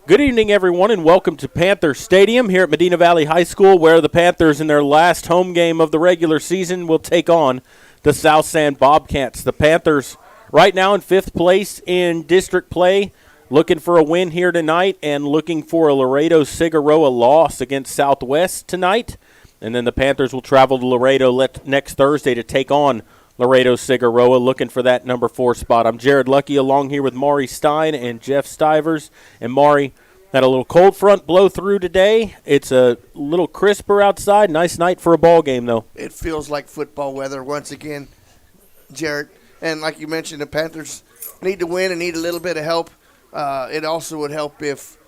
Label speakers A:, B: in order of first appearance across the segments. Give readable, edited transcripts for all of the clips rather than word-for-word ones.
A: Good evening, everyone, and welcome to Panther Stadium here at Medina Valley High School, where the Panthers, in their last home game of the regular season, will take on the South San Bobcats. The Panthers right now in 5th place in district play, looking for a win here tonight and looking for a Laredo-Cigaroa loss against Southwest tonight. And then the Panthers will travel to Laredo next Thursday to take on Laredo-Cigaroa, looking for that number 4 spot. I'm Jared Lucky, along here with Maury Stein and Jeff Stivers. And Maury had a little cold front blow through today. It's a little crisper outside. Nice night for a ball game, though.
B: It feels like football weather once again, Jared. And like you mentioned, the Panthers need to win and need a little bit of help. It also would help if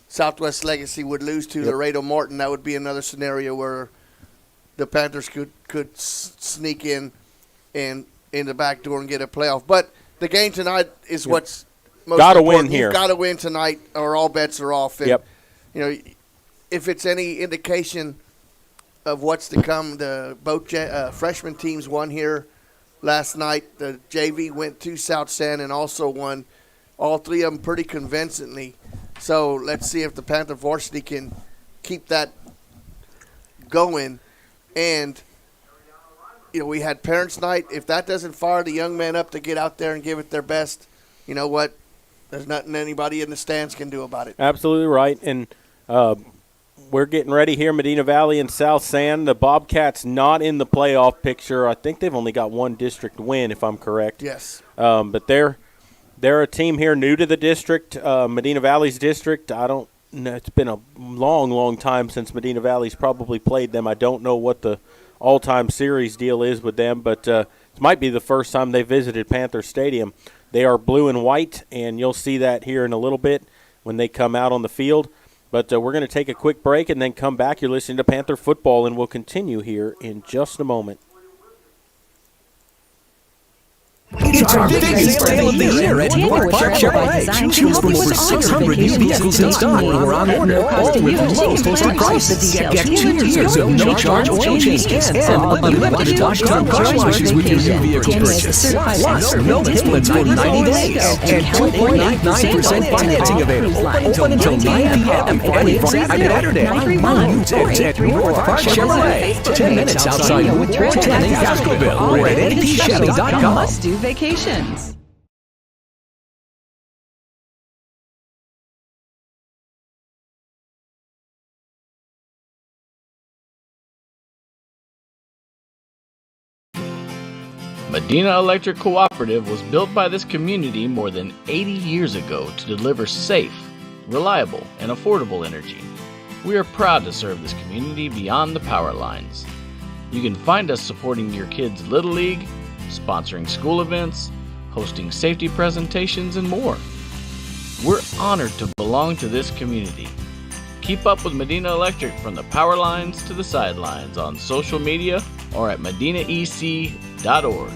B: Southwest Legacy would lose to Laredo Morton. That would be another scenario where the Panthers could sneak in the back door and get a playoff. But the game tonight is what's most
A: gotta
B: important.
A: Win here.
B: You've got to win tonight or all bets are off. And,
A: yep.
B: You know, if it's any indication of what's to come, both freshman teams won here last night. The JV went to South San and also won all three of them pretty convincingly. So let's see if the Panther varsity can keep that going. And, you know, we had parents' night. If that doesn't fire the young men up to get out there and give it their best, you know what? There's nothing anybody in the stands can do about it.
A: Absolutely right. And we're getting ready here, Medina Valley and South San. The Bobcats not in the playoff picture. I think they've only got one district win, if I'm correct.
B: Yes.
A: But they're a team here new to the district, Medina Valley's district. I don't know. It's been a long, long time since Medina Valley's probably played them. I don't know what the all-time series deal is with them, but it might be the first time they visited Panther Stadium. They are blue and white, and you'll see that here in a little bit when they come out on the field. But we're going to take a quick break and then come back. You're listening to Panther Football, and we'll continue here in just a moment.
C: It's our biggest sale of the year at Park Chevrolet. Choose from over 600 new vehicles in stock or on order, all with lowest posted prices. Get 2 years of no-charge oil changes and unlimited watch-time car washes with your new vehicle purchase. Plus, no payments for 90 days and 2.99% financing available. Open until 9 p.m. every Friday and Saturday. It's at North Park Chevrolet, 10 minutes outside Route 410 in Gaskoville or at ntchevy.com.
D: Vacations.
E: Medina Electric Cooperative was built by this community more than 80 years ago to deliver safe, reliable, and affordable energy. We are proud to serve this community beyond the power lines. You can find us supporting your kids' Little League, sponsoring school events, hosting safety presentations, and more. We're honored to belong to this community. Keep up with Medina Electric from the power lines to the sidelines on social media or at medinaec.org.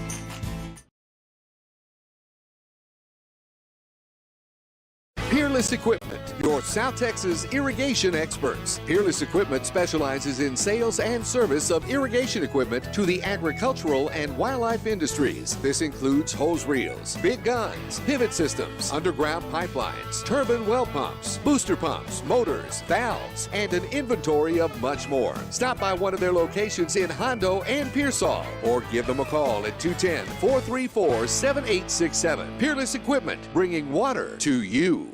F: Peerless Equipment, your South Texas irrigation experts. Peerless Equipment specializes in sales and service of irrigation equipment to the agricultural and wildlife industries. This includes hose reels, big guns, pivot systems, underground pipelines, turbine well pumps, booster pumps, motors, valves, and an inventory of much more. Stop by one of their locations in Hondo and Pearsall or give them a call at 210-434-7867. Peerless Equipment, bringing water to you.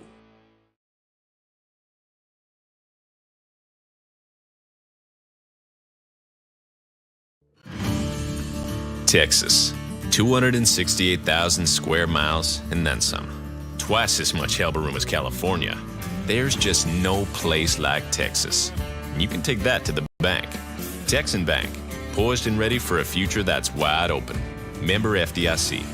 G: Texas, 268,000 square miles and then some. Twice as much elbow room as California. There's just no place like Texas. And you can take that to the bank. Texan Bank, poised and ready for a future that's wide open. Member FDIC.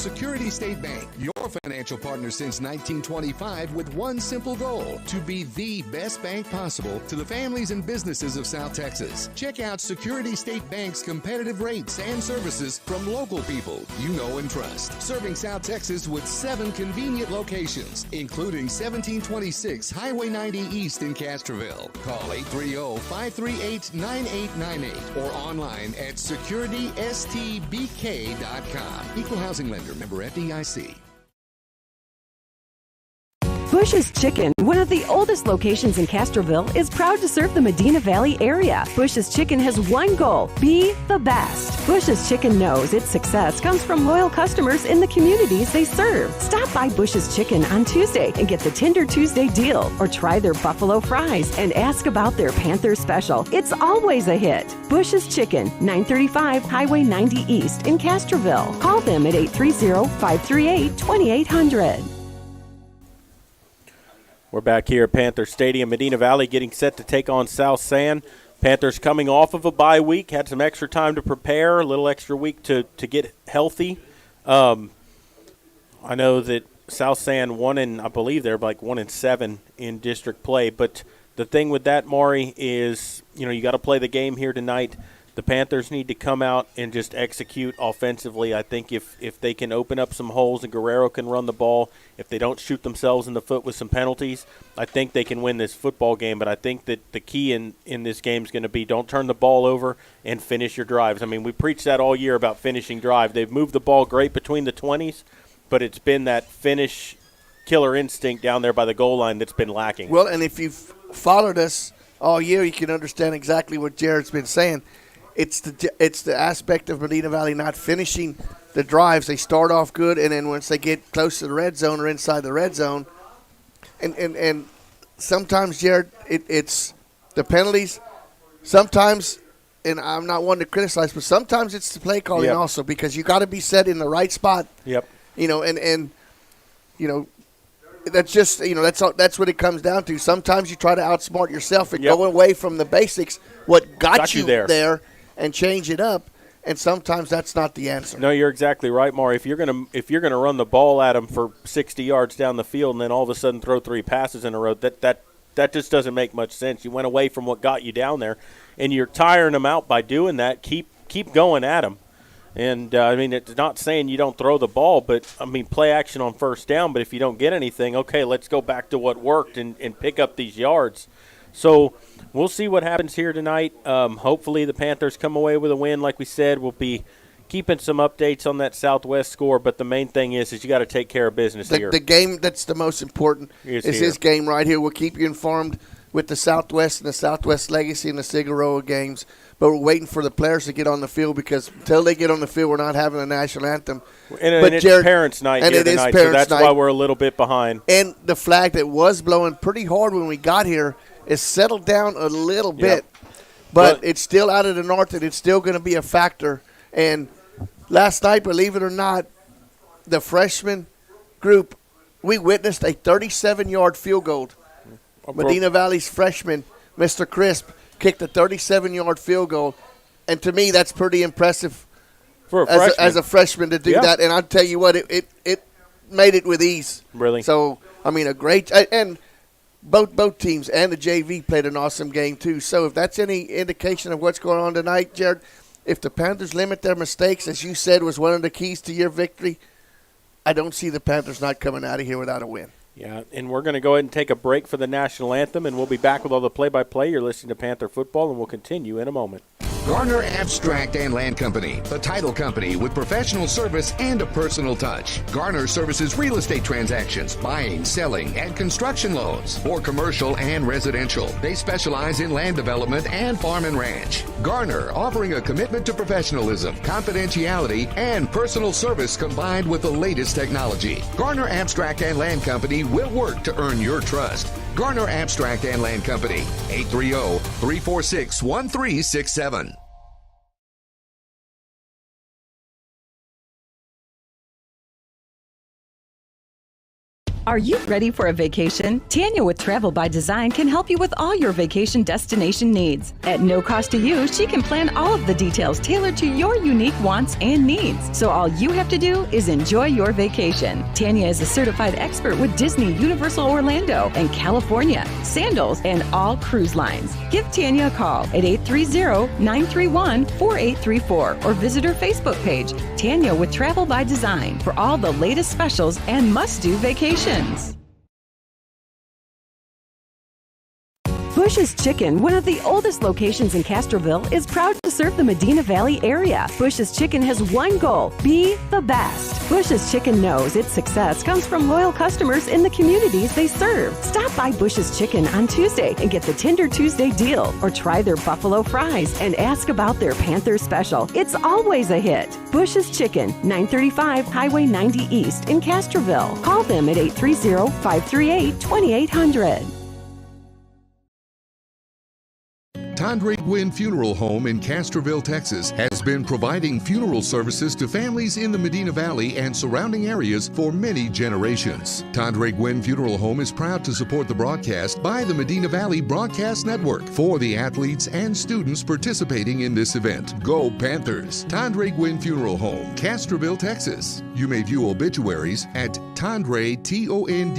F: Security State Bank, your financial partner since 1925 with one simple goal, to be the best bank possible to the families and businesses of South Texas. Check out Security State Bank's competitive rates and services from local people you know and trust. Serving South Texas with 7 convenient locations, including 1726 Highway 90 East in Castroville. Call 830-538-9898 or online at securitystbk.com. Equal housing lender, member FDIC.
D: Bush's Chicken, one of the oldest locations in Castroville, is proud to serve the Medina Valley area. Bush's Chicken has one goal: be the best. Bush's Chicken knows its success comes from loyal customers in the communities they serve. Stop by Bush's Chicken on Tuesday and get the Tender Tuesday deal, or try their buffalo fries and ask about their Panther special. It's always a hit. Bush's Chicken, 935 Highway 90 East in Castroville. Call them at 830-538-2800.
A: We're back here at Panther Stadium. Medina Valley getting set to take on South San. Panthers coming off of a bye week, had some extra time to prepare, a little extra week to get healthy. I know that South San I believe they're like 1-7 in district play. But the thing with that, Maury, is you got to play the game here tonight. The Panthers need to come out and just execute offensively. I think if they can open up some holes and Guerrero can run the ball, if they don't shoot themselves in the foot with some penalties, I think they can win this football game. But I think that the key in this game is going to be don't turn the ball over and finish your drives. I mean, we preached that all year about finishing drive. They've moved the ball great between the 20s, but it's been that finish killer instinct down there by the goal line that's been lacking.
B: Well, and if you've followed us all year, you can understand exactly what Jared's been saying. It's the aspect of Medina Valley not finishing the drives. They start off good, and then once they get close to the red zone or inside the red zone, and sometimes, Jared, it's the penalties. Sometimes, and I'm not one to criticize, but sometimes it's the play calling also, because you got to be set in the right spot.
A: Yep.
B: That's just that's what it comes down to. Sometimes you try to outsmart yourself and go away from the basics, what got you there, and change it up. And sometimes that's not the answer.
A: No, you're exactly right, Maury. If you're gonna run the ball at them for 60 yards down the field and then all of a sudden throw 3 passes in a row, that just doesn't make much sense. You went away from what got you down there, and you're tiring them out by doing that. Keep going at them. And, it's not saying you don't throw the ball, but, play action on first down. But if you don't get anything, okay, let's go back to what worked and pick up these yards. So we'll see what happens here tonight. Hopefully the Panthers come away with a win. Like we said, we'll be keeping some updates on that Southwest score. But the main thing is you got to take care of business here.
B: The game that's the most important is his game right here. We'll keep you informed with the Southwest and the Southwest Legacy and the Cigaroa games. But we're waiting for the players to get on the field, because until they get on the field, we're not having a national anthem.
A: And it's Parents' Night here tonight, so that's why we're a little bit behind.
B: And the flag that was blowing pretty hard when we got here is settled down a little bit. But it's still out of the north, and it's still going to be a factor. And last night, believe it or not, the freshman group, we witnessed a 37-yard field goal. Medina Valley's freshman, Mr. Crisp, kicked a 37-yard field goal, and to me that's pretty impressive
A: for
B: as a freshman to do that. And I'll tell you what, it made it with ease.
A: Really?
B: So a great, and both teams and the JV played an awesome game too. So if that's any indication of what's going on tonight, Jared, if the Panthers limit their mistakes, as you said was one of the keys to your victory, I don't see the Panthers not coming out of here without a win.
A: Yeah, and we're going to go ahead and take a break for the national anthem, and we'll be back with all the play-by-play. You're listening to Panther Football, and we'll continue in a moment.
F: Garner Abstract and Land Company, the title company with professional service and a personal touch. Garner services real estate transactions, buying, selling, and construction loans for commercial and residential. They specialize in land development and farm and ranch. Garner, offering a commitment to professionalism, confidentiality, and personal service combined with the latest technology. Garner Abstract and Land Company will work to earn your trust. Garner Abstract and Land Company, 830-346-1367.
D: Are you ready for a vacation? Tanya with Travel by Design can help you with all your vacation destination needs. At no cost to you, she can plan all of the details tailored to your unique wants and needs. So all you have to do is enjoy your vacation. Tanya is a certified expert with Disney, Universal Orlando, and California, Sandals, and all cruise lines. Give Tanya a call at 830-931-4834 or visit her Facebook page, Tanya with Travel by Design, for all the latest specials and must-do vacations. Bush's Chicken, one of the oldest locations in Castroville, is proud to serve the Medina Valley area. Bush's Chicken has one goal: be the best. Bush's Chicken knows its success comes from loyal customers in the communities they serve. Stop by Bush's Chicken on Tuesday and get the Tender Tuesday deal, or try their buffalo fries and ask about their Panther special. It's always a hit. Bush's Chicken, 935 Highway 90 East in Castroville. Call them at 830-538-2800.
F: Tandre Gwynn Funeral Home in Castroville, Texas, has been providing funeral services to families in the Medina Valley and surrounding areas for many generations. Tandre Gwynn Funeral Home is proud to support the broadcast by the Medina Valley Broadcast Network for the athletes and students participating in this event. Go Panthers! Tandre Gwynn Funeral Home, Castroville, Texas. You may view obituaries at Tandre, Tondre-Gwynn,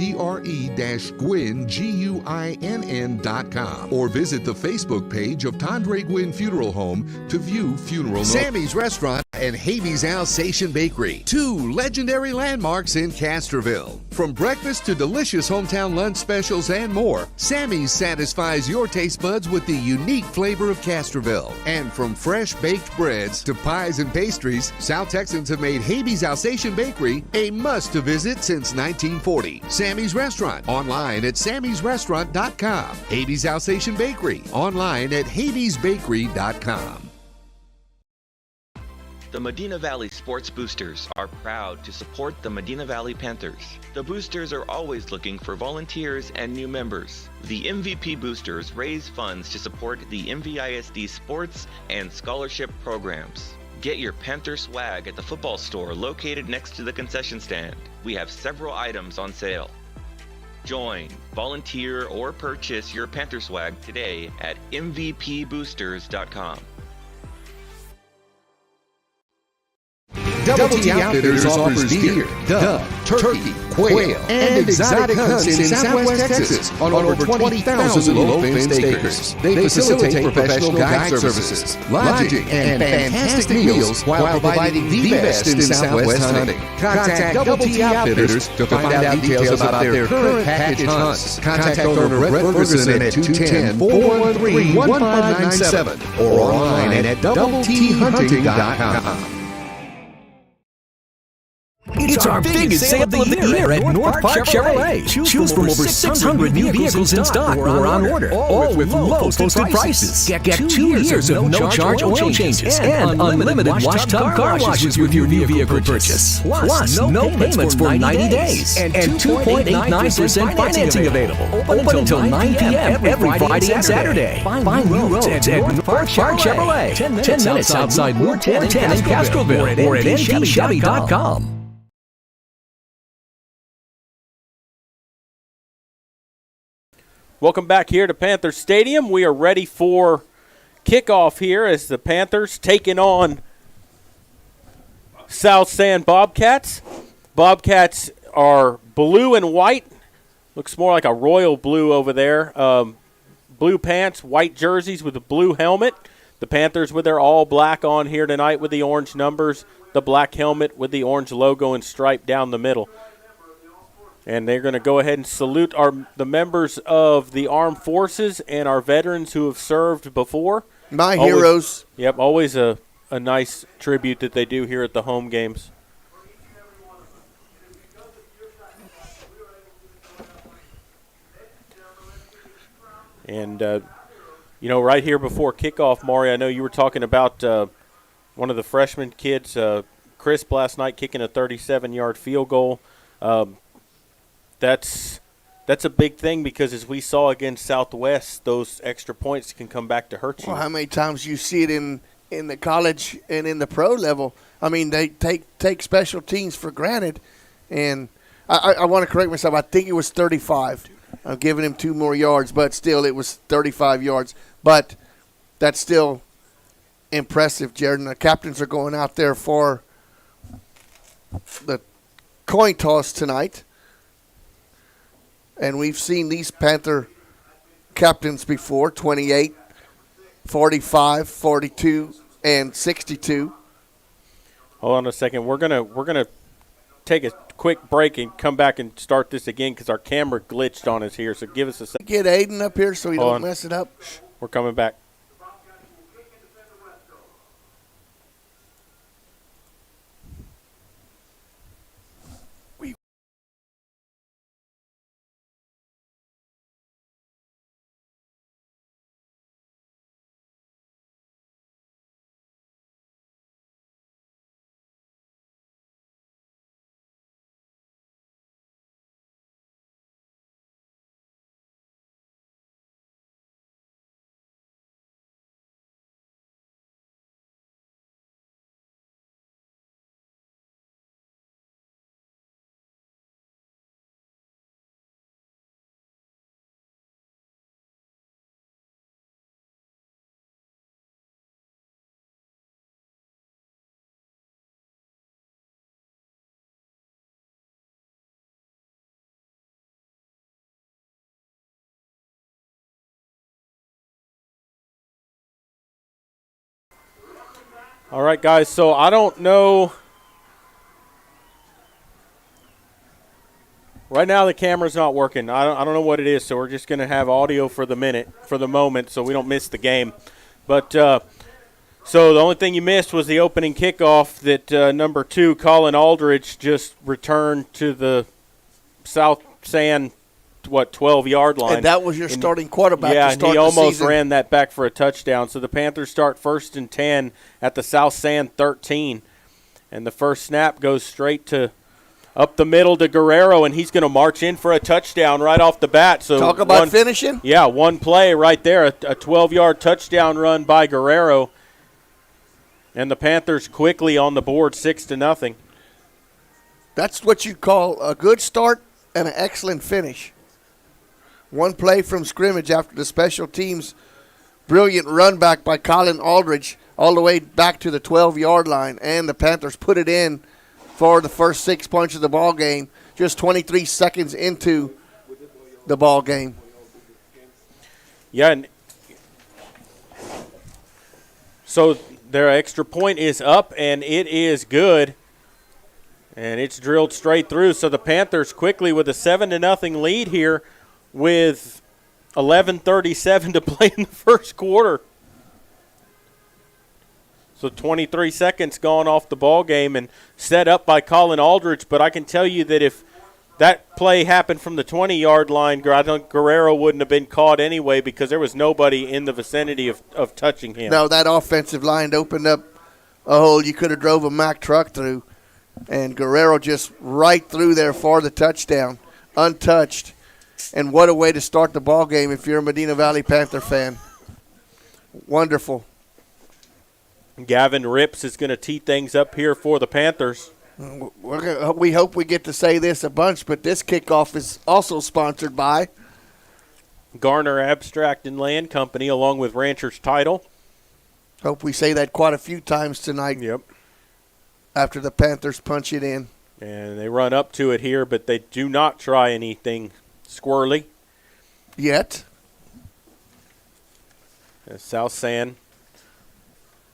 F: Guinn.com, or visit the Facebook page of Tandre Gwynn Funeral Home to view funeral notes. Sammy's Restaurant and Havy's Alsatian Bakery, two legendary landmarks in Castroville. From breakfast to delicious hometown lunch specials and more, Sammy's satisfies your taste buds with the unique flavor of Castroville. And from fresh baked breads to pies and pastries, South Texans have made Havy's Alsatian Bakery a must-to-visit since 1940. Sammy's Restaurant, online at sammysrestaurant.com. Havy's Alsatian Bakery, online at havysbakery.com.
H: The Medina Valley Sports Boosters are proud to support the Medina Valley Panthers. The Boosters are always looking for volunteers and new members. The MVP Boosters raise funds to support the MVISD sports and scholarship programs. Get your Panther swag at the football store located next to the concession stand. We have several items on sale. Join, volunteer, or purchase your Panther swag today at mvpboosters.com.
F: Double T Outfitters offers deer, dove, turkey, quail, and exotic hunts in Southwest Texas on over 20,000 low-fenced acres. They facilitate professional guide services, lodging, and fantastic meals while providing the best in Southwest hunting. Contact Double T Outfitters to find out details about their current package hunts. Contact owner Brett Ferguson at 210-413-1597 or online at doubletehunting.com.
C: It's our biggest sale of the year at North Park Chevrolet. Choose from over 600 new vehicles in stock or on order, all with low posted prices. Get 2 years of no-charge oil changes and unlimited wash-tub car washes with your new vehicle purchase. Plus, no payments for 90 days and 2.89% financing available. Open until 9 p.m. every Friday and Saturday. Find new roads at North Park Chevrolet. 10 minutes outside Ward 10 in Castroville or at npchevy.com.
A: Welcome back here to Panther Stadium. We are ready for kickoff here as the Panthers taking on South Sand Bobcats. Bobcats are blue and white. Looks more like a royal blue over there. Blue pants, white jerseys with a blue helmet. The Panthers with their all black on here tonight with the orange numbers. The black helmet with the orange logo and stripe down the middle. And they're going to go ahead and salute the members of the armed forces and our veterans who have served before.
B: My heroes.
A: Yep, always a nice tribute that they do here at the home games. And, right here before kickoff, Maury, I know you were talking about one of the freshman kids, Crisp, last night kicking a 37-yard field goal. That's a big thing because, as we saw against Southwest, those extra points can come back to hurt you.
B: Well, how many times you see it in the college and in the pro level? I mean, they take special teams for granted, and I want to correct myself. I think it was 35. I'm giving him 2 more yards, but still it was 35 yards. But that's still impressive, Jared. And the captains are going out there for the coin toss tonight. And we've seen these Panther captains before, 28, 45, 42, and 62.
A: Hold on a second. We're gonna take a quick break and come back and start this again because our camera glitched on us here. So give us a second.
B: Get Aiden up here so he
A: Hold
B: don't
A: on.
B: mess it up.
A: We're coming back. All right, guys, so I don't know. Right now the camera's not working. I don't know what it is, so we're just going to have audio for the moment so we don't miss the game. But so the only thing you missed was the opening kickoff that number 2, Colin Aldridge, just returned to the South Sand 12-yard line.
B: And that was your starting quarterback
A: yeah,
B: to start
A: he almost
B: the season.
A: ran that back for a touchdown. So the Panthers start 1st and 10 at the South Sand 13. And the first snap goes straight to up the middle to Guerrero, and he's going to march in for a touchdown right off the bat. So
B: talk about finishing.
A: Yeah, one play right there, a 12-yard touchdown run by Guerrero. And the Panthers quickly on the board 6-0.
B: That's what you call a good start and an excellent finish. One play from scrimmage after the special teams, brilliant run back by Colin Aldridge all the way back to the 12-yard line, and the Panthers put it in for the first 6 points of the ball game, just 23 seconds into the ball game.
A: Yeah, and so their extra point is up, and it is good, and it's drilled straight through. So the Panthers quickly with a 7-0 lead here, with 11:37 to play in the first quarter. So 23 seconds gone off the ball game and set up by Colin Aldridge. But I can tell you that if that play happened from the 20-yard line, I think Guerrero wouldn't have been caught anyway because there was nobody in the vicinity of touching him.
B: No, that offensive line opened up a hole you could have drove a Mack truck through. And Guerrero just right through there for the touchdown, untouched. And what a way to start the ball game if you're a Medina Valley Panther fan. Wonderful.
A: Gavin Rips is going to tee things up here for the Panthers.
B: We hope we get to say this a bunch, but this kickoff is also sponsored by
A: Garner Abstract and Land Company along with Rancher's Title.
B: Hope we say that quite a few times tonight.
A: Yep.
B: After the Panthers punch it in.
A: And they run up to it here, but they do not try anything squirrely.
B: Yet.
A: South Sand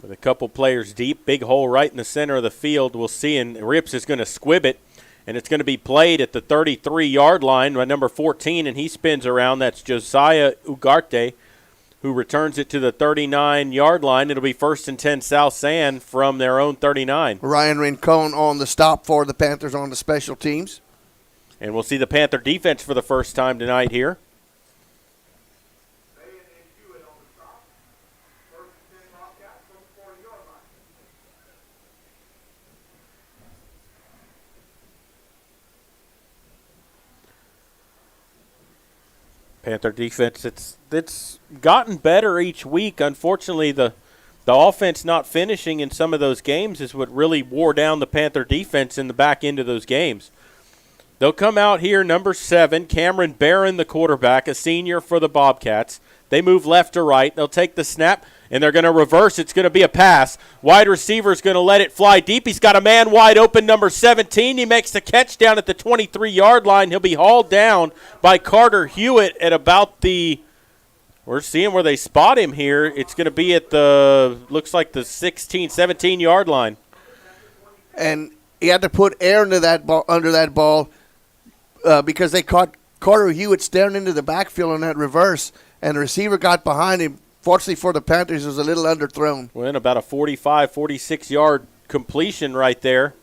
A: with a couple players deep. Big hole right in the center of the field. We'll see, and Rips is going to squib it, and it's going to be played at the 33-yard line by number 14, and he spins around. That's Josiah Ugarte, who returns it to the 39-yard line. It'll be 1st and 10 South Sand from their own 39.
B: Ryan Rincon on the stop for the Panthers on the special teams.
A: And we'll see the Panther defense for the first time tonight here. Panther defense, it's gotten better each week. Unfortunately, the offense not finishing in some of those games is what really wore down the Panther defense in the back end of those games. They'll come out here, number 7, Cameron Barron, the quarterback, a senior for the Bobcats. They move left to right. They'll take the snap, and they're going to reverse. It's going to be a pass. Wide receiver's going to let it fly deep. He's got a man wide open, number 17. He makes the catch down at the 23-yard line. He'll be hauled down by Carter Hewitt at about the – we're seeing where they spot him here. It's going to be at the – looks like the 16, 17-yard line.
B: And he had to put air into that ball, under that ball because they caught Carter Hewitt staring into the backfield on that reverse, and the receiver got behind him. Fortunately for the Panthers, it was a little underthrown.
A: Well, about a 45, 46-yard completion right there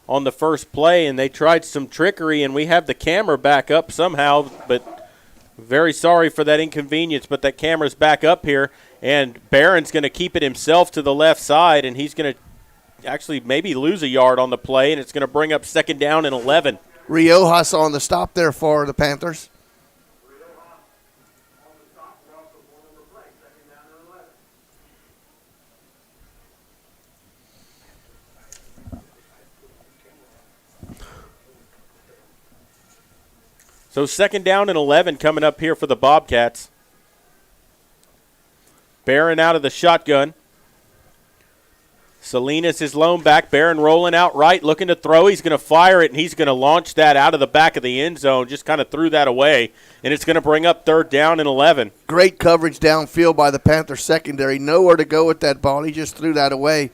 A: on the first play, and they tried some trickery, and we have the camera back up somehow, but very sorry for that inconvenience, but that camera's back up here, and Barron's going to keep it himself to the left side, and he's going to actually maybe lose a yard on the play, and it's going to bring up 2nd down and 11.
B: Riojas on the stop there for the Panthers.
A: So 2nd down and 11 coming up here for the Bobcats. Barron out of the shotgun. Salinas is lone back. Barron rolling out right, looking to throw. He's going to fire it, and he's going to launch that out of the back of the end zone. Just kind of threw that away, and it's going to bring up 3rd down and 11.
B: Great coverage downfield by the Panther secondary. Nowhere to go with that ball. He just threw that away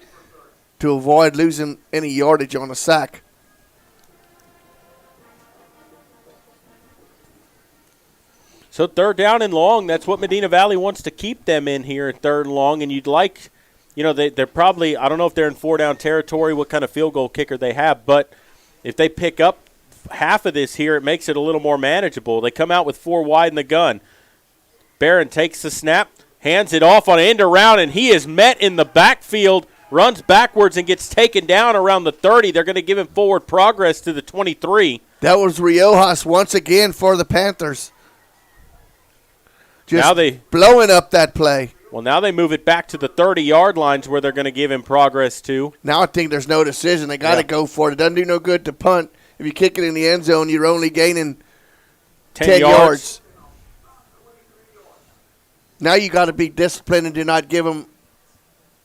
B: to avoid losing any yardage on a sack.
A: So 3rd down and long, that's what Medina Valley wants to keep them in here at 3rd and long, and you'd like – you know, they're probably – I don't know if they're in 4-down territory, what kind of field goal kicker they have, but if they pick up half of this here, it makes it a little more manageable. They come out with 4 wide in the gun. Barron takes the snap, hands it off on an end around, and he is met in the backfield, runs backwards and gets taken down around the 30. They're going to give him forward progress to the 23.
B: That was Riojas once again for the Panthers. Just now they blowing up that play.
A: Well, now they move it back to the 30-yard lines where they're going to give him progress to.
B: Now I think there's no decision. They got to go for it. It doesn't do no good to punt. If you kick it in the end zone, you're only gaining 10 yards. Now you got to be disciplined and do not give them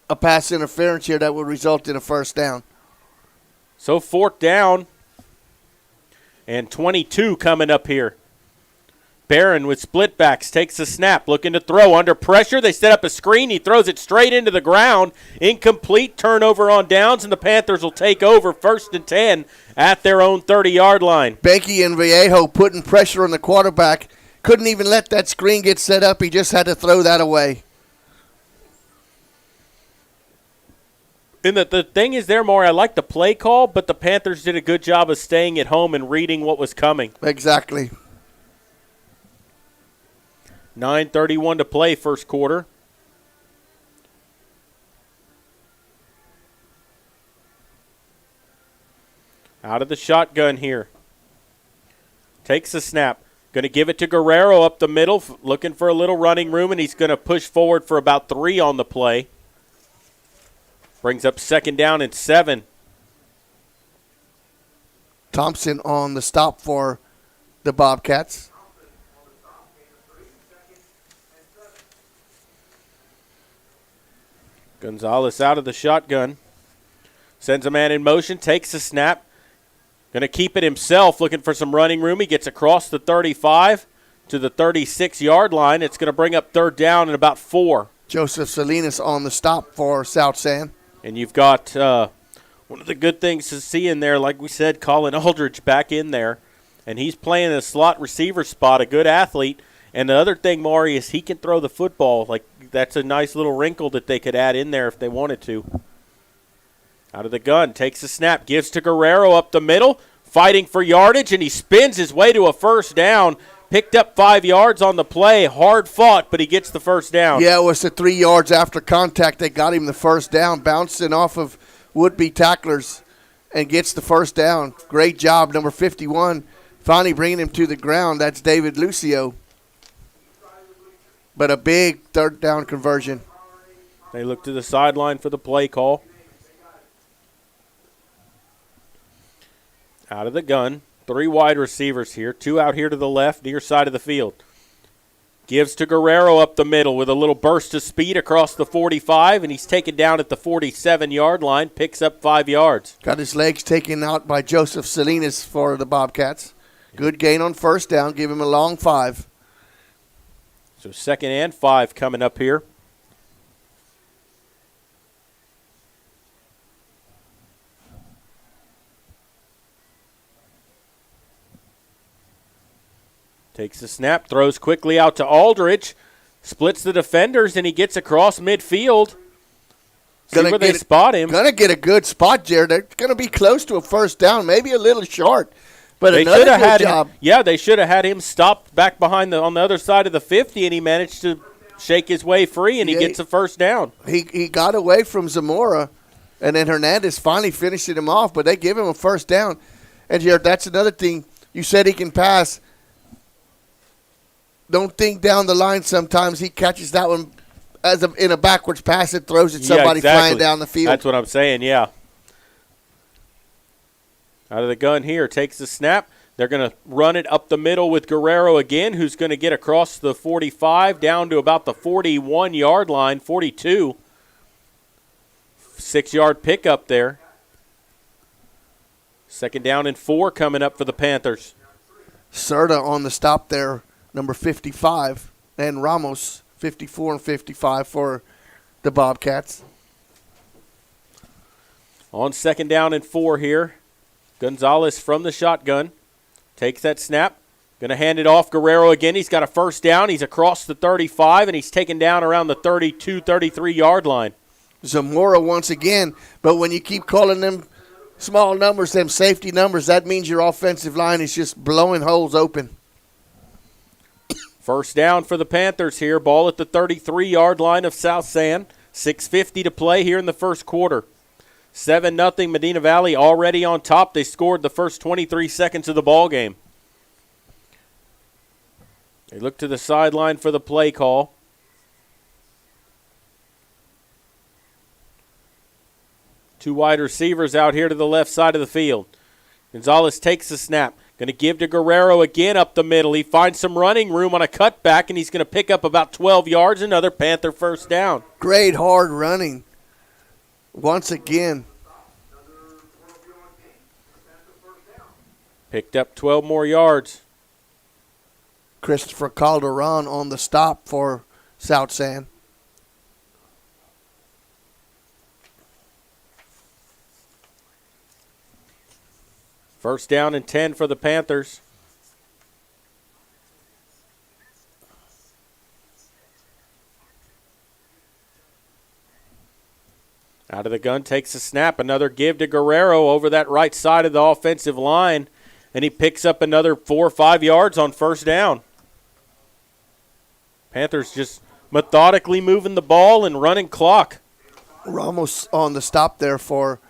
B: a pass interference here that would result in a 1st down.
A: So 4th down and 22 coming up here. Barron with split backs takes the snap, looking to throw under pressure. They set up a screen. He throws it straight into the ground. Incomplete, turnover on downs, and the Panthers will take over 1st and 10 at their own 30-yard line.
B: Behnke and Vallejo putting pressure on the quarterback. Couldn't even let that screen get set up. He just had to throw that away.
A: And the thing is there, Maury, I like the play call, but the Panthers did a good job of staying at home and reading what was coming.
B: Exactly.
A: 9:31 to play, 1st quarter. Out of the shotgun here. Takes the snap. Going to give it to Guerrero up the middle, looking for a little running room, and he's going to push forward for about 3 on the play. Brings up 2nd down and 7.
B: Thompson on the stop for the Bobcats.
A: Gonzalez out of the shotgun. Sends a man in motion, takes the snap. Going to keep it himself, looking for some running room. He gets across the 35 to the 36-yard line. It's going to bring up 3rd down and about 4.
B: Joseph Salinas on the stop for South San.
A: And you've got one of the good things to see in there, like we said, Colin Aldridge back in there. And he's playing a slot receiver spot, a good athlete. And the other thing, Maury, is he can throw the football. Like, that's a nice little wrinkle that they could add in there if they wanted to. Out of the gun, takes the snap, gives to Guerrero up the middle, fighting for yardage, and he spins his way to a 1st down. Picked up 5 yards on the play. Hard fought, but he gets the 1st down.
B: Yeah, it was the 3 yards after contact. They got him the 1st down, bouncing off of would-be tacklers and gets the 1st down. Great job, number 51, finally bringing him to the ground. That's David Lucio. But a big 3rd down conversion.
A: They look to the sideline for the play call. Out of the gun, Three wide receivers here. Two out here to the left, near side of the field. Gives to Guerrero up the middle with a little burst of speed across the 45, and he's taken down at the 47-yard line, picks up 5 yards.
B: Got his legs taken out by Joseph Salinas for the Bobcats. Good gain on first down. Give him a long 5.
A: So 2nd and 5 coming up here. Takes the snap, throws quickly out to Aldridge, splits the defenders, and he gets across midfield. See where they spot him.
B: Going to get a good spot, Jared. They're going to be close to a first down, maybe a little short, but
A: they
B: another good job.
A: They should have had him stopped back behind on the other side of the 50, and he managed to shake his way free, and he gets a first down.
B: He got away from Zamora, and then Hernandez finally finished him off, but they give him a first down. And, Jared, that's another thing. You said he can pass. Don't think down the line sometimes he catches that one in a backwards pass and throws it somebody flying down the field.
A: That's what I'm saying, yeah. Out of the gun here, takes the snap. They're going to run it up the middle with Guerrero again, who's going to get across the 45 down to about the 41-yard line, 42. 6-yard pickup there. 2nd down and 4 coming up for the Panthers.
B: Serta on the stop there. Number 55, and Ramos, 54 and 55 for the Bobcats.
A: On 2nd down and 4 here, Gonzalez from the shotgun. Takes that snap. Going to hand it off. Guerrero again. He's got a first down. He's across the 35, and he's taken down around the 32, 33-yard line.
B: Zamora once again, but when you keep calling them small numbers, them safety numbers, that means your offensive line is just blowing holes open.
A: First down for the Panthers here. Ball at the 33-yard line of South San. 6:50 to play here in the first quarter. 7-0 Medina Valley already on top. They scored the first 23 seconds of the ball game. They look to the sideline for the play call. Two wide receivers out here to the left side of the field. Gonzalez takes the snap. Going to give to Guerrero again up the middle. He finds some running room on a cutback, and he's going to pick up about 12 yards. Another Panther first down.
B: Great hard running. Once again.
A: Picked up 12 more yards.
B: Christopher Calderon on the stop for South San.
A: First down and 10 for the Panthers. Out of the gun, takes a snap. Another give to Guerrero over that right side of the offensive line, and he picks up another 4 or 5 yards on first down. Panthers just methodically moving the ball and running clock.
B: Ramos on the stop there for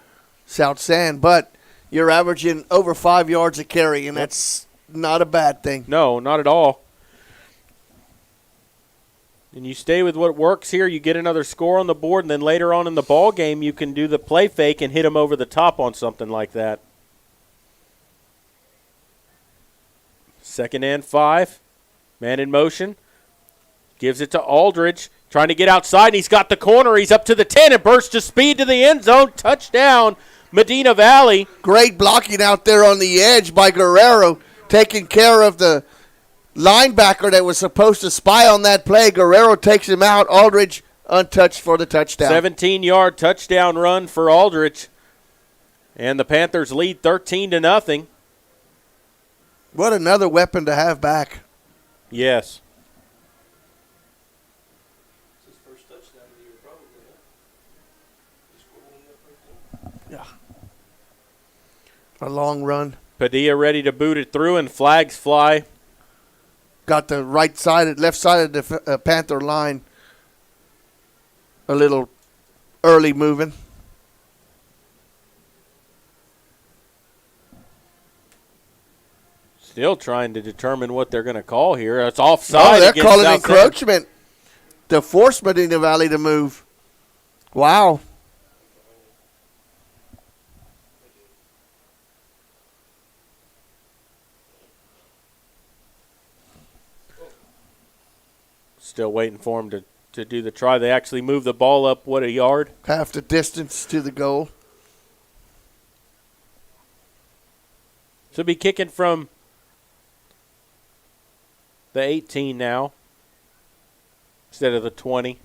B: South San, but you're averaging over 5 yards a carry, and that's not a bad thing.
A: No, not at all. And you stay with what works here, you get another score on the board, and then later on in the ball game you can do the play fake and hit them over the top on something like that. 2nd and 5. Man in motion. Gives it to Aldridge. Trying to get outside, and he's got the corner. He's up to the 10 and bursts to speed to the end zone. Touchdown, Medina Valley.
B: Great blocking out there on the edge by Guerrero, taking care of the linebacker that was supposed to spy on that play. Guerrero takes him out. Aldridge untouched for the touchdown.
A: 17-yard touchdown run for Aldridge. And the Panthers lead 13-0.
B: What another weapon to have back.
A: Yes.
B: Yeah. A long run.
A: Padilla ready to boot it through, and flags fly.
B: Got the left side of the Panther line a little early moving.
A: Still trying to determine what they're going to call here. It's offside.
B: Oh, they're calling encroachment to force Medina Valley to move. Wow.
A: Still waiting for him to do the try. They actually move the ball up, a yard?
B: Half the distance to the goal.
A: So be kicking from the 18 now instead of the 20.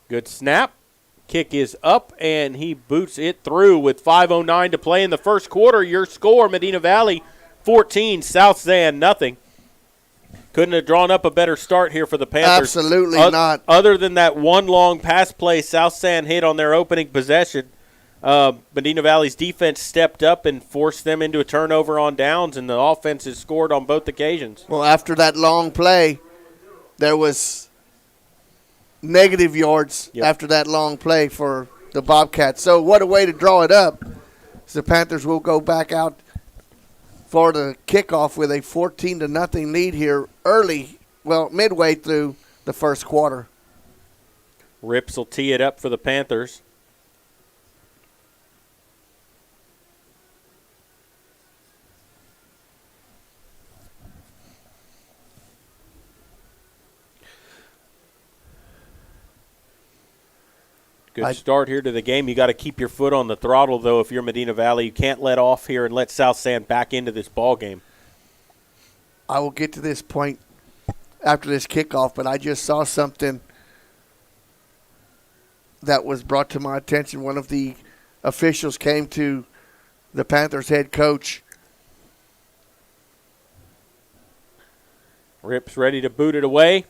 A: Good snap. Kick is up, and he boots it through with 5:09 to play in the first quarter. Your score, Medina Valley 14, South San nothing. Couldn't have drawn up a better start here for the Panthers.
B: Absolutely not.
A: Other than that one long pass play South San hit on their opening possession, Medina Valley's defense stepped up and forced them into a turnover on downs, and the offense has scored on both occasions.
B: Well, after that long play, there was negative yards after that long play for the Bobcats. So what a way to draw it up. So the Panthers will go back out for the kickoff with a 14-0 lead here midway through the first quarter.
A: Rips will tee it up for the Panthers. Good start here to the game. You got to keep your foot on the throttle, though, if you're Medina Valley. You can't let off here and let South San back into this ball game.
B: I will get to this point after this kickoff, but I just saw something that was brought to my attention. One of the officials came to the Panthers head coach.
A: Rips ready to boot it away.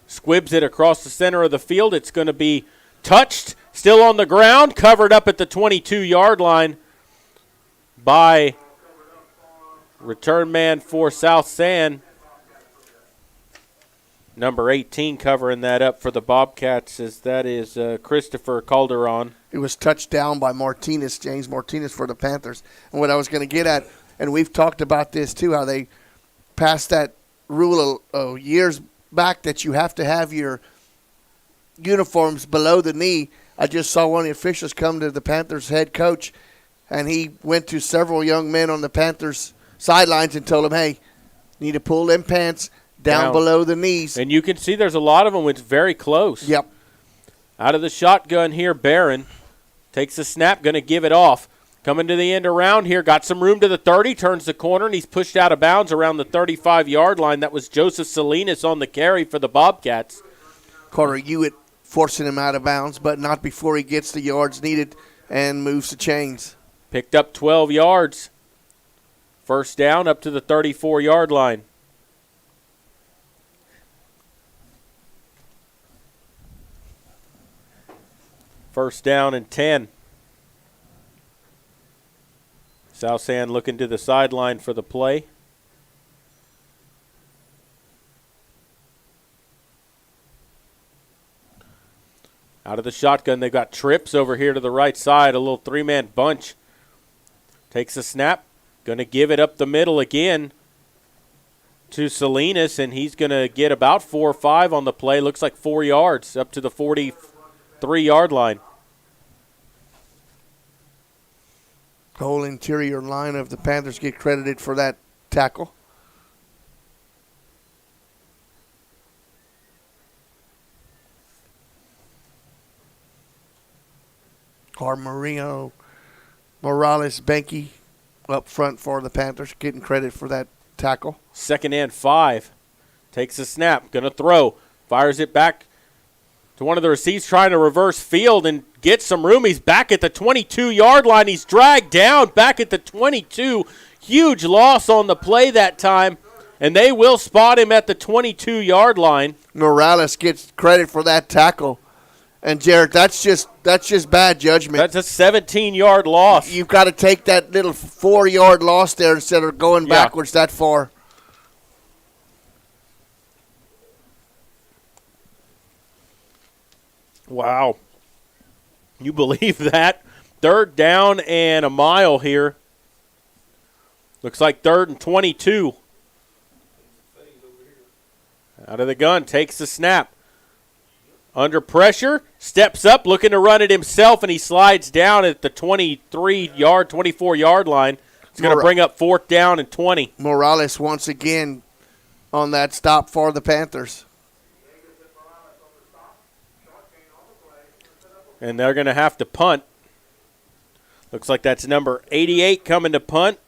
A: Squibs it across the center of the field. It's going to be touched, still on the ground, covered up at the 22-yard line by return man for South San. Number 18 covering that up for the Bobcats, as that is Christopher Calderon.
B: It was touched down by James Martinez for the Panthers. And what I was going to get at, and we've talked about this too, how they passed that rule years back that you have to have your uniforms below the knee. I just saw one of the officials come to the Panthers head coach, and he went to several young men on the Panthers sidelines and told them, hey, you need to pull them pants down below the knees.
A: And you can see there's a lot of them. It's very close.
B: Yep.
A: Out of the shotgun here, Barron takes the snap, going to give it off. Coming to the end around here, got some room to the 30, turns the corner, and he's pushed out of bounds around the 35-yard line. That was Joseph Salinas on the carry for the Bobcats.
B: Carter Hewitt forcing him out of bounds, but not before he gets the yards needed and moves the chains.
A: Picked up 12 yards. First down up to the 34-yard line. First down and 10. South San looking to the sideline for the play. Out of the shotgun, they've got Trips over here to the right side, a little three-man bunch. Takes a snap, going to give it up the middle again to Salinas, and he's going to get about 4 or 5 on the play. Looks like 4 yards up to the 43-yard line.
B: The whole interior line of the Panthers get credited for that tackle. Marino Morales Benke up front for the Panthers, getting credit for that tackle.
A: Second and 5. Takes a snap, going to throw. Fires it back to one of the receivers trying to reverse field and get some room. He's back at the 22-yard line. He's dragged down back at the 22. Huge loss on the play that time, and they will spot him at the 22-yard line.
B: Morales gets credit for that tackle. And, Jared, that's just bad judgment.
A: That's a 17-yard loss.
B: You've got to take that little 4-yard loss there instead of going backwards that far.
A: Wow. You believe that? Third down and a mile here. Looks like 3rd and 22. Out of the gun, takes the snap. Under pressure, steps up, looking to run it himself, and he slides down at the 24-yard line. It's going to bring up 4th down and 20.
B: Morales once again on that stop for the Panthers.
A: And they're going to have to punt. Looks like that's number 88 coming to punt.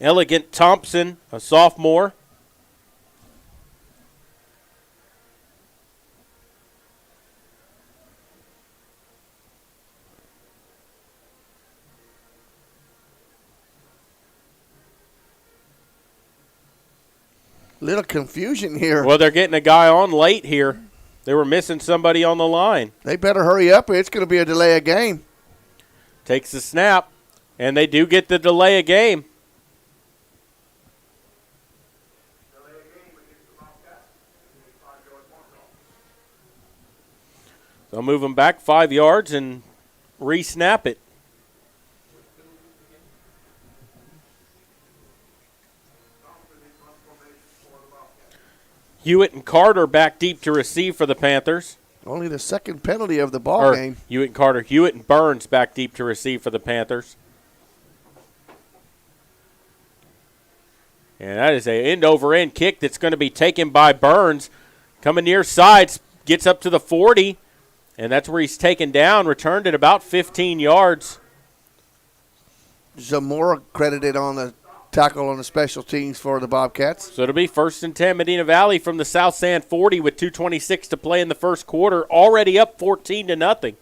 A: Elegant Thompson, a sophomore.
B: Little confusion here.
A: Well, they're getting a guy on late here. They were missing somebody on the line.
B: They better hurry up. It's going to be a delay of game.
A: Takes the snap, and they do get the delay of game. They'll move them back 5 yards and re-snap it. Hewitt and Carter back deep to receive for the Panthers.
B: Only the second penalty of the ball game.
A: Hewitt and Carter. Hewitt and Burns back deep to receive for the Panthers. And that is an end-over-end kick that's going to be taken by Burns. Coming near sides, gets up to the 40, and that's where he's taken down, returned at about 15 yards.
B: Zamora credited on the tackle on the special teams for the Bobcats.
A: So it'll be 1st and 10 Medina Valley from the South Sand 40 with 2:26 to play in the first quarter, already up 14-0.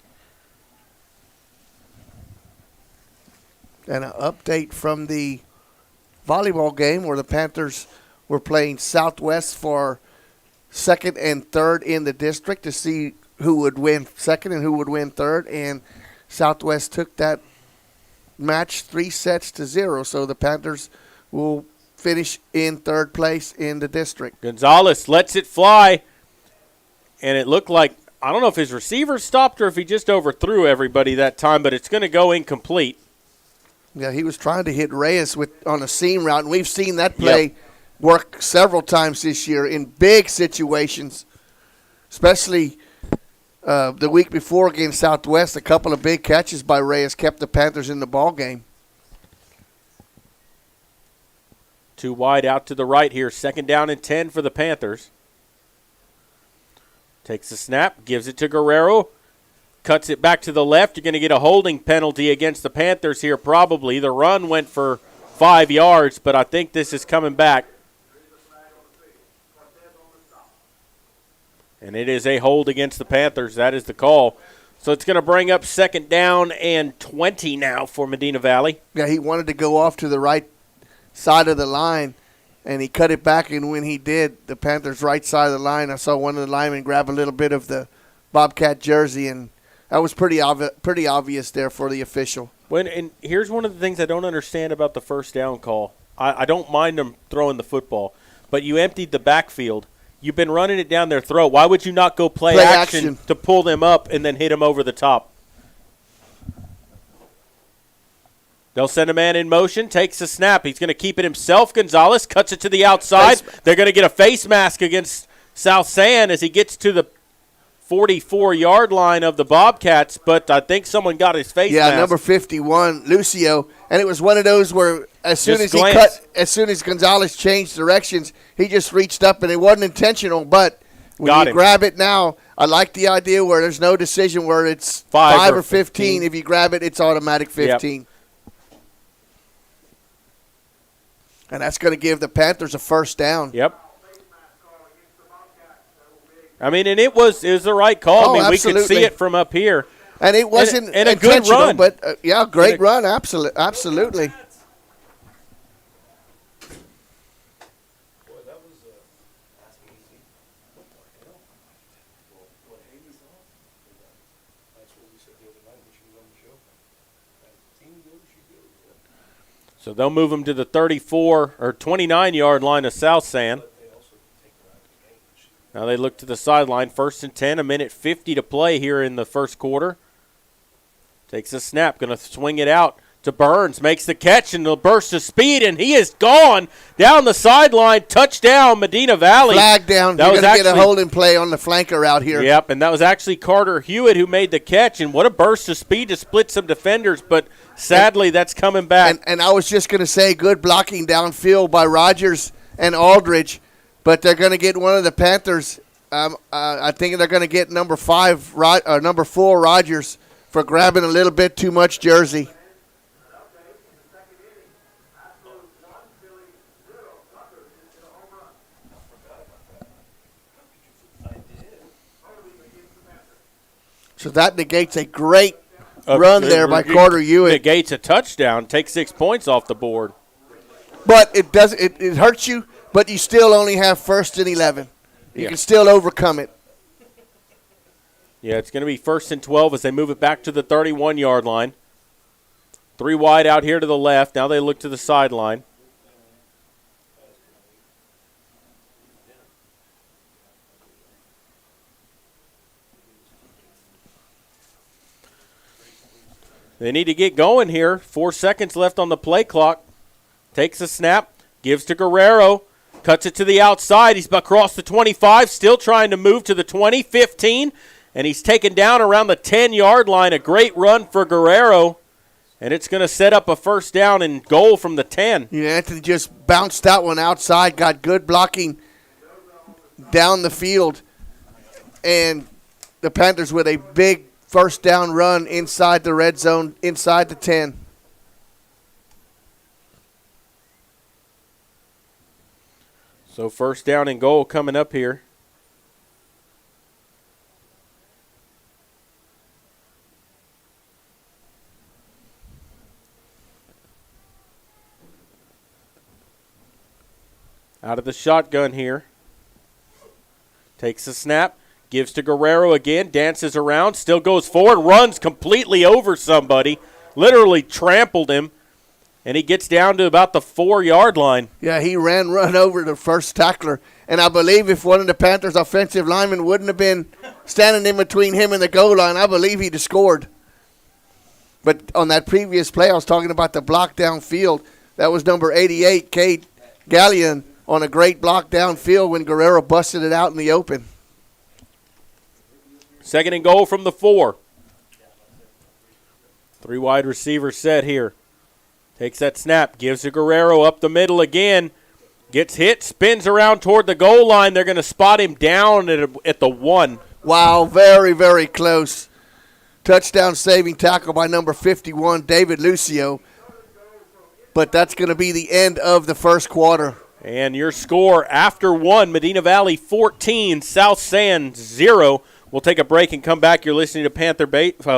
B: And an update from the volleyball game where the Panthers were playing Southwest for 2nd and 3rd in the district to see who would win 2nd and who would win 3rd. And Southwest took that match 3-0, so the Panthers will finish in 3rd place in the district.
A: Gonzalez lets it fly, and it looked like, I don't know if his receiver stopped or if he just overthrew everybody that time, but it's going to go incomplete.
B: Yeah, he was trying to hit Reyes on a seam route, and we've seen that play work several times this year in big situations, especially the week before against Southwest. A couple of big catches by Reyes kept the Panthers in the ball game.
A: 2 wide out to the right here. 2nd down and 10 for the Panthers. Takes the snap, gives it to Guerrero. Cuts it back to the left. You're going to get a holding penalty against the Panthers here probably. The run went for 5 yards, but I think this is coming back. And it is a hold against the Panthers. That is the call. So it's going to bring up 2nd down and 20 now for Medina Valley.
B: Yeah, he wanted to go off to the right side of the line, and he cut it back, and when he did, the Panthers' right side of the line, I saw one of the linemen grab a little bit of the Bobcat jersey, and that was pretty obvious there for the official.
A: And here's one of the things I don't understand about the 1st down call. I don't mind them throwing the football, but you emptied the backfield. You've been running it down their throat. Why would you not go play action to pull them up and then hit them over the top? They'll send a man in motion, takes the snap. He's going to keep it himself. Gonzalez cuts it to the outside. They're going to get a face mask against South Sand as he gets to the 44-yard line of the Bobcats, but I think someone got his face mask.
B: Yeah, number 51, Lucio, and it was one of those where as soon as Gonzalez changed directions, he just reached up, and it wasn't intentional, but when you grab it now, I like the idea where there's no decision where it's 5 or 15. If you grab it, it's automatic 15. Yep. And that's going to give the Panthers a 1st down.
A: Yep. I mean, and it was the right call. I mean,
B: absolutely.
A: We could see it from up here.
B: And it wasn't
A: and a good run.
B: But, great run, absolutely.
A: So they'll move him to the 34 or 29-yard line of South Sand. Now they look to the sideline. 1st and 10, 1:50 to play here in the first quarter. Takes a snap, going to swing it out to Burns, makes the catch and the burst of speed, and he is gone down the sideline. Touchdown, Medina Valley.
B: Flag down. You're going to get a holding play on the flanker out here.
A: Yep, and that was actually Carter Hewitt who made the catch, and what a burst of speed to split some defenders, but sadly that's coming back.
B: And I was just going to say good blocking downfield by Rogers and Aldridge, but they're going to get one of the Panthers. I think they're going to get number 4 Rogers for grabbing a little bit too much jersey. So that negates a great run there by Carter Hewitt.
A: Negates a touchdown, takes 6 points off the board.
B: But it hurts you, but you still only have 1st and 11. You can still overcome it.
A: Yeah, it's going to be 1st and 12 as they move it back to the 31-yard line. 3 wide out here to the left. Now they look to the sideline. They need to get going here. 4 seconds left on the play clock. Takes a snap, gives to Guerrero, cuts it to the outside. He's across the 25, still trying to move to the 20, 15, and he's taken down around the 10-yard line. A great run for Guerrero, and it's going to set up a first down and goal from the 10.
B: Yeah, Anthony just bounced that one outside, got good blocking down the field, and the Panthers with a big first down run inside the red zone, inside the 10.
A: So first down and goal coming up here. Out of the shotgun here. Takes a snap. Gives to Guerrero again, dances around, still goes forward, runs completely over somebody, literally trampled him, and he gets down to about the 4-yard line.
B: Yeah, he run over the first tackler, and I believe if one of the Panthers' offensive linemen wouldn't have been standing in between him and the goal line, I believe he'd have scored. But on that previous play, I was talking about the block downfield. That was number 88, Cade Gallion, on a great block downfield when Guerrero busted it out in the open.
A: 2nd and goal from the 4. 3 wide receivers set here. Takes that snap, gives to Guerrero up the middle again. Gets hit, spins around toward the goal line. They're going to spot him down at the 1.
B: Wow, very, very close. Touchdown saving tackle by number 51, David Lucio. But that's going to be the end of the first quarter.
A: And your score after 1, Medina Valley 14, South San 0. We'll take a break and come back. You're listening to Panther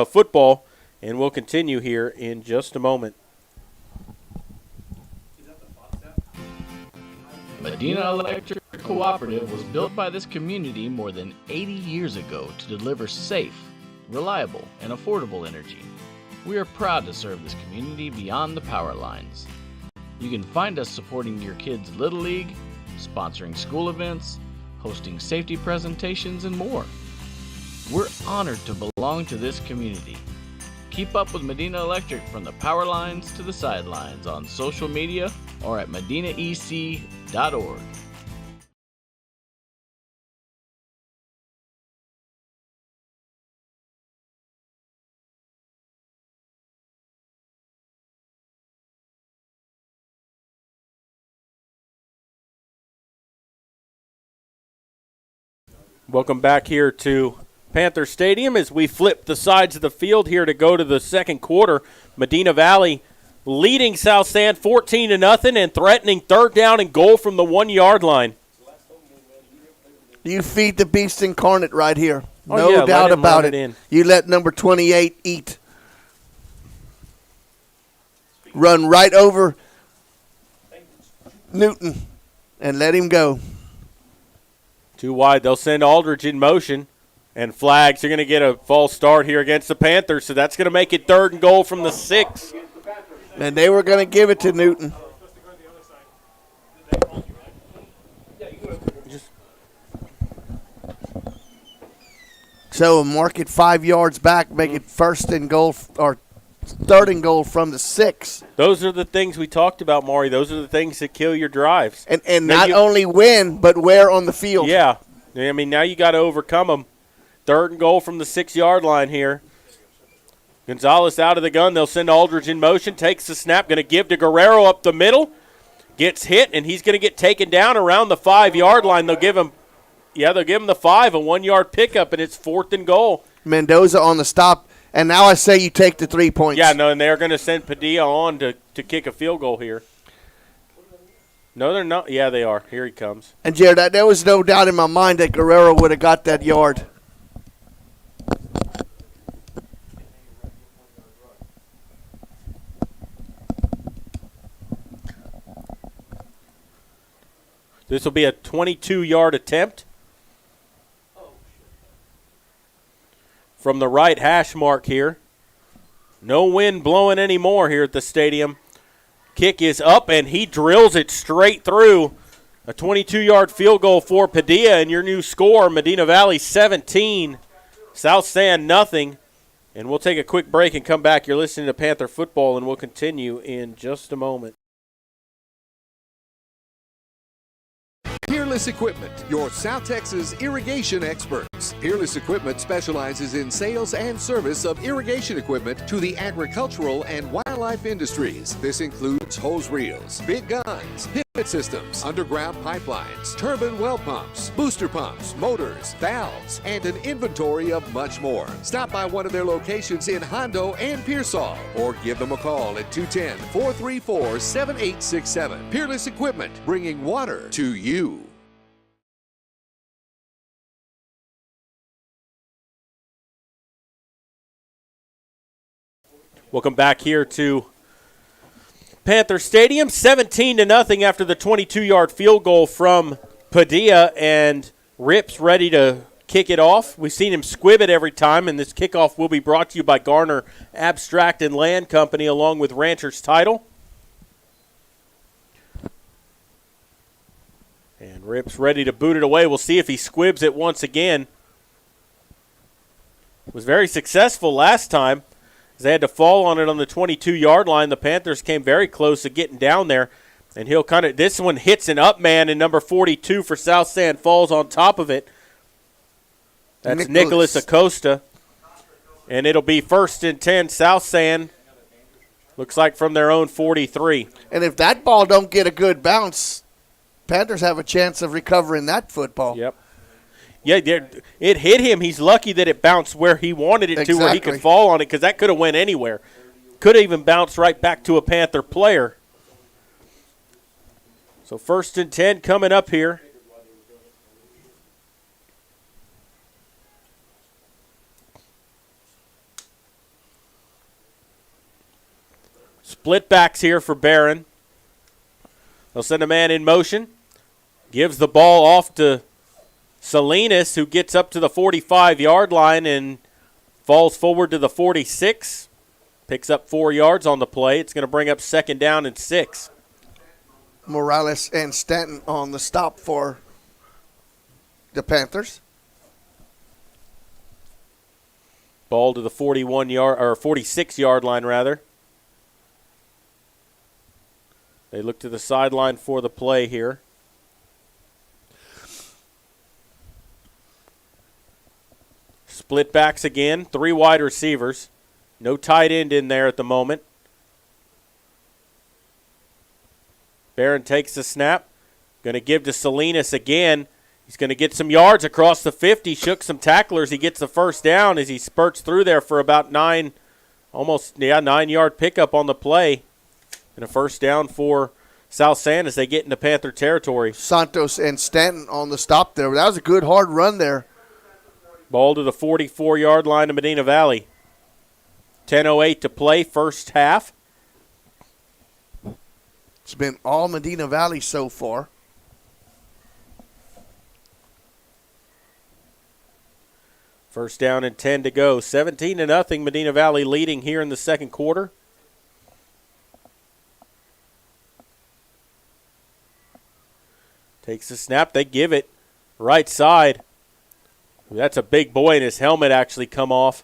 A: football, and we'll continue here in just a moment.
E: Medina Electric Cooperative was built by this community more than 80 years ago to deliver safe, reliable, and affordable energy. We are proud to serve this community beyond the power lines. You can find us supporting your kids' Little League, sponsoring school events, hosting safety presentations, and more. We're honored to belong to this community. Keep up with Medina Electric from the power lines to the sidelines on social media or at medinaec.org.
A: Welcome back here to Panther Stadium as we flip the sides of the field here to go to the second quarter. Medina Valley leading South San 14-0 and threatening 3rd down and goal from the 1-yard line.
B: You feed the beast incarnate right here.
A: Oh,
B: no
A: yeah,
B: doubt about it.
A: In.
B: You let number 28 eat. Run right over Newton and let him go.
A: 2 wide. They'll send Aldridge in motion. And flags are going to get a false start here against the Panthers, so that's going to make it 3rd and goal from the 6.
B: And they were going to give it to Newton. So mark it 5 yards back, make it 1st and goal, or third and goal from the 6.
A: Those are the things we talked about, Maury. Those are the things that kill your drives.
B: And not only win, but where on the field.
A: Yeah. I mean, now you got to overcome them. Third and goal from the 6-yard line here. Gonzalez out of the gun. They'll send Aldridge in motion. Takes the snap. Going to give to Guerrero up the middle. Gets hit, and he's going to get taken down around the 5-yard line. They'll give him the 5, a 1-yard pickup, and it's 4th and goal.
B: Mendoza on the stop, and now I say you take the 3 points.
A: Yeah, no, and they're going to send Padilla on to kick a field goal here. No, they're not. Yeah, they are. Here he comes.
B: And, Jared, there was no doubt in my mind that Guerrero would have got that yard.
A: This will be a 22-yard attempt from the right hash mark here. No wind blowing anymore here at the stadium. Kick is up, and he drills it straight through. A 22-yard field goal for Padilla, and your new score, Medina Valley 17, South San nothing. And we'll take a quick break and come back. You're listening to Panther Football, and we'll continue in just a moment.
F: Peerless Equipment, your South Texas irrigation experts. Peerless Equipment specializes in sales and service of irrigation equipment to the agricultural and wildlife industries. This includes hose reels, big guns, pivot systems, underground pipelines, turbine well pumps, booster pumps, motors, valves, and an inventory of much more. Stop by one of their locations in Hondo and Pearsall, or give them a call at 210-434-7867. Peerless Equipment, bringing water to you.
A: Welcome back here to Panther Stadium. 17-0 after the 22-yard field goal from Padilla, and Rip's ready to kick it off. We've seen him squib it every time, and this kickoff will be brought to you by Garner Abstract and Land Company along with Rancher's Title. And Rip's ready to boot it away. We'll see if he squibs it once again. Was very successful last time. They had to fall on it on the 22-yard line. The Panthers came very close to getting down there. And he'll this one hits an up man, and number 42 for South San falls on top of it. That's Nicholas Acosta. And it'll be 1st and 10, South San. Looks like from their own 43.
B: And if that ball don't get a good bounce, Panthers have a chance of recovering that football.
A: Yep. Yeah, it hit him. He's lucky that it bounced where he wanted it to, where he could fall on it, because that could have went anywhere. Could have even bounced right back to a Panther player. So 1st and 10 coming up here. Split backs here for Barron. They'll send a man in motion. Gives the ball off to Salinas, who gets up to the 45-yard line and falls forward to the 46. Picks up 4 yards on the play. It's going to bring up 2nd down and 6.
B: Morales and Stanton on the stop for the Panthers.
A: Ball to the 46-yard line rather. They look to the sideline for the play here. Split backs again, 3 wide receivers. No tight end in there at the moment. Barron takes the snap. Going to give to Salinas again. He's going to get some yards across the 50. Shook some tacklers. He gets the 1st down as he spurts through there for about 9-yard pickup on the play. And a 1st down for South San as they get into Panther territory.
B: Santos and Stanton on the stop there. That was a good hard run there.
A: Ball to the 44-yard line of Medina Valley. 10:08 to play, first half.
B: It's been all Medina Valley so far.
A: First down and 10 to go. 17-0, Medina Valley leading here in the second quarter. Takes the snap. They give it right side. That's a big boy, and his helmet actually come off.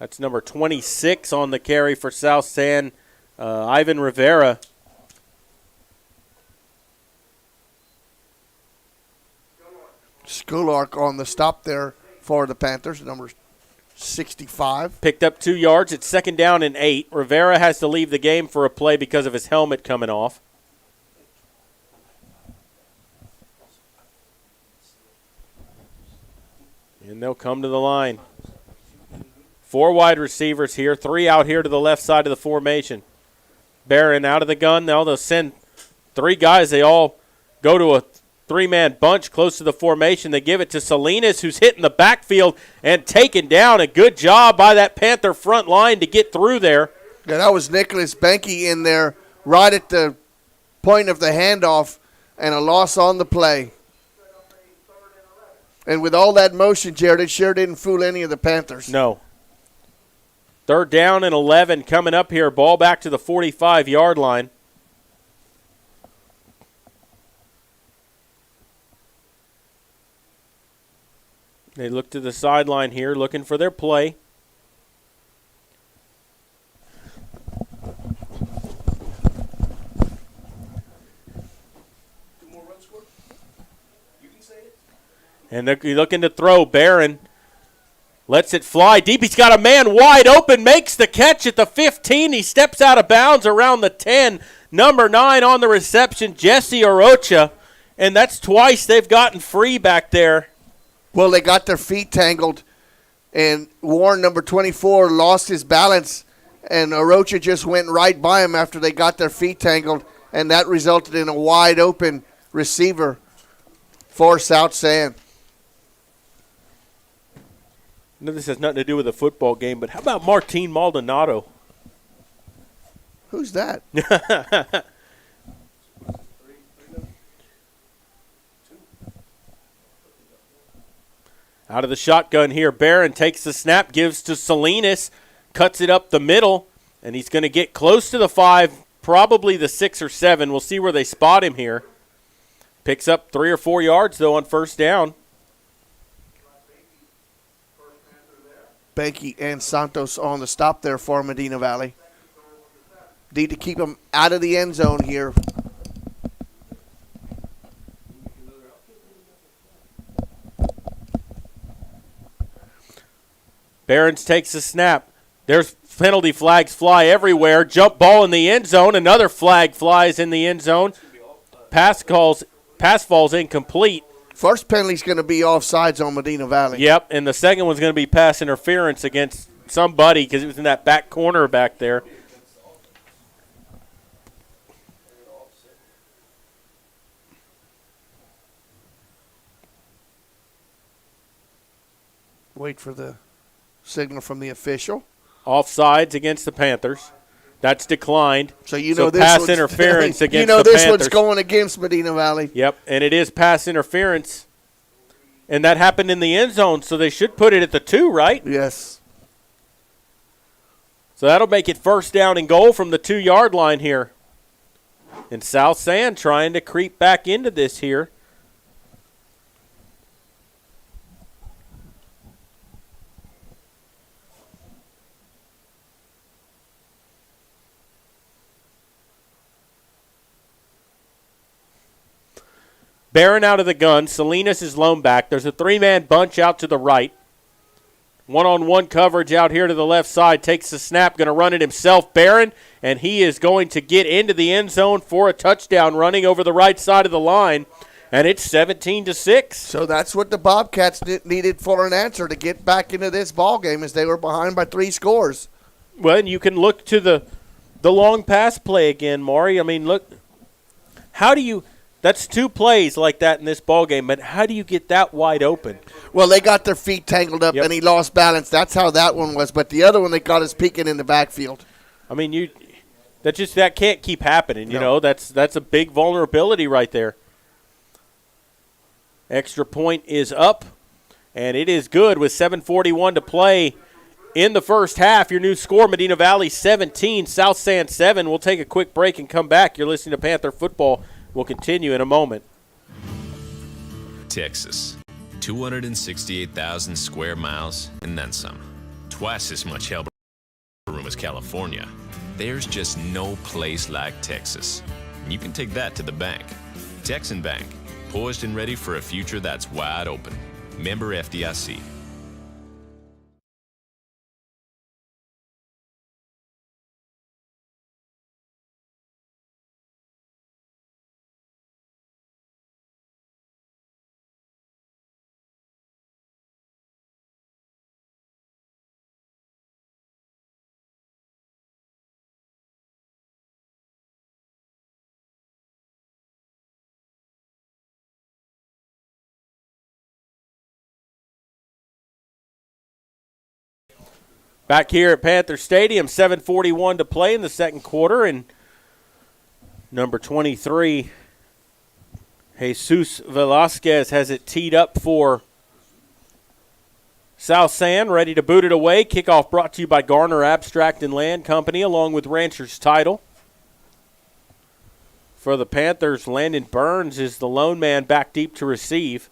A: That's number 26 on the carry for South San, Ivan Rivera.
B: Schulark on the stop there for the Panthers, number 65.
A: Picked up 2 yards. It's 2nd down and 8. Rivera has to leave the game for a play because of his helmet coming off. And they'll come to the line. 4 wide receivers here, 3 out here to the left side of the formation. Barron out of the gun. Now they'll send 3 guys. They all go to a 3-man bunch close to the formation. They give it to Salinas, who's hitting the backfield and taken down. A good job by that Panther front line to get through there.
B: Yeah, that was Nicholas Benke in there right at the point of the handoff, and a loss on the play. And with all that motion, Jared, it sure didn't fool any of the Panthers.
A: No. 3rd down and 11 coming up here. Ball back to the 45-yard line. They look to the sideline here, looking for their play. And they're looking to throw. Barron lets it fly deep. He's got a man wide open, makes the catch at the 15. He steps out of bounds around the 10. Number 9 on the reception, Jesse Orocha. And that's twice they've gotten free back there.
B: Well, they got their feet tangled, and Warren, number 24, lost his balance, and Orocha just went right by him after they got their feet tangled, and that resulted in a wide open receiver for South San.
A: I know this has nothing to do with a football game, but how about Martin Maldonado?
B: Who's that?
A: Out of the shotgun here, Barron takes the snap, gives to Salinas, cuts it up the middle, and he's going to get close to the 5, probably the 6 or 7. We'll see where they spot him here. Picks up 3 or 4 yards, though, on 1st down.
B: Benke and Santos on the stop there for Medina Valley. Need to keep them out of the end zone here.
A: Barons takes the snap. There's penalty flags fly everywhere. Jump ball in the end zone. Another flag flies in the end zone. Pass falls incomplete.
B: First penalty's going to be offsides on Medina Valley.
A: Yep, and the second one's going to be pass interference against somebody because it was in that back corner back there.
B: Wait for the signal from the official.
A: Offsides against the Panthers. That's declined.
B: So you know this
A: pass interference against the Panthers.
B: You know this one's going against Medina Valley.
A: Yep, and it is pass interference. And that happened in the end zone, so they should put it at the 2, right?
B: Yes.
A: So that'll make it 1st down and goal from the 2-yard line here. And South San trying to creep back into this here. Barron out of the gun. Salinas is lone back. There's a 3-man bunch out to the right. One-on-one coverage out here to the left side. Takes the snap. Going to run it himself, Barron. And he is going to get into the end zone for a touchdown running over the right side of the line. And it's 17-6.
B: So that's what the Bobcats needed for an answer to get back into this ball game, as they were behind by 3 scores.
A: Well, and you can look to the long pass play again, Maury. I mean, look. How do you – that's 2 plays like that in this ball game, but how do you get that wide open?
B: Well, they got their feet tangled up, and he lost balance. That's how that one was. But the other one they got us peeking in the backfield.
A: I mean, that can't keep happening. You know, that's a big vulnerability right there. Extra point is up, and it is good with 7:41 to play in the first half. Your new score, Medina Valley 17, South San 7. We'll take a quick break and come back. You're listening to Panther Football. We'll continue in a moment.
G: Texas, 268,000 square miles and then some. twice as much elbow room as California. There's just no place like Texas. You can take that to the bank. Texan Bank, poised and ready for a future that's wide open. Member FDIC.
A: Back here at Panther Stadium, 7:41 to play in the second quarter, and number 23, Jesus Velasquez, has it teed up for South San, ready to boot it away. Kickoff brought to you by Garner Abstract and Land Company, along with Rancher's Title. For the Panthers, Landon Burns is the lone man back deep to receive.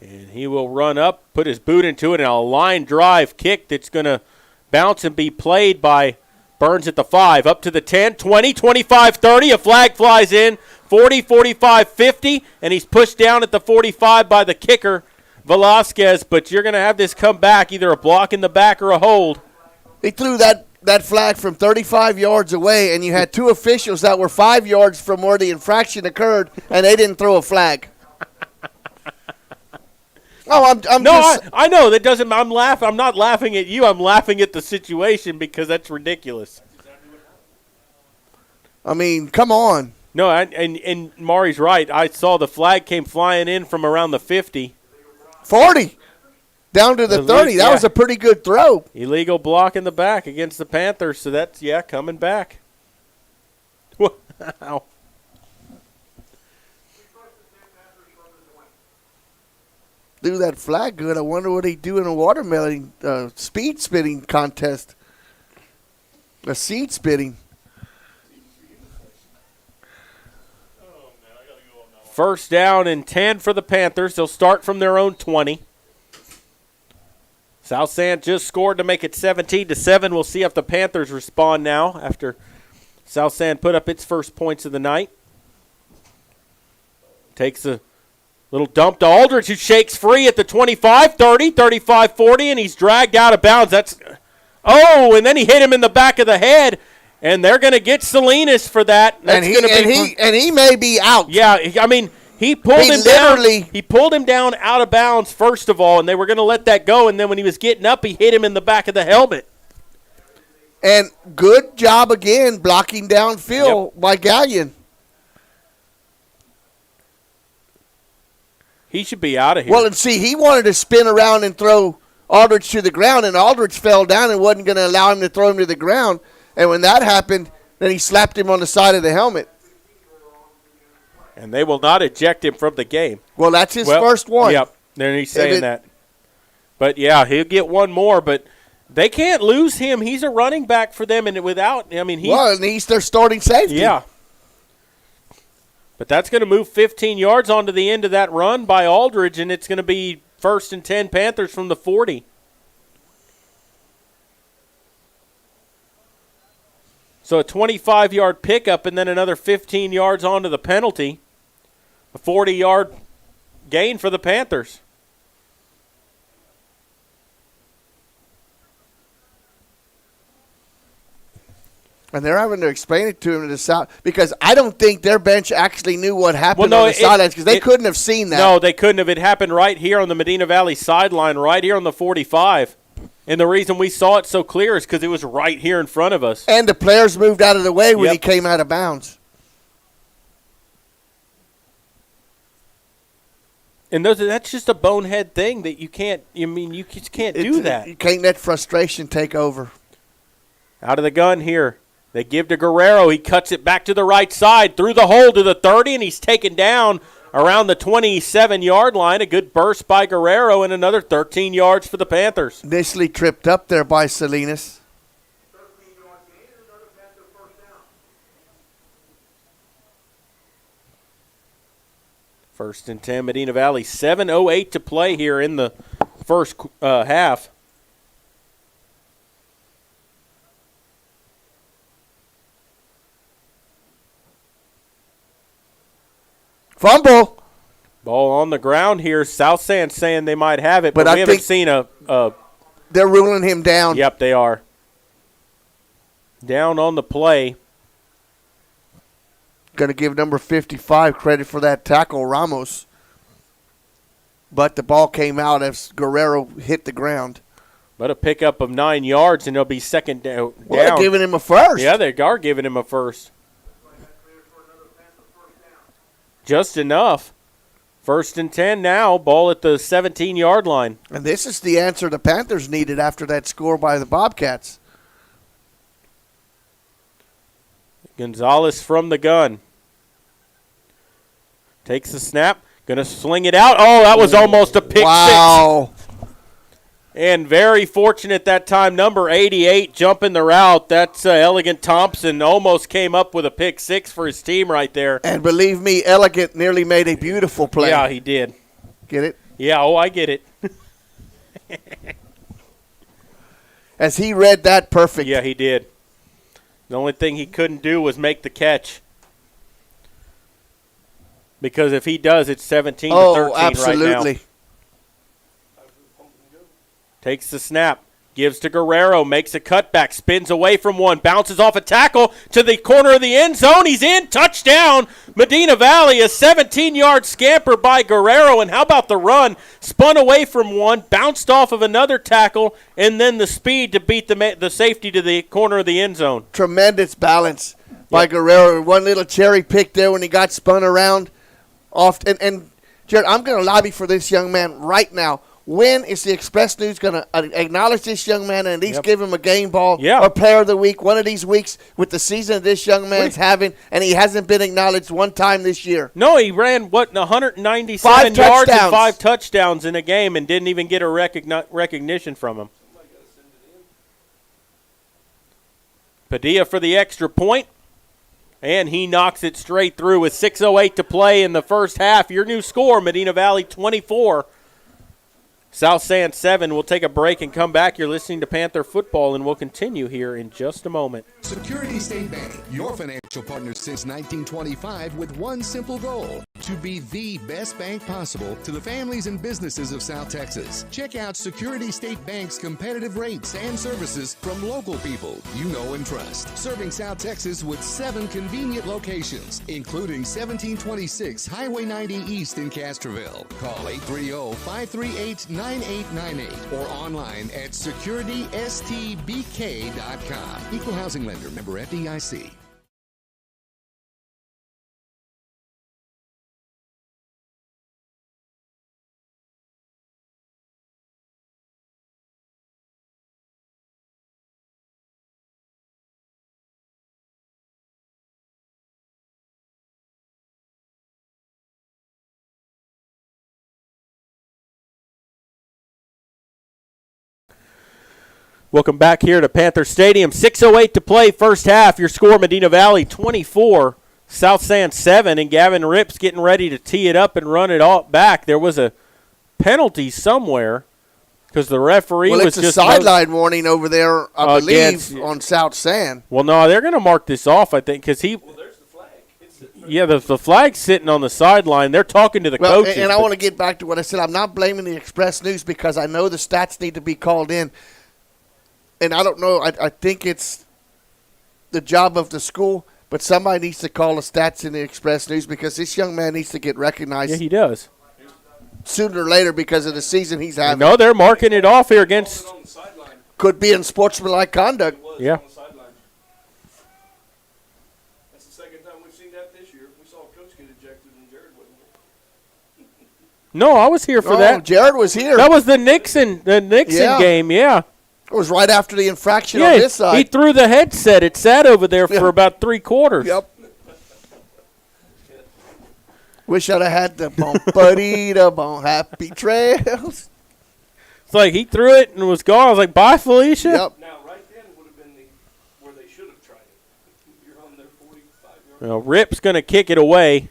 A: And he will run up, put his boot into it, and a line drive kick that's going to bounce and be played by Burns at the 5. Up to the 10, 20, 25, 30. A flag flies in, 40, 45, 50, and he's pushed down at the 45 by the kicker, Velasquez. But you're going to have this come back, either a block in the back or a hold.
B: He threw that flag from 35 yards away, and you had two officials that were 5 yards from where the infraction occurred, and they didn't throw a flag. Oh,
A: I know that doesn't. I'm laughing. I'm not laughing at you. I'm laughing at the situation because that's ridiculous.
B: I mean, come on.
A: No, and Mari's right. I saw the flag came flying in from around the 50.
B: 40. Down to the 30. That was a pretty good throw.
A: Illegal block in the back against the Panthers, so that's, coming back. Wow.
B: Do that flag good. I wonder what he do in a watermelon speed spitting contest. A seed spitting.
A: First down and 10 for the Panthers. They'll start from their own 20. South San just scored to make it 17-7. We'll see if the Panthers respond now after South San put up its first points of the night. Takes a little dump to Aldridge, who shakes free at the 25, 30, 35, 40, and he's dragged out of bounds. And then he hit him in the back of the head, and they're going to get Salinas for that.
B: And he may be out.
A: Yeah, I mean, he pulled him down. He pulled him down out of bounds first of all, and they were going to let that go. And then when he was getting up, he hit him in the back of the helmet.
B: And good job again blocking downfield by Gallion.
A: He should be out of here.
B: Well, and see, he wanted to spin around and throw Aldridge to the ground, and Aldridge fell down and wasn't going to allow him to throw him to the ground. And when that happened, then he slapped him on the side of the helmet.
A: And they will not eject him from the game.
B: Well, that's his first one.
A: Yep, then he's saying that. But, yeah, he'll get one more. But they can't lose him. He's a running back for them. And
B: he's their starting safety.
A: Yeah. But that's going to move 15 yards onto the end of that run by Aldridge, and it's going to be 1st and 10 Panthers from the 40. So a 25-yard pickup and then another 15 yards onto the penalty. A 40-yard gain for the Panthers.
B: And they're having to explain it to him to the South because I don't think their bench actually knew what happened on the sidelines because they couldn't have seen that.
A: No, they couldn't have. It happened right here on the Medina Valley sideline, right here on the 45. And the reason we saw it so clear is because it was right here in front of us.
B: And the players moved out of the way when he came out of bounds.
A: And that's just a bonehead thing that you can't. You just can't do that.
B: You can't let frustration take over.
A: Out of the gun here. They give to Guerrero. He cuts it back to the right side through the hole to the 30, and he's taken down around the 27-yard line. A good burst by Guerrero and another 13 yards for the Panthers.
B: Initially tripped up there by Salinas.
A: First and 10, Medina Valley. 7:08 to play here in the first half.
B: Fumble.
A: Ball on the ground here. South San saying they might have it,
B: But
A: but
B: I
A: we haven't
B: think
A: seen a
B: they're ruling him down.
A: Yep, they are. Down on the play.
B: Going to give number 55 credit for that tackle, Ramos. But the ball came out as Guerrero hit the ground.
A: But a pickup of 9 yards, and it'll be second down.
B: Well, they're giving him a first.
A: Yeah, they are giving him a first. Just enough. First and 10 now. Ball at the 17-yard line.
B: And this is the answer the Panthers needed after that score by the Bobcats.
A: Gonzalez from the gun. Takes the snap. Going to sling it out. Oh, that was almost a pick
B: wow.
A: six. And very fortunate that time. Number 88 jumping the route. That's Elegant Thompson. Almost came up with a pick six for his team right there.
B: And believe me, Elegant nearly made a beautiful play.
A: Yeah, he did.
B: Get it?
A: Yeah, oh, I get it.
B: As he read that perfect.
A: Yeah, he did. The only thing he couldn't do was make the catch. Because if he does, it's 17 to 13
B: absolutely.
A: right now. Takes the snap. Gives to Guerrero. Makes a cutback. Spins away from one. Bounces off a tackle to the corner of the end zone. He's in. Touchdown. Medina Valley. A 17-yard scamper by Guerrero. And how about the run? Spun away from one. Bounced off of another tackle. And then the speed to beat the safety to the corner of the end zone.
B: Tremendous balance by Guerrero. One little cherry pick there when he got spun around. And Jared, I'm going to lobby for this young man right now. When is the Express News going to acknowledge this young man and at least give him a game ball or player of the week one of these weeks with the season this young man's having, and he hasn't been acknowledged one time this year?
A: No, he ran, 197 yards and 5 touchdowns in a game and didn't even get a recognition from him. Padilla for the extra point, and he knocks it straight through with 6:08 to play in the first half. Your new score, Medina Valley 24. South San 7. We'll take a break and come back. You're listening to Panther Football, and we'll continue here in just a moment.
F: Security State Bank, your financial partner since 1925 with one simple goal, to be the best bank possible to the families and businesses of South Texas. Check out Security State Bank's competitive rates and services from local people you know and trust. Serving South Texas with 7 convenient locations, including 1726 Highway 90 East in Castroville. Call 830-538-9898 or online at securitystbk.com. Equal housing lender, member FDIC.
A: Welcome back here to Panther Stadium. 6:08 to play, first half. Your score, Medina Valley 24, South San 7, and Gavin Rips getting ready to tee it up and run it all back. There was a penalty somewhere because the referee was just...
B: Well, it's a sideline warning over there, I believe, on South San.
A: Well, no, they're going to mark this off, I think, because he... Well, there's the flag. Yeah, the flag's sitting on the sideline. They're talking to the coaches.
B: And I want to get back to what I said. I'm not blaming the Express News because I know the stats need to be called in. And I don't know, I think it's the job of the school, but somebody needs to call the stats in the Express News because this young man needs to get recognized.
A: Yeah, he does.
B: Sooner or later because of the season he's having.
A: No, they're marking it off here against...
B: Could be in sportsmanlike conduct.
A: Yeah.
I: That's the second time we've seen that this year. We saw a coach get ejected and Jared wasn't here.
A: No, I was here for that.
B: Jared was here.
A: That was the Nixon game, yeah.
B: It was right after the infraction on this side.
A: He threw the headset. It sat over there for about 3 quarters.
B: Yep. Wish I'd have had the bump, happy trails.
A: It's like he threw it and was gone. I was like, bye, Felicia.
B: Yep.
I: Now, right then would have been where they should have tried it. You're on their 45-yard
A: Well, Rip's going to kick it away.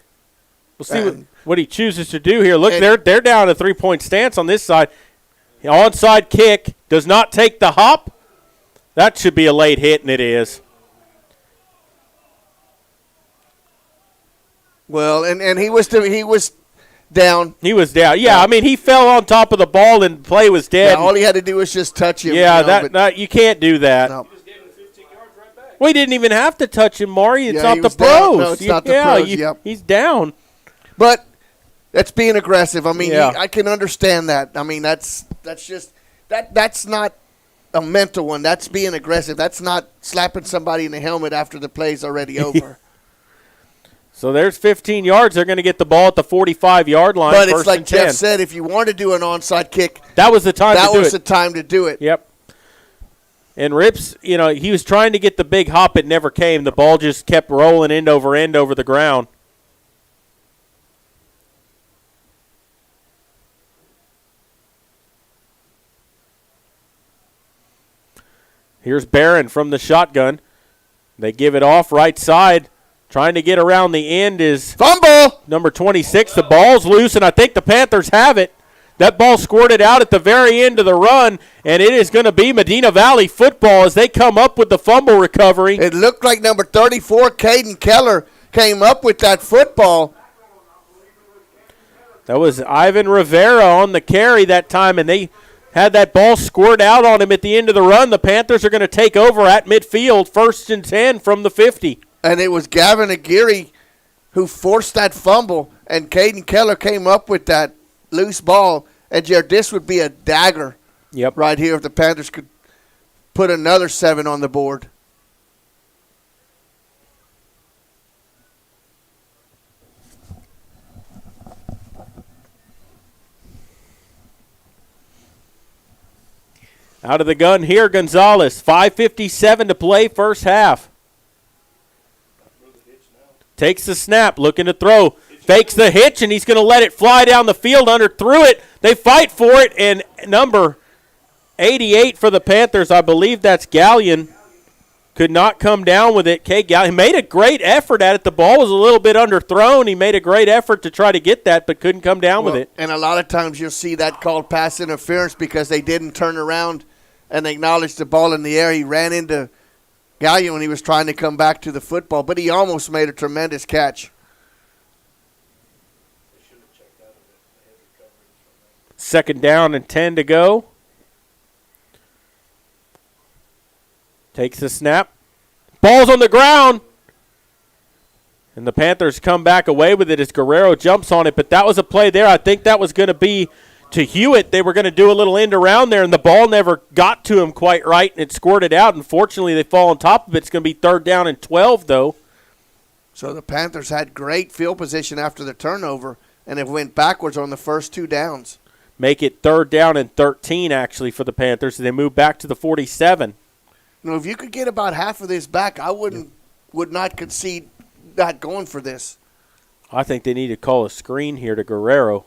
A: We'll see what he chooses to do here. Look, they're down a 3-point stance on this side. Onside kick does not take the hop. That should be a late hit, and it is.
B: Well, and he was down.
A: He was down. Yeah, I mean, he fell on top of the ball and the play was dead.
B: Yeah, all he had to do was just touch him.
A: Yeah, you can't do that.
B: No.
A: We didn't even have to touch him, Maury. It's not the pros.
B: Down. No, it's not the pros. Yep.
A: He's down.
B: But that's being aggressive. I mean, I can understand that. I mean, that's not a mental one. That's being aggressive. That's not slapping somebody in the helmet after the play's already over.
A: So there's 15 yards. They're going to get the ball at the 45-yard line.
B: But it's like Jeff said, if you want to do an onside kick,
A: that was the time
B: to do it.
A: Yep. And Rips, he was trying to get the big hop. It never came. The ball just kept rolling end over the ground. Here's Barron from the shotgun. They give it off right side. Trying to get around the end is
B: fumble.
A: Number 26. The ball's loose, and I think the Panthers have it. That ball squirted out at the very end of the run, and it is going to be Medina Valley football as they come up with the fumble recovery.
B: It looked like number 34, Caden Keller, came up with that football.
A: That was Ivan Rivera on the carry that time, and they had that ball squirt out on him at the end of the run. The Panthers are going to take over at midfield, 1st and 10 from the 50.
B: And it was Gavin Aguirre who forced that fumble, and Caden Keller came up with that loose ball. And, Jared, this would be a dagger right here if the Panthers could put another 7 on the board.
A: Out of the gun here, Gonzalez. 5:57 to play, first half. Takes the snap, looking to throw. Fakes the hitch, and he's going to let it fly down the field. Threw it. They fight for it, and number 88 for the Panthers, I believe that's Gallion, could not come down with it. Kate Gallion made a great effort at it. The ball was a little bit underthrown. He made a great effort to try to get that, but couldn't come down with it.
B: And a lot of times you'll see that called pass interference because they didn't turn around and acknowledge the ball in the air. He ran into Gallion when he was trying to come back to the football, but he almost made a tremendous catch.
A: Second down and 10 to go. Takes the snap. Ball's on the ground. And the Panthers come back away with it as Guerrero jumps on it. But that was a play there. I think that was going to be to Hewitt. They were going to do a little end around there, and the ball never got to him quite right, and it squirted out. Unfortunately, they fall on top of it. It's going to be 3rd down and 12, though.
B: So the Panthers had great field position after the turnover, and it went backwards on the first 2 downs.
A: Make it 3rd down and 13, actually, for the Panthers. They move back to the 47.
B: If you could get about half of this back, I would not concede not going for this.
A: I think they need to call a screen here to Guerrero.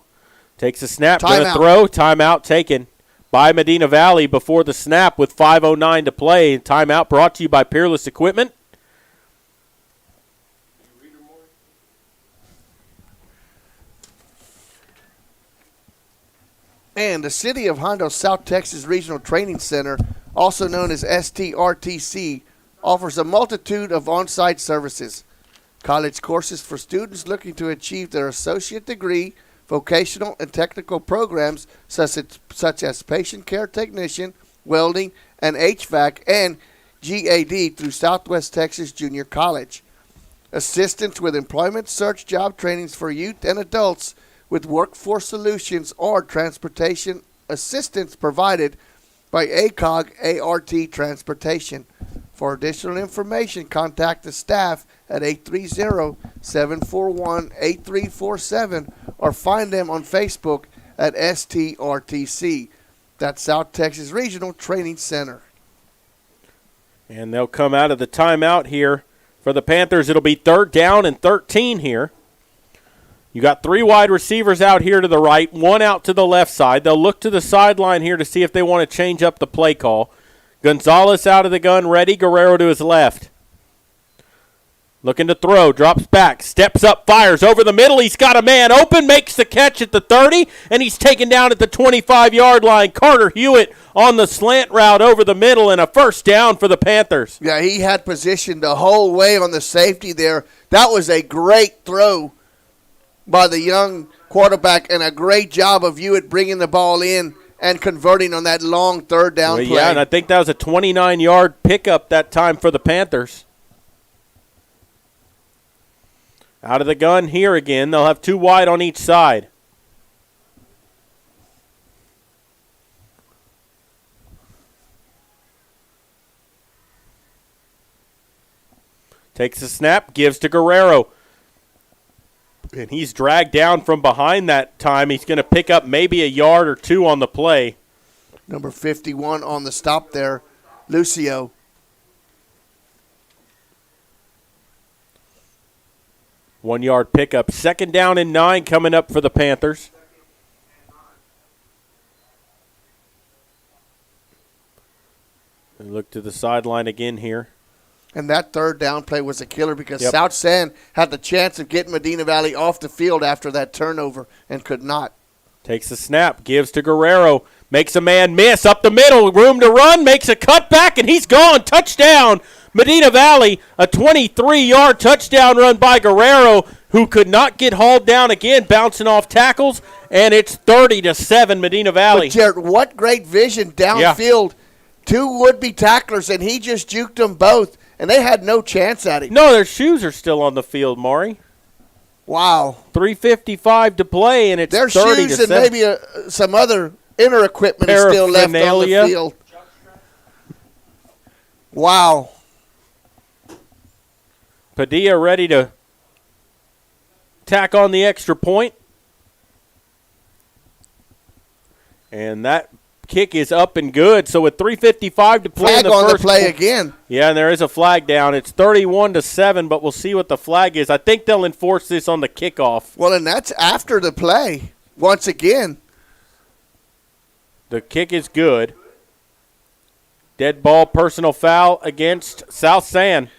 A: Takes a snap, going to throw. Timeout taken by Medina Valley before the snap with 5:09 to play. Timeout brought to you by Peerless Equipment.
B: And the City of Hondo South Texas Regional Training Center, also known as STRTC, offers a multitude of on-site services. College courses for students looking to achieve their associate degree, vocational and technical programs such as patient care technician, welding, and HVAC, and GAD through Southwest Texas Junior College. Assistance with employment search job trainings for youth and adults with workforce solutions or transportation assistance provided by ACOG ART Transportation. For additional information, contact the staff at 830-741-8347 or find them on Facebook at STRTC. That's South Texas Regional Training Center.
A: And they'll come out of the timeout here. For the Panthers, it'll be 3rd down and 13 here. You got 3 wide receivers out here to the right, 1 out to the left side. They'll look to the sideline here to see if they want to change up the play call. Gonzalez out of the gun, ready. Guerrero to his left. Looking to throw, drops back, steps up, fires over the middle. He's got a man open, makes the catch at the 30, and he's taken down at the 25-yard line. Carter Hewitt on the slant route over the middle, and a first down for the Panthers.
B: Yeah, he had position the whole way on the safety there. That was a great throw by the young quarterback, and a great job of Hewitt bringing the ball in and converting on that long third down play.
A: Yeah, and I think that was a 29-yard pickup that time for the Panthers. Out of the gun here again. They'll have 2 wide on each side. Takes a snap, gives to Guerrero. And he's dragged down from behind that time. He's going to pick up maybe a yard or 2 on the play.
B: Number 51 on the stop there, Lucio.
A: One-yard pickup. 2nd down and 9 coming up for the Panthers. They look to the sideline again here.
B: And that third down play was a killer because
A: Yep.
B: South San had the chance of getting Medina Valley off the field after that turnover and could not.
A: Takes a snap, gives to Guerrero, makes a man miss up the middle, room to run, makes a cutback, and he's gone. Touchdown, Medina Valley, a 23-yard touchdown run by Guerrero, who could not get hauled down again, bouncing off tackles, and it's 30-7 Medina Valley.
B: But Jared, what great vision downfield. 2 would-be tacklers, and he just juked them both, and they had no chance at him.
A: No, their shoes are still on the field, Maury.
B: Wow.
A: 3:55 to play, and it's
B: Their
A: 30-7.
B: shoes and maybe some other inner equipment is still left on the
A: Paraphernalia.
B: field. Wow.
A: Padilla ready to tack on the extra point. And that kick is up and good. So with 3:55 to play
B: Flag
A: in the
B: on
A: first
B: the play again.
A: Yeah, and there is a flag down. It's 31-7, but we'll see what the flag is. I think they'll enforce this on the kickoff.
B: Well, and that's after the play once again.
A: The kick is good. Dead ball, personal foul against South San.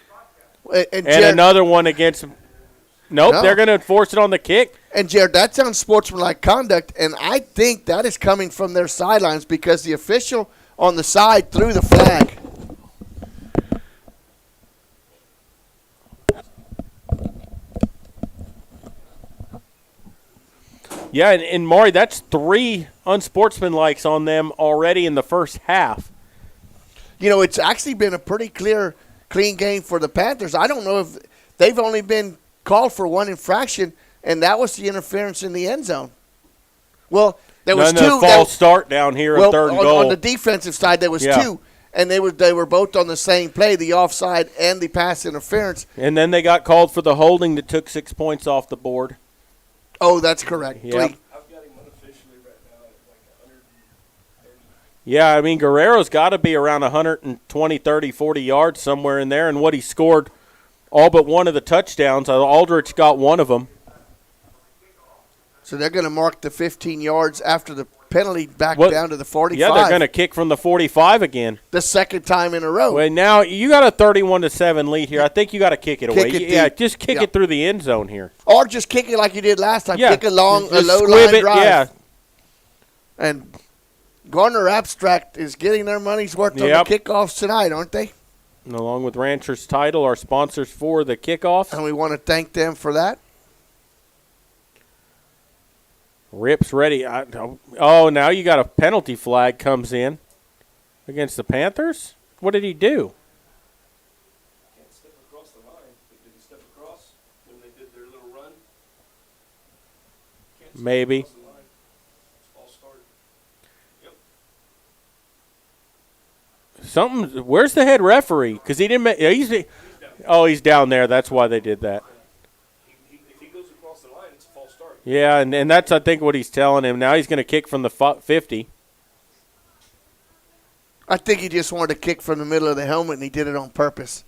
B: And
A: And another one against – nope,
B: No.
A: they're going to enforce it on the kick.
B: And, Jared, that's unsportsmanlike conduct, and I think that is coming from their sidelines because the official on the side threw the flag.
A: Yeah, and Maury, that's 3 unsportsmanlikes on them already in the first half.
B: You know, it's actually been a pretty clean game for the Panthers. I don't know if they've only been called for 1 infraction, and that was the interference in the end zone. Well, there was 2.
A: A false start down here on 3rd and goal.
B: On the defensive side, there was 2, and they were both on the same play, the offside and the pass interference.
A: And then they got called for the holding that took 6 points off the board.
B: Oh, that's correct.
A: Yep.
I: I've got him unofficially right now at like 130.
A: Yeah, I mean, Guerrero's got to be around 120, 30, 40 yards somewhere in there, and what he scored all but one of the touchdowns. Aldrich got one of them.
B: So they're going to mark the 15 yards after the penalty back down to the 45.
A: Yeah, they're going to kick from the 45 again.
B: The second time in a row.
A: Well, now you got a 31-7 lead here. I think you got to kick it away.
B: It
A: Just kick it through the end zone here.
B: Or just kick it like you did last time.
A: Yeah.
B: Kick a low
A: Squib
B: line drive.
A: Yeah.
B: And Garner Abstract is getting their money's worth on the kickoffs tonight, aren't they?
A: And along with Rancher's Title, our sponsors for the kickoffs.
B: And we want to thank them for that.
A: Rip's ready. Now you got a penalty flag comes in against the Panthers. What did he do?
I: Can't step across the line. Did he step across when they did their little run? Can't step
A: Maybe.
I: across the line. It's false start. Yep.
A: Something. Where's the head referee? Because he didn't. He's down there. That's why they did that.
I: If he goes across the line, it's a false start.
A: Yeah, and that's, I think, what he's telling him. Now he's going to kick from the 50.
B: I think he just wanted to kick from the middle of the helmet, and he did it on purpose.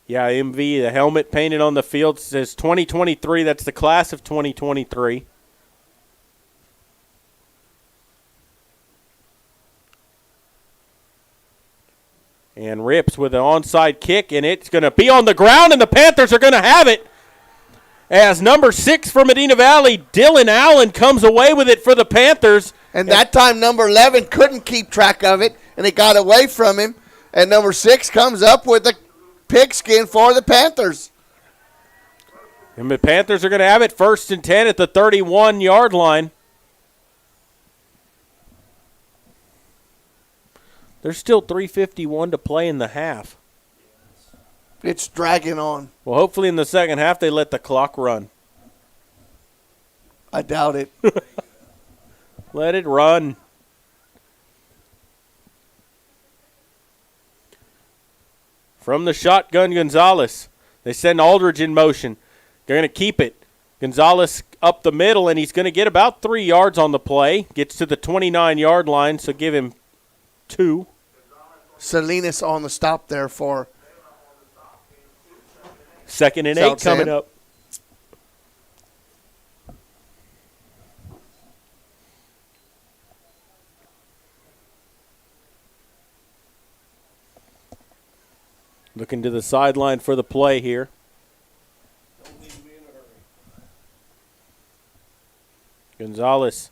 A: Yeah, MV, the helmet painted on the field says 2023. That's the class of 2023. And rips with an onside kick, and it's going to be on the ground, and the Panthers are going to have it. As number 6 for Medina Valley, Dylan Allen, comes away with it for the Panthers.
B: And that time number 11 couldn't keep track of it, and it got away from him. And number 6 comes up with the pigskin for the Panthers.
A: And the Panthers are going to have it 1st and 10 at the 31-yard line. There's still 3:51 to play in the half.
B: It's dragging on.
A: Well, hopefully in the second half they let the clock run.
B: I doubt it.
A: Let it run. From the shotgun, Gonzalez. They send Aldridge in motion. They're going to keep it. Gonzalez up the middle, and he's going to get about 3 yards on the play. Gets to the 29-yard line, so give him 2.
B: Salinas on the stop there for
A: 2nd and 8
B: South
A: coming
B: Sand.
A: up. Looking to the sideline for the play here. Gonzalez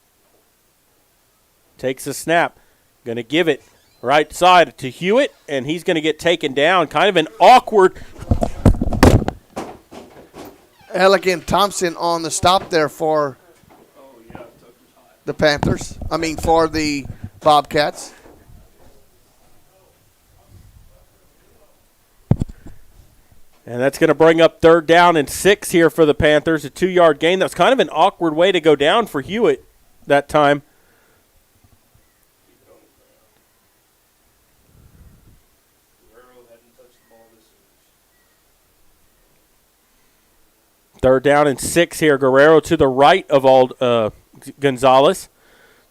A: takes a snap. Going to give it right side to Hewitt, and he's going to get taken down. Kind of an awkward.
B: Elegant Thompson on the stop there for the Panthers. For the Bobcats.
A: And that's going to bring up 3rd down and 6 here for the Panthers. A 2-yard gain. That's kind of an awkward way to go down for Hewitt that time. Third down and 6 here. Guerrero to the right of Gonzalez.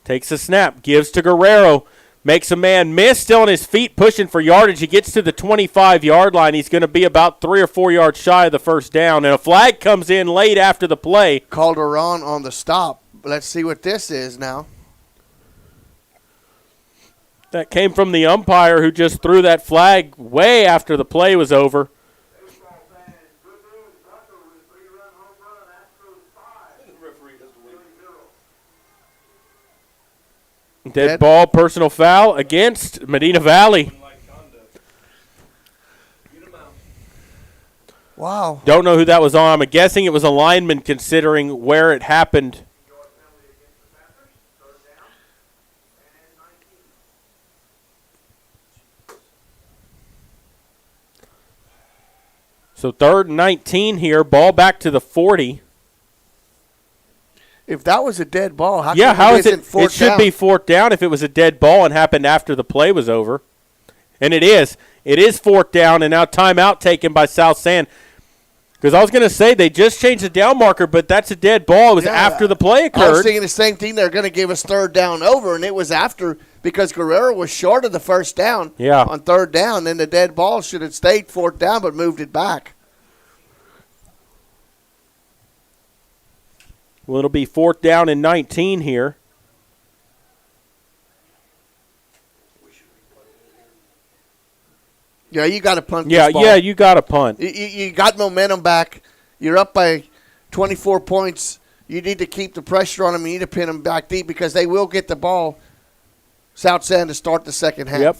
A: Takes a snap. Gives to Guerrero. Makes a man miss. Still on his feet, pushing for yardage. He gets to the 25-yard line. He's going to be about 3 or 4 yards shy of the first down. And a flag comes in late after the play.
B: Calderon on the stop. Let's see what this is now.
A: That came from the umpire who just threw that flag way after the play was over. Dead ball, personal foul against Medina Valley.
B: Wow.
A: Don't know who that was on. I'm guessing it was a lineman considering where it happened. So 3rd and 19 here. Ball back to the 40.
B: If that was a dead ball, how
A: is it? It should be 4th down if it was a dead ball and happened after the play was over. And it is. It is 4th down, and now timeout taken by South Sand. Because I was going to say they just changed the down marker, but that's a dead ball. It was after the play occurred.
B: I was thinking the same thing. They're going to give us 3rd down over, and it was after because Guerrero was short of the first down on 3rd down. Then the dead ball should have stayed 4th down but moved it back.
A: Well, it'll be 4th down and 19 here.
B: Yeah, you got to punt this ball.
A: Yeah, you got to punt.
B: You got momentum back. You're up by 24 points. You need to keep the pressure on them. You need to pin them back deep because they will get the ball, South Sand, to start the second half.
A: Yep.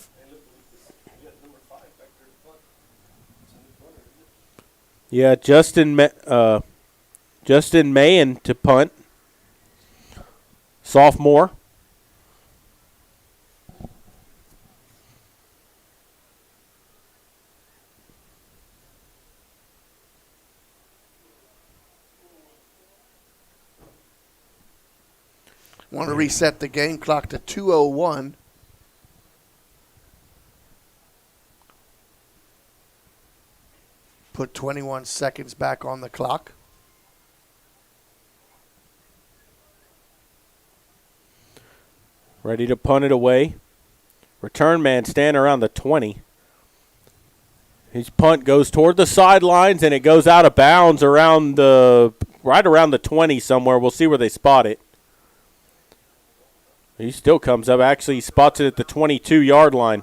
A: Yeah, Justin Mayen to punt. Sophomore.
B: Want to reset the game clock to 2:01. Put 21 seconds back on the clock.
A: Ready to punt it away. Return man standing around the 20. His punt goes toward the sidelines, and it goes out of bounds right around the 20 somewhere. We'll see where they spot it. He still comes up. Actually, he spots it at the 22-yard line.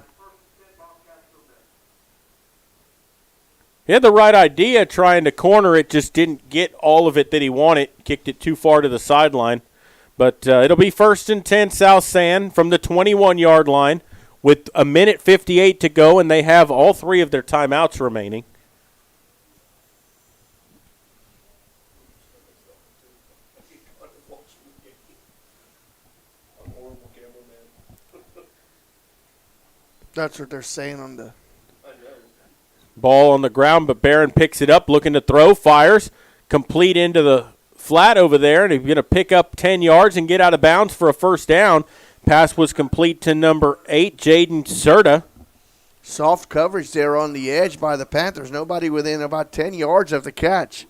A: He had the right idea trying to corner it, just didn't get all of it that he wanted. Kicked it too far to the sideline. But it'll be 1st and 10 South San from the 21-yard line with a minute 58 to go, and they have all 3 of their timeouts remaining.
B: That's what they're saying on the.
A: Ball on the ground, but Barron picks it up, looking to throw, fires, complete into the flat over there, and he's going to pick up 10 yards and get out of bounds for a first down. Pass was complete to number 8, Jaden Serta.
B: Soft coverage there on the edge by the Panthers. Nobody within about 10 yards of the catch.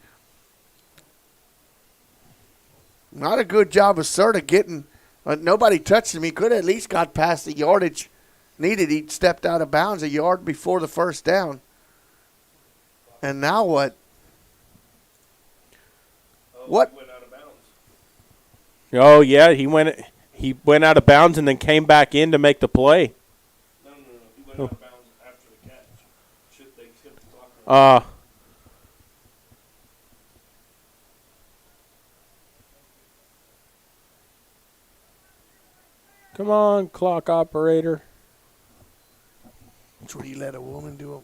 B: Not a good job of Serta getting. Nobody touched him. He could have at least got past the yardage needed. He stepped out of bounds a yard before the first down. And now what? What?
A: Oh, yeah, he went out of bounds and then came back in to make the play.
I: No. He went out of bounds after the catch. They skipped the clock.
A: Come on, clock operator.
B: That's what he let a woman do.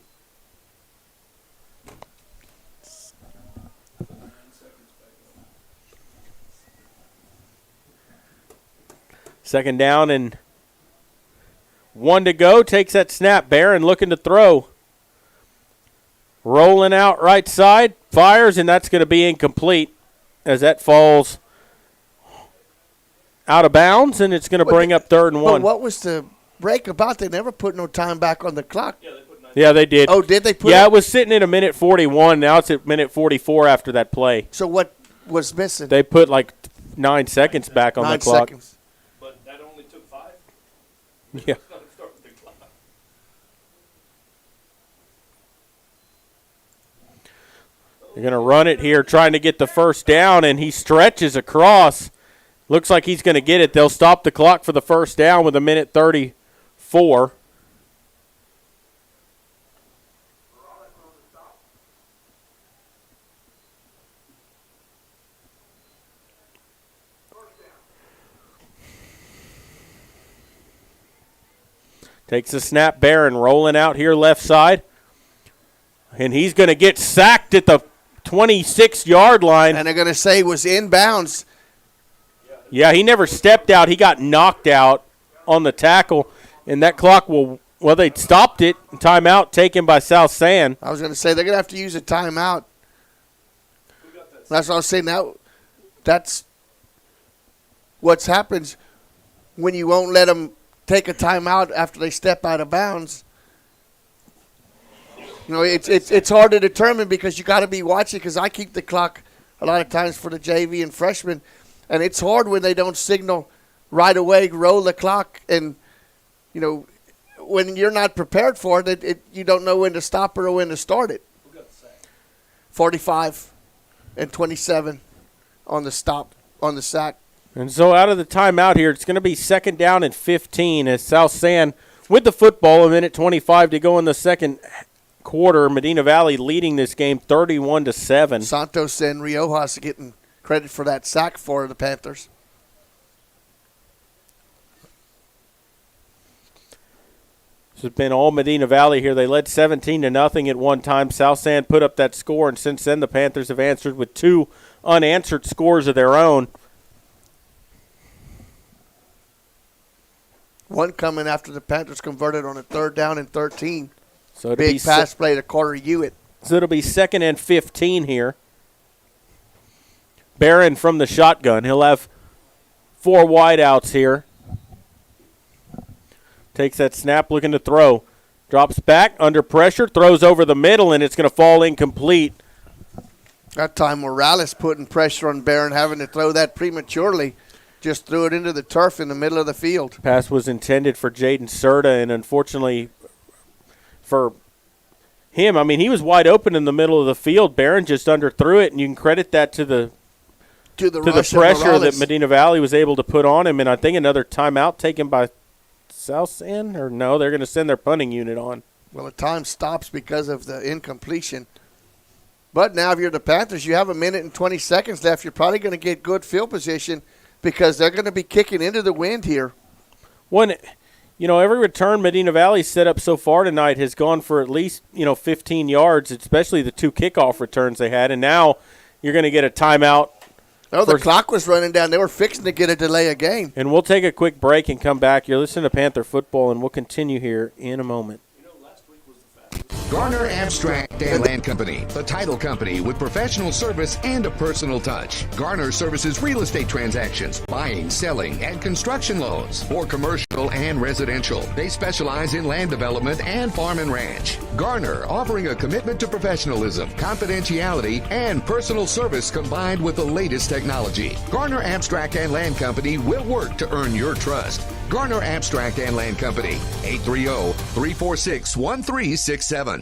A: Second down and 1 to go. Takes that snap. Barron looking to throw. Rolling out right side. Fires, and that's going to be incomplete as that falls out of bounds, and it's going to bring up 3rd and 1.
B: But what was the break about? They never put no time back on the clock.
A: Yeah, they did.
B: Oh, did they put
A: it was sitting at a minute 41. Now it's at minute 44 after that play.
B: So what was missing?
A: They put like 9 seconds back on the clock.
B: 9 seconds.
I: But that only took 5?
A: Yeah. They're going to run it here, trying to get the first down, and he stretches across. Looks like he's going to get it. They'll stop the clock for the first down with a minute 34. Takes a snap. Barron rolling out here left side. And he's going to get sacked at the 26-yard line.
B: And they're going to say it was inbounds.
A: Yeah, he never stepped out. He got knocked out on the tackle. And that clock they stopped it. Timeout taken by South San.
B: I was going to say they're going to have to use a timeout. That's what I was saying. That's what happens when you won't let them take a timeout after they step out of bounds. You know, it's hard to determine because you got to be watching, because I keep the clock a lot of times for the JV and freshmen, and it's hard when they don't signal right away, roll the clock, and, you know, when you're not prepared for it, you don't know when to stop or when to start it. 45 and 27 on the stop, on the sack.
A: And so out of the timeout here, it's going to be 2nd down and 15 as South San with the football, a minute 25 to go in the second quarter. Medina Valley leading this game 31-7.
B: Santos and Riojas getting credit for that sack for the Panthers.
A: This has been all Medina Valley here. They led 17-0 at one time. South San put up that score, and since then the Panthers have answered with 2 unanswered scores of their own.
B: One coming after the Panthers converted on a 3rd down and 13.
A: So
B: big pass play to Carter Hewitt.
A: So it'll be 2nd and 15 here. Barron from the shotgun. He'll have 4 wideouts here. Takes that snap, looking to throw. Drops back, under pressure, throws over the middle, and it's going to fall incomplete.
B: That time Morales putting pressure on Barron, having to throw that prematurely. Just threw it into the turf in the middle of the field.
A: Pass was intended for Jaden Serta, and unfortunately for him, I mean, he was wide open in the middle of the field. Barron just underthrew it, and you can credit that to the pressure that Medina Valley was able to put on him. And I think another timeout taken by South San, or no, they're going to send their punting unit on.
B: Well, the time stops because of the incompletion. But now if you're the Panthers, you have a minute and 20 seconds left. You're probably going to get good field position because they're going to be kicking into the wind here.
A: Every return Medina Valley set up so far tonight has gone for at least, 15 yards, especially the 2 kickoff returns they had. And now you're going to get a timeout.
B: Oh, the clock was running down. They were fixing to get a delay of game.
A: And we'll take a quick break and come back. You're listening to Panther Football, and we'll continue here in a moment.
F: Garner Abstract and Land Company, the title company with professional service and a personal touch. Garner services real estate transactions, buying, selling, and construction loans for commercial and residential. They specialize in land development and farm and ranch. Garner offering a commitment to professionalism, confidentiality, and personal service combined with the latest technology. Garner Abstract and Land Company will work to earn your trust. Garner Abstract and Land Company, 830-346-1367.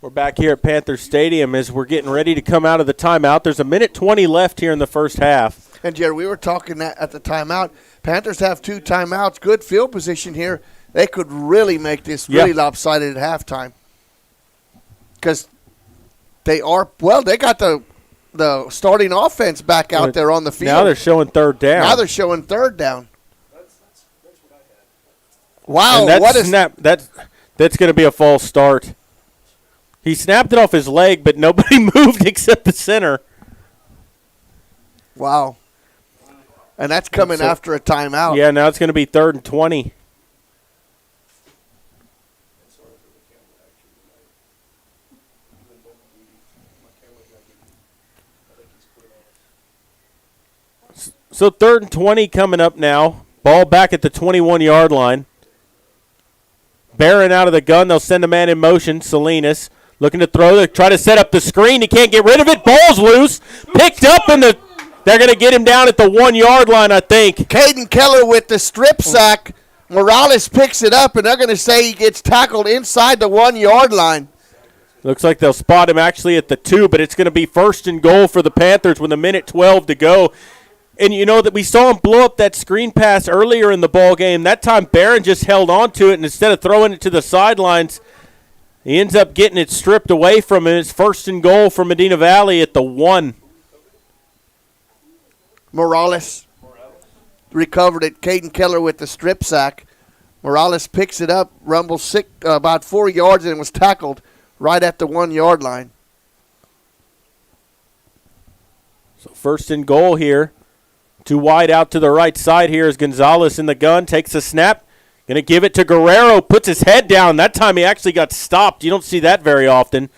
A: We're back here at Panther Stadium as we're getting ready to come out of the timeout. There's a minute 20 left here in the first half.
B: And, Jerry, we were talking at the timeout. Panthers have 2 timeouts. Good field position here. They could really make this really lopsided at halftime. Because they got the starting offense back out there on the field.
A: Now they're showing third down.
B: That's what I had. Wow,
A: and
B: what a
A: snap. That's going to be a false start. He snapped it off his leg, but nobody moved except the center.
B: Wow. And that's coming after a timeout.
A: Yeah, now it's going to be 3rd and 20. So 3rd and 20 coming up now. Ball back at the 21-yard line. Barron out of the gun. They'll send a man in motion. Salinas looking to throw. They try to set up the screen. He can't get rid of it. Ball's loose. Picked up they're going to get him down at the 1-yard line, I think.
B: Caden Keller with the strip sack. Morales picks it up, and they're going to say he gets tackled inside the 1-yard line.
A: Looks like they'll spot him actually at the 2, but it's going to be 1st and goal for the Panthers with a minute 12 to go. And you know that we saw him blow up that screen pass earlier in the ball game. That time Barron just held on to it, and instead of throwing it to the sidelines, he ends up getting it stripped away from him. It's 1st and goal for Medina Valley at the 1.
B: Morales recovered it. Caden Keller with the strip sack. Morales picks it up, rumbles about 4 yards, and was tackled right at the 1-yard line.
A: So 1st and goal here. 2 wide out to the right side here is Gonzalez in the gun. Takes a snap. Going to give it to Guerrero. Puts his head down. That time he actually got stopped. You don't see that very often.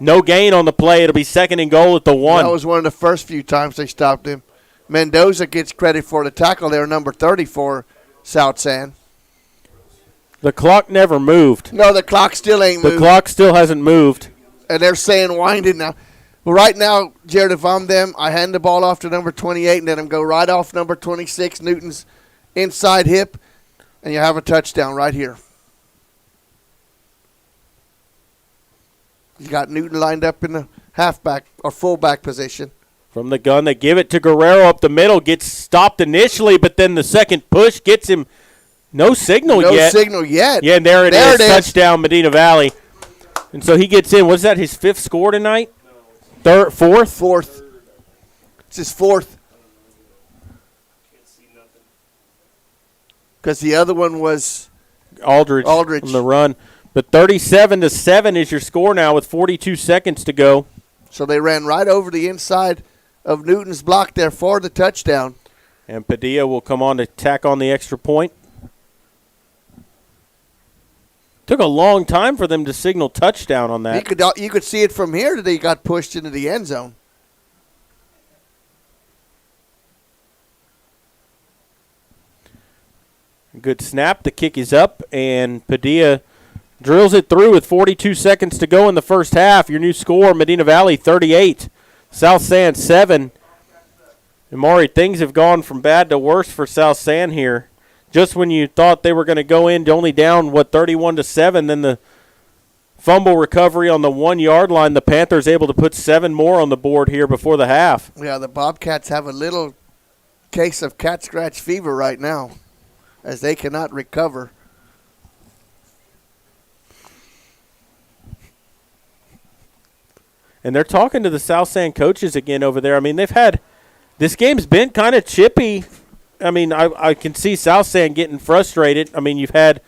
A: No gain on the play. It'll be 2nd and goal at the 1.
B: That was one of the first few times they stopped him. Mendoza gets credit for the tackle there, number 30 for South San.
A: The clock never moved.
B: No, the clock still ain't moved.
A: The clock still hasn't moved.
B: And they're saying wind it now. Well, right now, Jared, if I'm them, I hand the ball off to number 28 and let him go right off number 26, Newton's inside hip, and you have a touchdown right here. You got Newton lined up in the halfback or fullback position.
A: From the gun, they give it to Guerrero up the middle. Gets stopped initially, but then the second push gets him no signal yet.
B: No signal yet.
A: Yeah, and there it is. Touchdown, Medina Valley. And so he gets in. Was that his 5th score tonight? Third, 4th?
B: 4th. It's his 4th. Because the other one was
A: Aldridge on the run. But 37-7 is your score now with 42 seconds to go.
B: So they ran right over the inside of Newton's block there for the touchdown.
A: And Padilla will come on to tack on the extra point. Took a long time for them to signal touchdown on that.
B: You could see it from here that he got pushed into the end zone.
A: Good snap. The kick is up, and Padilla drills it through with 42 seconds to go in the first half. Your new score, Medina Valley 38, South San 7. And Maury, things have gone from bad to worse for South San here. Just when you thought they were going to go in only down, 31-7, then the fumble recovery on the 1 yard line, the Panthers able to put 7 more on the board here before the half.
B: Yeah, the Bobcats have a little case of cat scratch fever right now as they cannot recover.
A: And they're talking to the South San coaches again over there. I mean, this game's been kind of chippy. I mean, I can see South San getting frustrated. I mean, you've had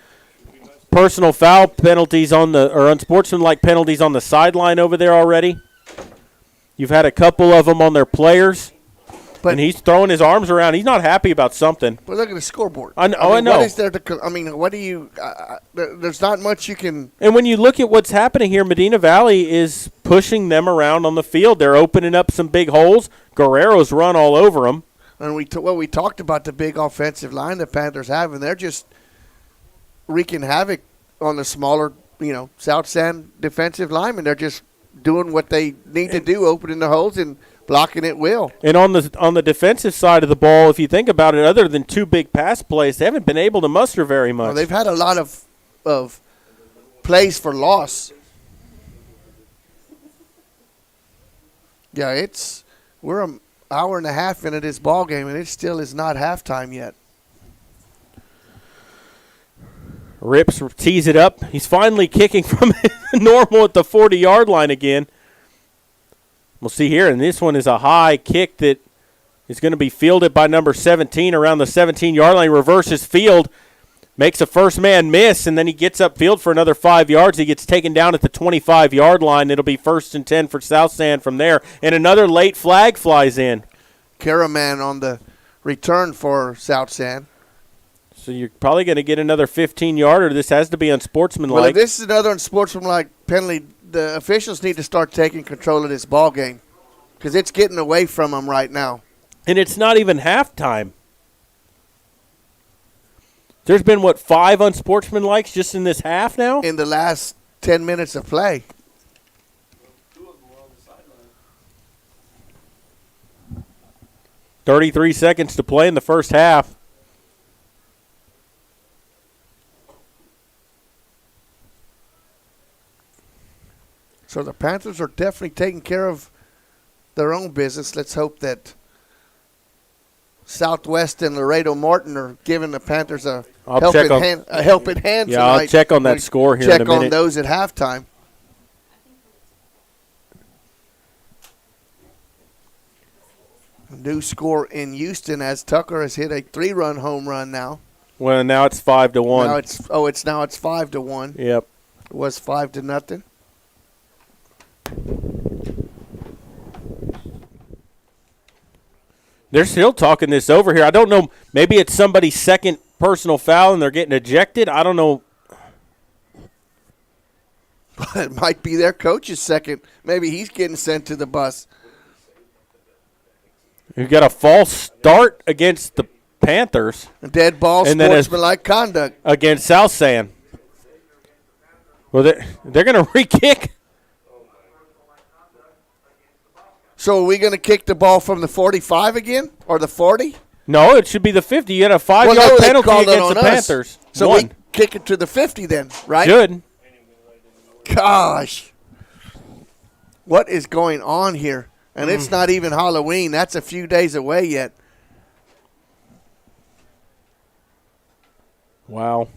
A: personal foul penalties or unsportsmanlike penalties on the sideline over there already. You've had a couple of them on their players. And he's throwing his arms around. He's not happy about something.
B: But look at the scoreboard.
A: I know.
B: What is there to? What do you? There's not much you can.
A: And when you look at what's happening here, Medina Valley is pushing them around on the field. They're opening up some big holes. Guerrero's run all over them.
B: And we talked about the big offensive line the Panthers have, and they're just wreaking havoc on the smaller, South San defensive linemen. They're just doing what they need to do, opening the holes and blocking it well.
A: And on the defensive side of the ball, if you think about it, other than 2 big pass plays, they haven't been able to muster very much.
B: Well, they've had a lot of plays for loss. Yeah, we're an hour and a half into this ball game, and it still is not halftime yet.
A: Rips tees it up. He's finally kicking from normal at the 40-yard line again. We'll see here, and this one is a high kick that is going to be fielded by number 17 around the 17-yard line. Reverses field, makes a first man miss, and then he gets upfield for another 5 yards. He gets taken down at the 25-yard line. It'll be 1st and 10 for South San from there, and another late flag flies in.
B: Caraman on the return for South San.
A: So you're probably going to get another 15-yarder. This has to be unsportsmanlike.
B: Well, if this is another unsportsmanlike penalty, the officials need to start taking control of this ball game because it's getting away from them right now.
A: And it's not even halftime. There's been, 5 unsportsmanlikes just in this half now?
B: In the last 10 minutes of play.
A: 33 seconds to play in the first half.
B: So the Panthers are definitely taking care of their own business. Let's hope that Southwest and Laredo Martin are giving the Panthers a helping hand
A: Yeah,
B: tonight.
A: I'll check on that score here in a minute.
B: Check on those at halftime. New score in Houston as Tucker has hit a 3-run home run now.
A: Well, now it's 5-1.
B: Now it's 5-1.
A: Yep.
B: It was 5-0.
A: They're still talking this over here. I don't know. Maybe it's somebody's second personal foul and they're getting ejected. I don't know.
B: It might be their coach's second. Maybe he's getting sent to the bus.
A: You've got a false start against the Panthers.
B: A dead ball, sportsmanlike conduct.
A: Against South San. Well, they're going to re-kick.
B: So are we going to kick the ball from the 45 again or the 40?
A: No, it should be the 50. You had a 5-yard penalty against the Panthers.
B: So we kick it to the 50 then, right?
A: Should.
B: Gosh. What is going on here? And it's not even Halloween. That's a few days away yet.
A: Wow.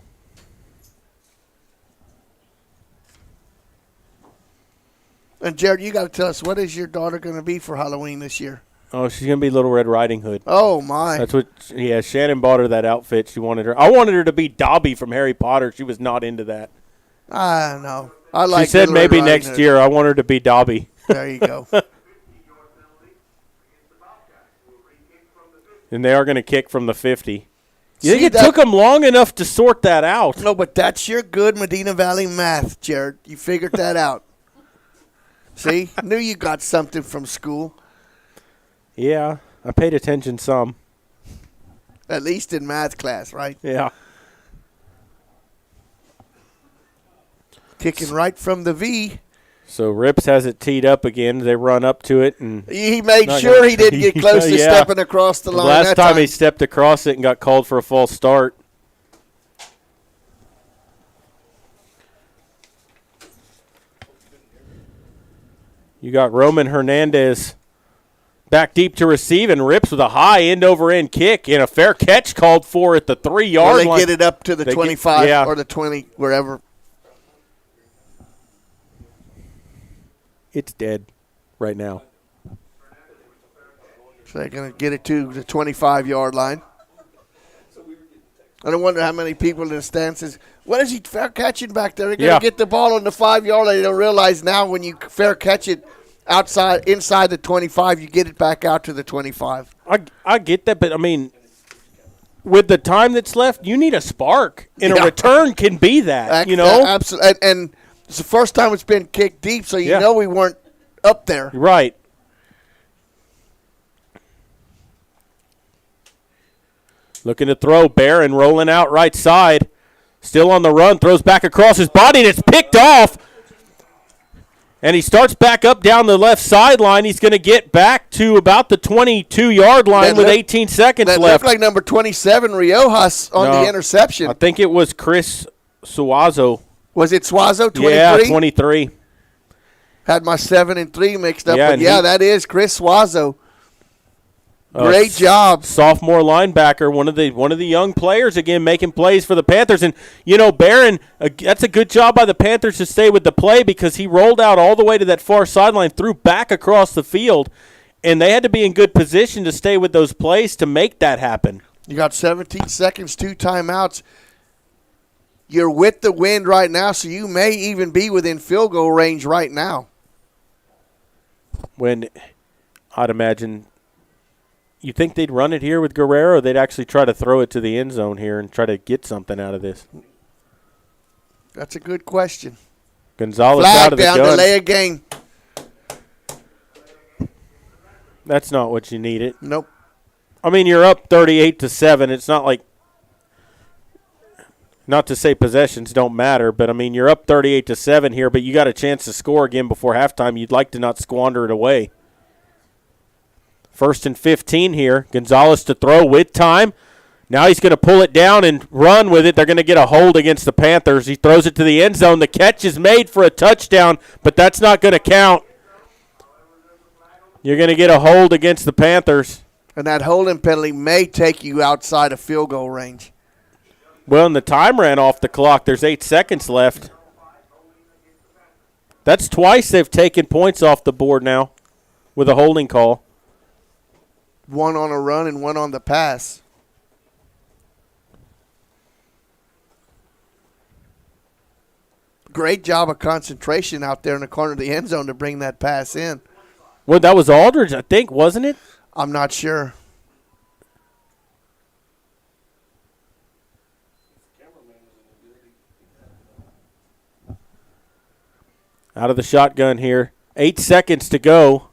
B: And, Jared, you got to tell us, what is your daughter going to be for Halloween this year?
A: Oh, she's going to be Little Red Riding Hood.
B: Oh, my.
A: That's what, Shannon bought her that outfit. She wanted her. I wanted her to be Dobby from Harry Potter. She was not into that.
B: I know. I like
A: She said
B: Little
A: maybe
B: Red Riding
A: next
B: Hood.
A: year. I want her to be Dobby.
B: There you go.
A: And they are going to kick from the 50. You think it took them long enough to sort that out?
B: No, but that's your good Medina Valley math, Jared. You figured that out. See? Knew you got something from school.
A: Yeah, I paid attention some.
B: At least in math class, right?
A: Yeah.
B: Kicking right from the V.
A: So Rips has it teed up again. They run up to it. And
B: he made sure he didn't get close to stepping across the line.
A: Last time he stepped across it and got called for a false start. You got Roman Hernandez back deep to receive, and Rips with a high end-over-end kick and a fair catch called for at the 3-yard line.
B: They get it up to the 25 or the 20, wherever.
A: It's dead right now.
B: So they're going to get it to the 25-yard line. I don't wonder how many people in the stands says, what is he fair catching back there? They're going to get the ball on the 5-yard line. They don't realize now when you fair catch it inside the 25, you get it back out to the 25.
A: I get that, but, I mean, with the time that's left, you need a spark. And a return can be that, you know?
B: Absolutely. And it's the first time it's been kicked deep, so you know we weren't up there.
A: Right. Looking to throw. Barron rolling out right side. Still on the run. Throws back across his body, and it's picked off. And he starts back up down the left sideline. He's going to get back to about the 22-yard line with 18 seconds left.
B: That looked like number 27, Riojas, on the interception.
A: I think it was Chris Suazo.
B: Was it Suazo, 23?
A: Yeah, 23.
B: Had my 7 and 3 mixed up. But that is Chris Suazo. Great job.
A: Sophomore linebacker, one of the young players, again, making plays for the Panthers. And, you know, Barron, that's a good job by the Panthers to stay with the play because he rolled out all the way to that far sideline, threw back across the field, and they had to be in good position to stay with those plays to make that happen.
B: You got 17 seconds, 2 timeouts. You're with the wind right now, so you may even be within field goal range right now.
A: When I'd imagine – you think they'd run it here with Guerrero, or they'd actually try to throw it to the end zone here and try to get something out of this?
B: That's a good question.
A: Gonzalez
B: flag
A: out of the
B: down,
A: gun.
B: Delay a game.
A: That's not what you needed.
B: Nope.
A: I mean, you're up 38-7. It's not like, not to say possessions don't matter, but I mean, you're up 38-7 here, but you got a chance to score again before halftime. You'd like to not squander it away. 1st and 15 here. Gonzalez to throw with time. Now he's going to pull it down and run with it. They're going to get a hold against the Panthers. He throws it to the end zone. The catch is made for a touchdown, but that's not going to count. You're going to get a hold against the Panthers.
B: And that holding penalty may take you outside of field goal range.
A: Well, and the time ran off the clock. There's 8 seconds left. That's twice they've taken points off the board now with a holding call.
B: 1 on a run and 1 on the pass. Great job of concentration out there in the corner of the end zone to bring that pass in.
A: Well, that was Aldridge, I think, wasn't it?
B: I'm not sure.
A: Out of the shotgun here. 8 seconds to go.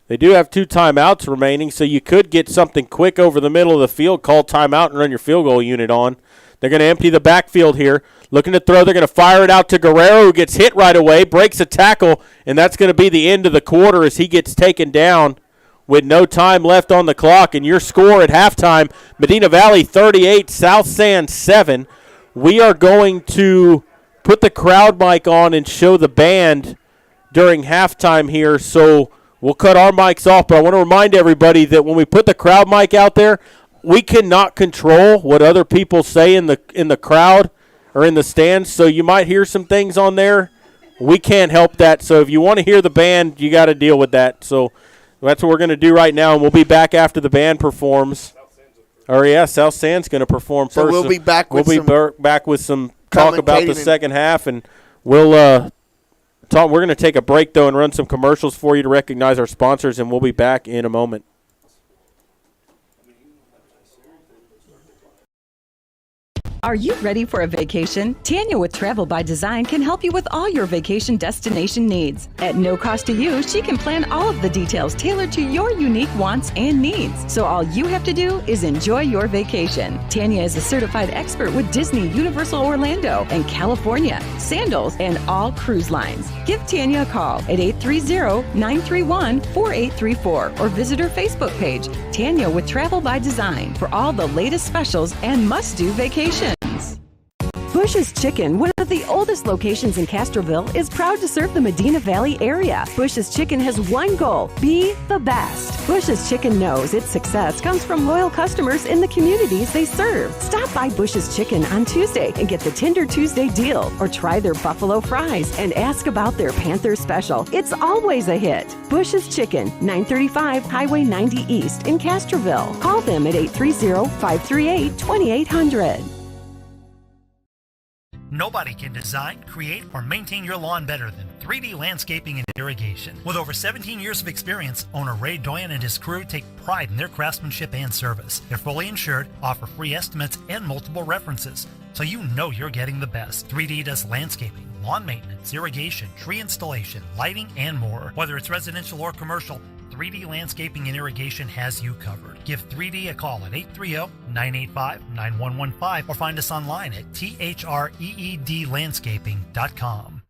A: They do have 2 timeouts remaining, so you could get something quick over the middle of the field, call timeout, and run your field goal unit on. They're going to empty the backfield here. Looking to throw. They're going to fire it out to Guerrero, who gets hit right away, breaks a tackle, and that's going to be the end of the quarter as he gets taken down with no time left on the clock. And your score at halftime, Medina Valley 38, South San 7. We are going to put the crowd mic on and show the band during halftime here, so we'll cut our mics off, but I want to remind everybody that when we put the crowd mic out there, we cannot control what other people say in the crowd or in the stands, so you might hear some things on there. We can't help that, so if you want to hear the band, you got to deal with that. So that's what we're going to do right now, and we'll be back after the band performs. South San's going to perform first.
B: So we'll be back with
A: back with some talk about the second half, and we'll we're going to take a break, though, and run some commercials for you to recognize our sponsors, and we'll be back in a moment.
D: Are you ready for a vacation? Tanya with Travel by Design can help you with all your vacation destination needs. At no cost to you, she can plan all of the details tailored to your unique wants and needs. So all you have to do is enjoy your vacation. Tanya is a certified expert with Disney, Universal Orlando, and California, Sandals, and all cruise lines. Give Tanya a call at 830-931-4834 or visit her Facebook page, Tanya with Travel by Design, for all the latest specials and must-do vacations. Bush's Chicken, one of the oldest locations in Castroville, is proud to serve the Medina Valley area. Bush's Chicken has one goal: be the best. Bush's Chicken knows its success comes from loyal customers in the communities they serve. Stop by Bush's Chicken on Tuesday and get the Tender Tuesday deal, or try their buffalo fries and ask about their Panther special. It's always a hit. Bush's Chicken, 935 Highway 90 East in Castroville. Call them at 830-538-2800.
J: Nobody can design, create, or maintain your lawn better than 3D Landscaping and Irrigation. With over 17 years of experience, owner Ray Doyen and his crew take pride in their craftsmanship and service. They're fully insured, offer free estimates and multiple references, so you know you're getting the best. 3D does landscaping, lawn maintenance, irrigation, tree installation, lighting, and more. Whether it's residential or commercial, 3D Landscaping and Irrigation has you covered. Give 3D a call at 830-985-9115 or find us online at threedlandscaping.com.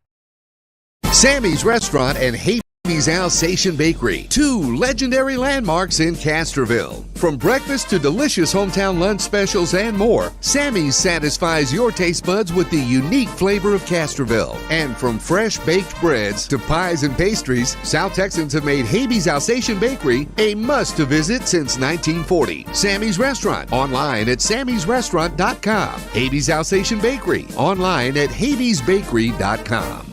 F: Sammy's Restaurant and Happy's Alsatian Bakery, two legendary landmarks in Castroville. From breakfast to delicious hometown lunch specials and more, Sammy's satisfies your taste buds with the unique flavor of Castroville. And from fresh baked breads to pies and pastries, South Texans have made Happy's Alsatian Bakery a must-to-visit since 1940. Sammy's Restaurant, online at sammysrestaurant.com. Happy's Alsatian Bakery, online at habysbakery.com.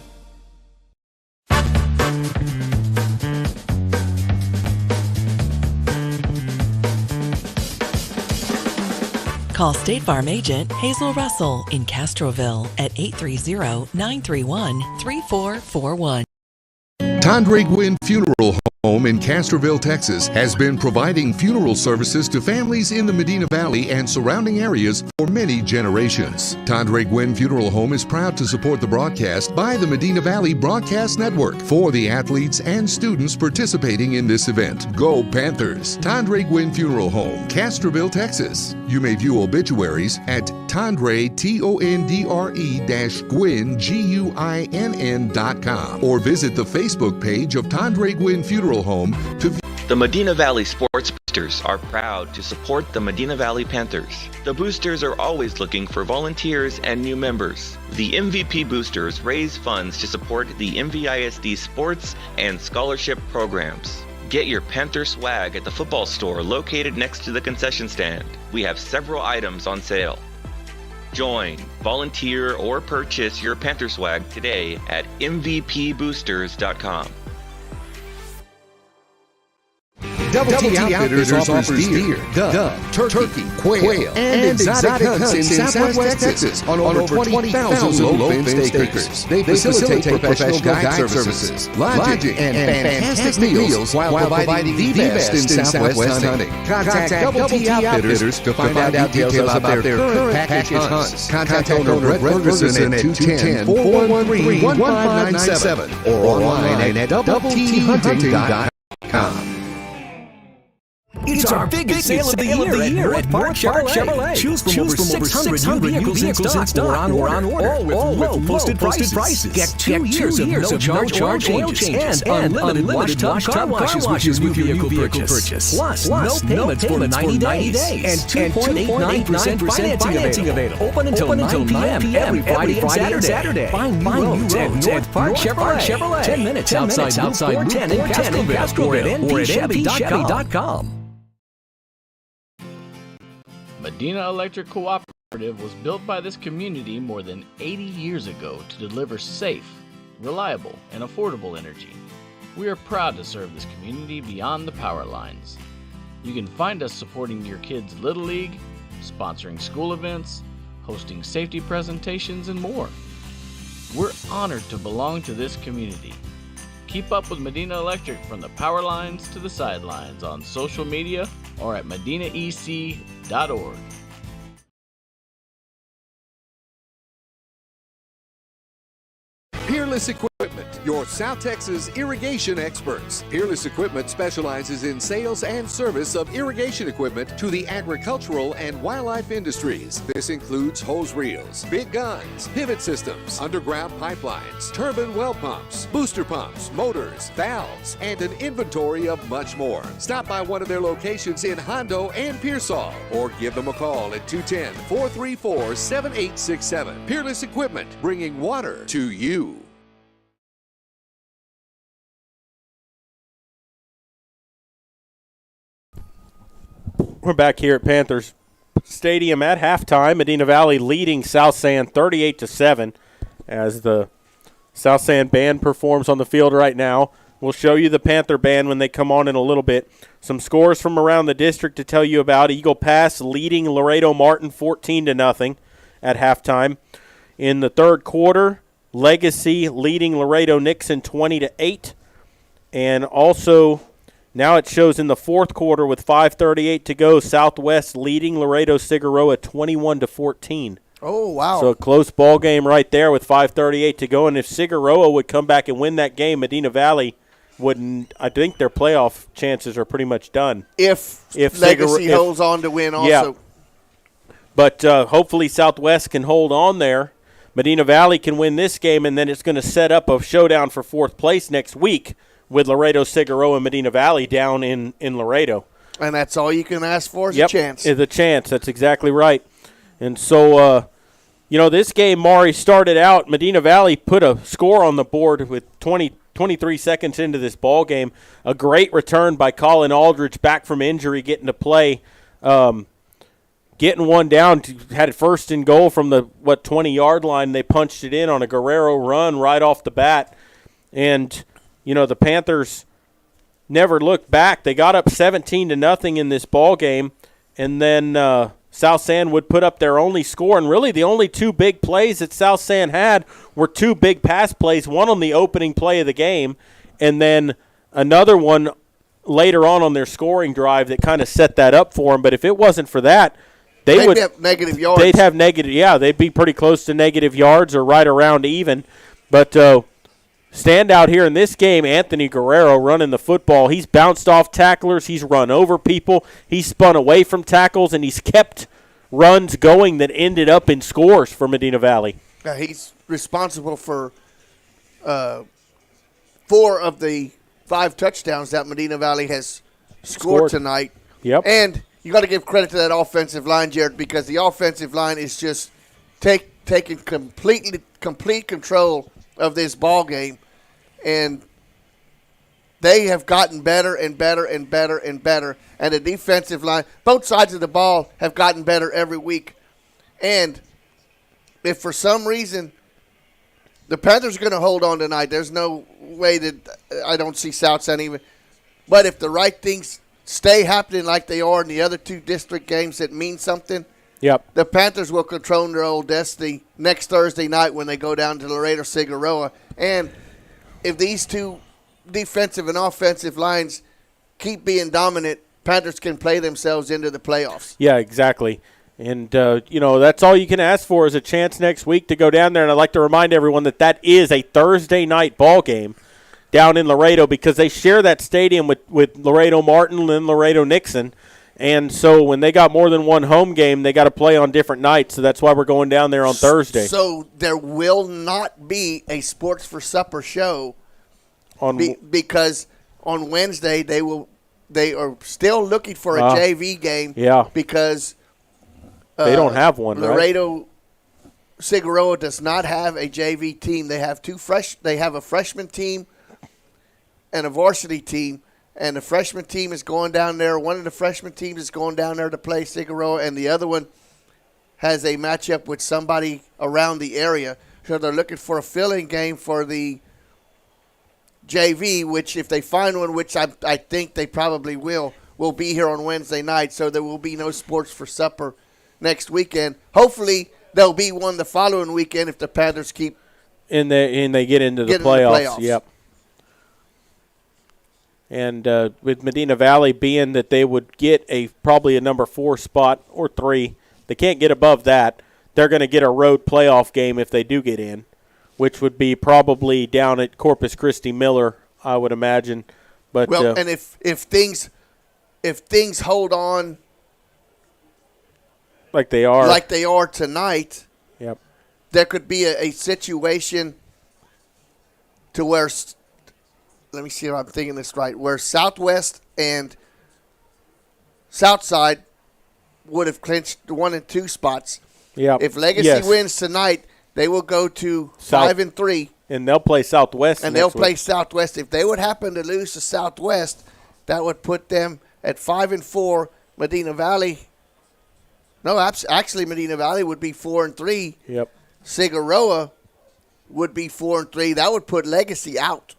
K: Call State Farm agent Hazel Russell in Castroville at 830-931-3441.
F: Tandre Gwynn Funeral Home in Castroville, Texas, has been providing funeral services to families in the Medina Valley and surrounding areas for many generations. Tandre Gwynn Funeral Home is proud to support the broadcast by the Medina Valley Broadcast Network for the athletes and students participating in this event. Go Panthers! Tandre Gwynn Funeral Home, Castroville, Texas. You may view obituaries at Tandre, Tondre-Gwynn, Guinn.com, or visit the Facebook page of Tandre Gwynn Funeral Home to view.
H: The Medina Valley Sports Boosters are proud to support the Medina Valley Panthers. The Boosters are always looking for volunteers and new members. The MVP Boosters raise funds to support the MVISD sports and scholarship programs. Get your Panther swag at the football store located next to the concession stand. We have several items on sale. Join, volunteer, or purchase your Panther swag today at mvpboosters.com.
F: Double T Outfitters offers deer, dove, turkey, quail, and exotic hunts in Southwest Texas on over 20,000 low-fenced acres. They facilitate professional guide services, lodging, and fantastic meals while providing the best in Southwest hunting. Contact Double T Outfitters to find out details about their current package hunts. Contact owner Brett Ferguson at 210-413-1597 or online at doubletehunting.com.
C: It's our biggest sale of the year at Park Chevrolet. Choose from over 600 new vehicles in stock or on order, all with posted prices. Get 2 years of no charge oil changes and unlimited wash car washes with your new vehicle purchase. Plus, no payments for 90 days and 2.89% financing available. Open until 9 p.m. every Friday and Saturday. Find new roads at Park Chevrolet. 10 minutes outside Loop 410 in Castroville or at mvchevy.com.
E: Medina Electric Cooperative was built by this community more than 80 years ago to deliver safe, reliable, and affordable energy. We are proud to serve this community beyond the power lines. You can find us supporting your kids' Little League, sponsoring school events, hosting safety presentations, and more. We're honored to belong to this community. Keep up with Medina Electric from the power lines to the sidelines on social media or at medinaec.org.
F: Peerless Equipment, your South Texas irrigation experts. Peerless Equipment specializes in sales and service of irrigation equipment to the agricultural and wildlife industries. This includes hose reels, big guns, pivot systems, underground pipelines, turbine well pumps, booster pumps, motors, valves, and an inventory of much more. Stop by one of their locations in Hondo and Pearsall, or give them a call at 210-434-7867. Peerless Equipment, bringing water to you.
A: We're back here at Panthers Stadium at halftime. Medina Valley leading South San 38-7 as the South San band performs on the field right now. We'll show you the Panther band when they come on in a little bit. Some scores from around the district to tell you about. Eagle Pass leading Laredo Martin 14-0 at halftime. In the third quarter, Legacy leading Laredo Nixon 20-8. And also, now it shows in the fourth quarter with 5:38 to go, Southwest leading Laredo Cigarroa 21-14.
B: Oh, wow.
A: So a close ball game right there with 5:38 to go. And if Cigarroa would come back and win that game, Medina Valley wouldn't. I think their playoff chances are pretty much done.
B: If Legacy holds on to win also.
A: Yeah. But hopefully Southwest can hold on there. Medina Valley can win this game, and then it's going to set up a showdown for fourth place next week with Laredo Cigarroa and Medina Valley down in Laredo.
B: And that's all you can ask for is a chance.
A: Is a chance. That's exactly right. And so, this game, Maury, started out. Medina Valley put a score on the board with 23 seconds into this ball game. A great return by Colin Aldridge back from injury, getting to play. Getting one down, had it first and goal from the 20-yard line. They punched it in on a Guerrero run right off the bat. And, the Panthers never looked back. They got up 17-0 in this ball game, and then South San would put up their only score. And really the only two big plays that South San had were two big pass plays, one on the opening play of the game, and then another one later on their scoring drive that kind of set that up for them. But if it wasn't for that, They'd
B: have negative yards.
A: They'd have negative, they'd be pretty close to negative yards or right around even. But standout here in this game, Anthony Guerrero running the football. He's bounced off tacklers. He's run over people. He's spun away from tackles, and he's kept runs going that ended up in scores for Medina Valley.
B: He's responsible for 4 of the 5 touchdowns that Medina Valley has scored tonight.
A: Yep.
B: And you got to give credit to that offensive line, Jared, because the offensive line is just taking complete control of this ball game, and they have gotten better and better and better and better. And the defensive line, both sides of the ball, have gotten better every week. And if for some reason the Panthers are going to hold on tonight, there's no way that I don't see South San even. But if the right things stay happening like they are in the other 2 district games that mean something, the Panthers will control their own destiny next Thursday night when they go down to Laredo Cigarroa. And if these 2 defensive and offensive lines keep being dominant, Panthers can play themselves into the playoffs.
A: Yeah, exactly. And, that's all you can ask for is a chance next week to go down there. And I'd like to remind everyone that is a Thursday night ball game down in Laredo because they share that stadium with Laredo Martin and Laredo Nixon. And so when they got more than one home game, they got to play on different nights. So that's why we're going down there on Thursday.
B: So there will not be a Sports for Supper show because on Wednesday they are still looking for a JV game because
A: they don't have one,
B: Laredo Cigarroa does not have a JV team. They have they have a freshman team and a varsity team, and the freshman team is going down there. One of the freshman teams is going down there to play Cigarroa, and the other one has a matchup with somebody around the area. So they're looking for a fill-in game for the JV, which if they find one, which I think they probably will be here on Wednesday night. So there will be no Sports for Supper next weekend. Hopefully there'll be one the following weekend if the Panthers keep
A: and they get into the playoffs. Yep. And with Medina Valley being that they would get probably a number 4 spot or 3, they can't get above that. They're going to get a road playoff game if they do get in. which would be probably down at Corpus Christi Miller, I would imagine. But
B: and if things hold on
A: like they are
B: tonight,
A: yep,
B: there could be a situation to where, let me see if I'm thinking this right, where Southwest and Southside would have clinched the 1 and 2 spots.
A: Yep.
B: If Legacy wins tonight, they will go to 5-3.
A: And they'll play Southwest.
B: And they'll play Southwest. If they would happen to lose to Southwest, that would put them at 5-4. Medina Valley. No, actually Medina Valley would be 4-3.
A: Yep.
B: Figueroa would be 4-3. That would put Legacy out.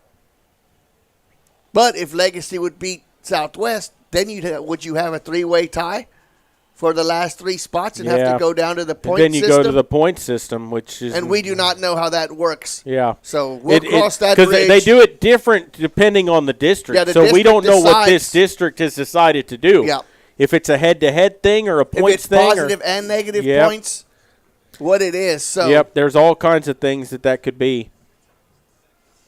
B: But if Legacy would beat Southwest, then would you have a 3-way tie for the last 3 spots and have to go down to the point system?
A: Then you go to the point system, which is,
B: and we do not know how that works.
A: Yeah.
B: So we'll cross that bridge.
A: Because they do it different depending on the district.
B: Yeah,
A: so we don't know what this district has decided to do.
B: Yeah.
A: If it's a head-to-head thing or a points thing.
B: If it's positive and negative points, what it is. So
A: yep, there's all kinds of things that could be.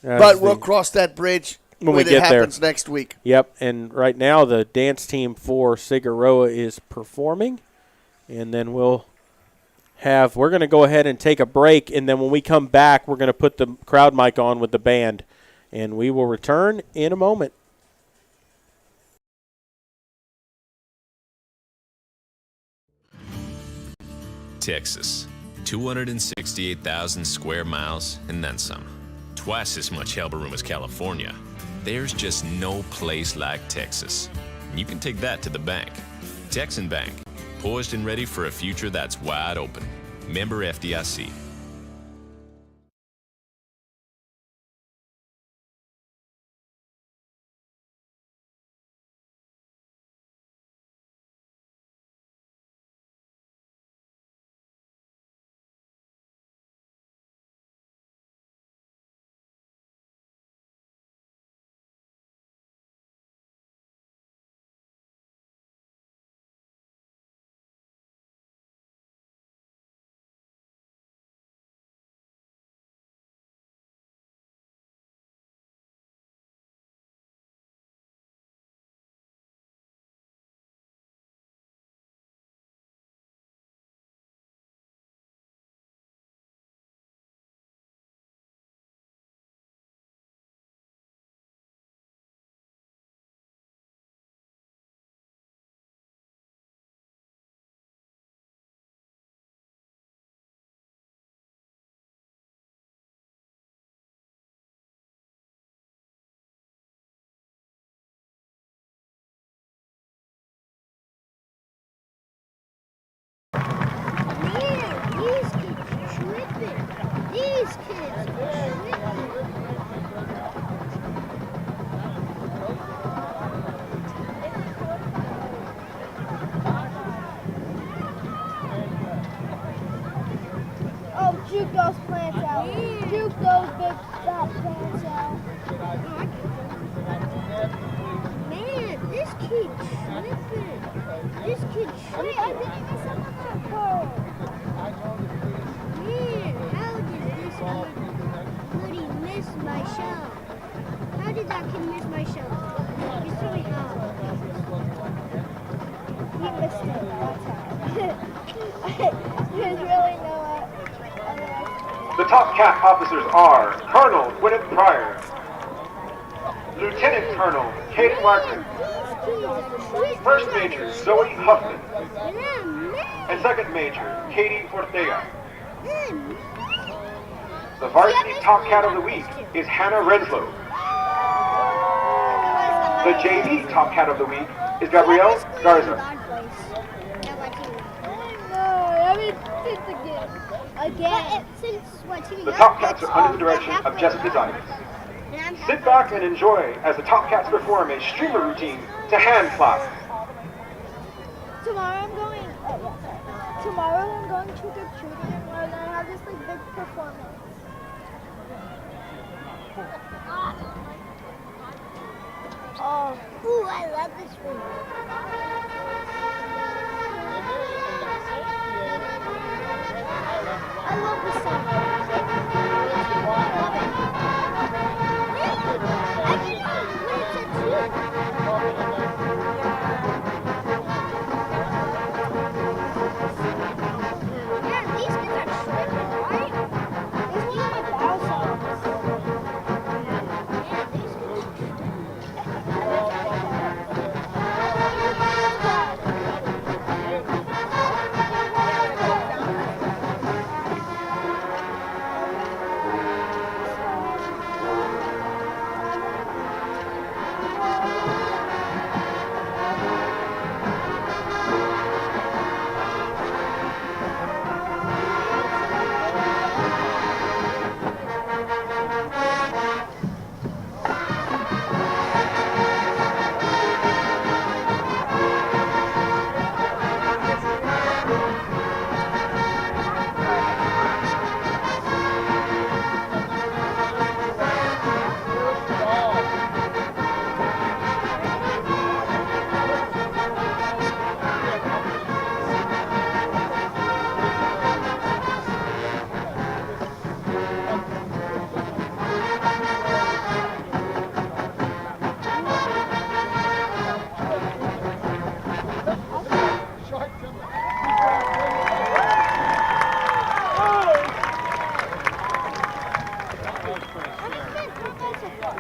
B: But we'll cross that bridge when it happens next week.
A: Yep, and right now the dance team for Figueroa is performing, and then we're going to go ahead and take a break, and then when we come back, we're going to put the crowd mic on with the band, and we will return in a moment.
G: Texas, 268,000 square miles and then some. Twice as much elbow room as California. There's just no place like Texas. And you can take that to the bank. Texan Bank, poised and ready for a future that's wide open. Member FDIC.
L: Juke those plants out. Juke those big fat plants out. Man, this kid tripping. This kid tripping. I think he missed something on that car. Man, how did this kid miss my shot? How did that kid miss my shot? It's really hard. He missed it. That's how. There's really no
M: The top cat officers are Colonel Gwyneth Pryor, Lieutenant Colonel Katie Wagner, First Major Zoe Huffman, and Second Major Katie Ortega. The varsity top cat of the week is Hannah Renslow. The JV top cat of the week is Gabrielle Garza.
L: Again.
M: The Top Cats are under the direction of Jessica Zayas. Sit back and enjoy as the Top Cats perform a streamer routine to hand clap.
L: Tomorrow I'm going trick-or-treating and we're gonna have this like big performance. Oh, ooh, I love this room. I love the sun.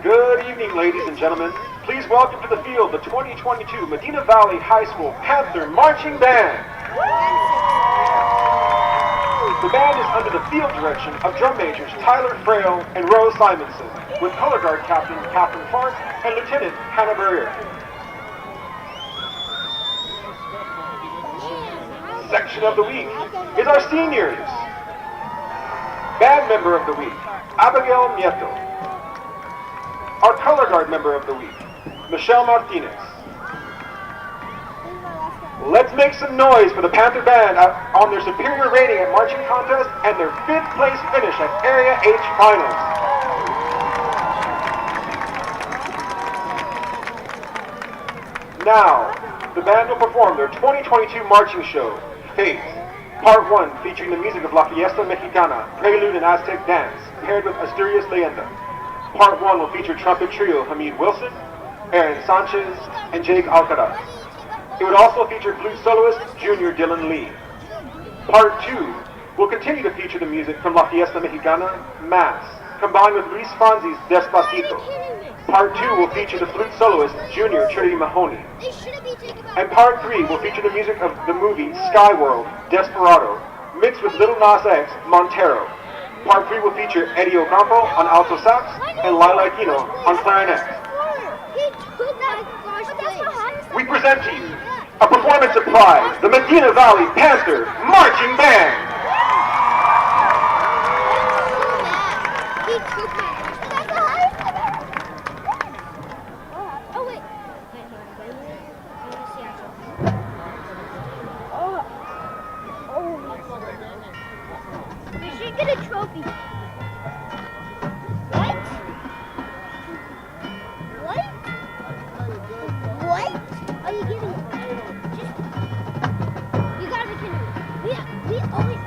M: Good evening, ladies and gentlemen. Please welcome to the field the 2022 Medina Valley High School Panther Marching Band. The band is under the field direction of drum majors Tyler Frail and Rose Simonson, with color guard captain Catherine Clark and Lieutenant Hannah Burrier. Section of the week is our seniors. Band member of the week, Abigail Nieto. Our color guard member of the week, Michelle Martinez. Let's make some noise for the Panther Band on their superior rating at marching contest and their 5th place finish at Area H finals. Now, the band will perform their 2022 marching show, Faith, Part 1, featuring the music of La Fiesta Mexicana, Prelude and Aztec Dance, paired with Asturias Leyenda. Part 1 will feature trumpet trio Hamid Wilson, Aaron Sanchez, and Jake Alcaraz. It would also feature flute soloist Junior Dylan Lee. Part 2 will continue to feature the music from La Fiesta Mexicana, Mass, combined with Luis Fonzi's Despacito. Part 2 will feature the flute soloist Junior Trinity Mahoney. And Part 3 will feature the music of the movie Skyworld, Desperado, mixed with Little Nas X, Montero. Part 3 will feature Eddie Ocampo on alto sax and Lila Aquino on clarinet. We present to you a performance of pride, the Medina Valley Panther Marching Band.
L: You should get a trophy. What? What? What are you getting? Just, you gotta be kidding me. We always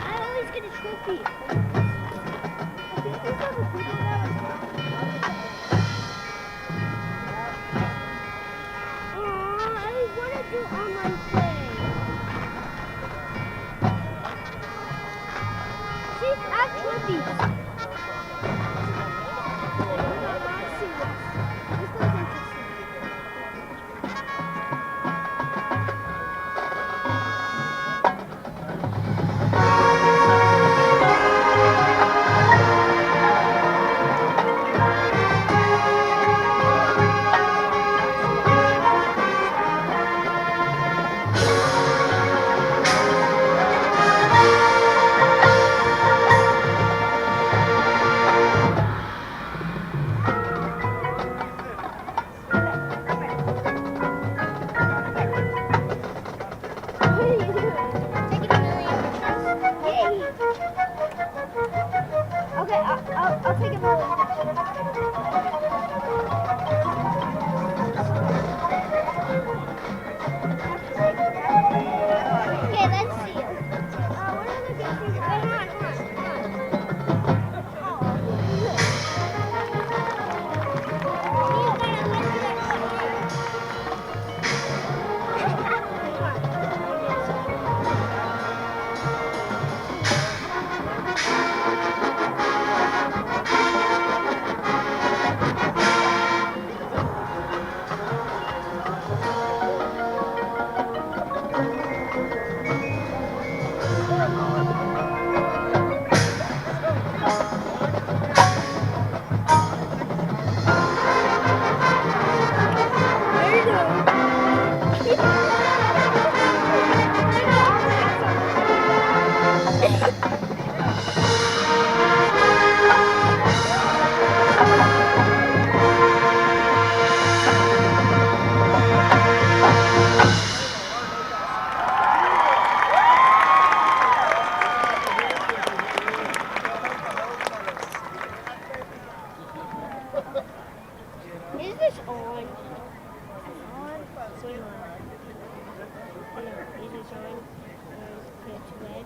L: Is this on? On? Swing on. No, is this on? It's red.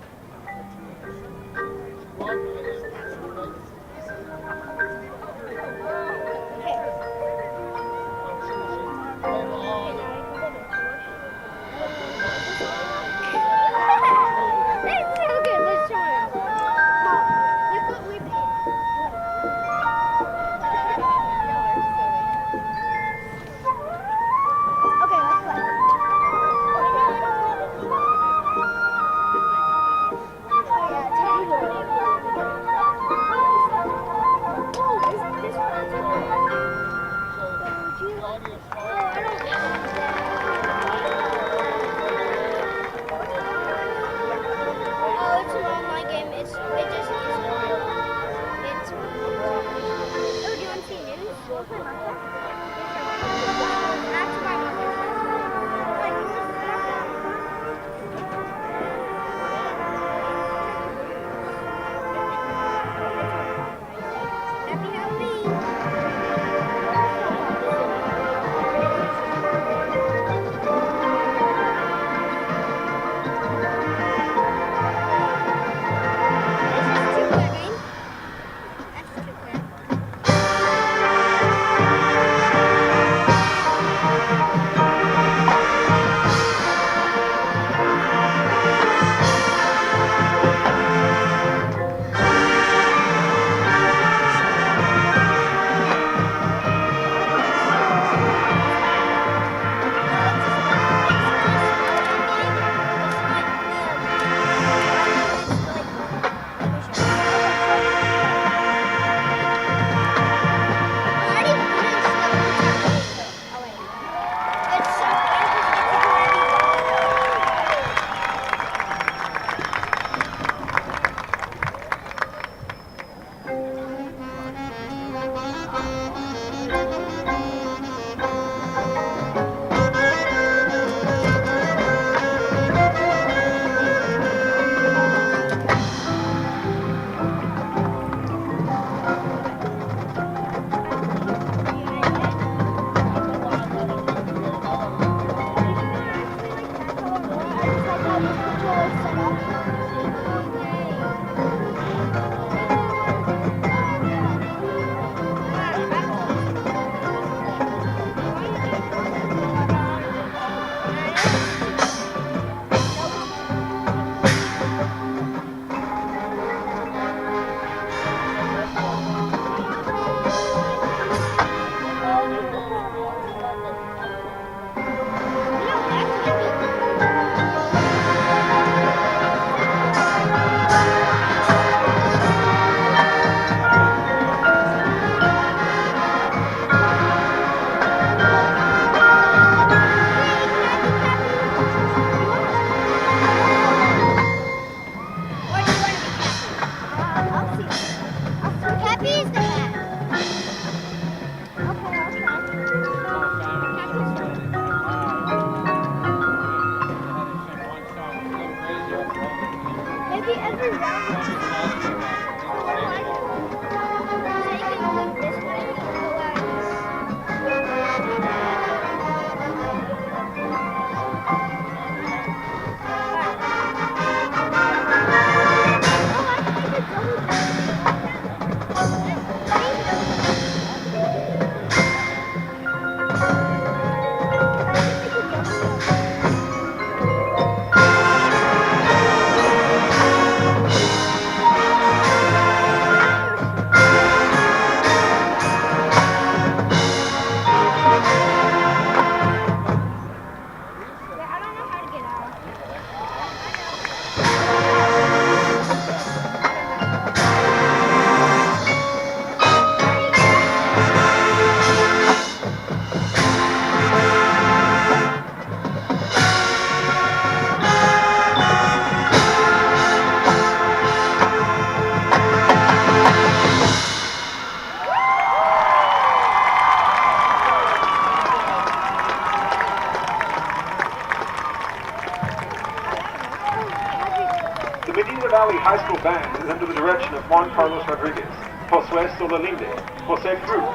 M: Medina Valley High School Band is under the direction of Juan Carlos Rodriguez, Josué Solalinde, Jose Cruz,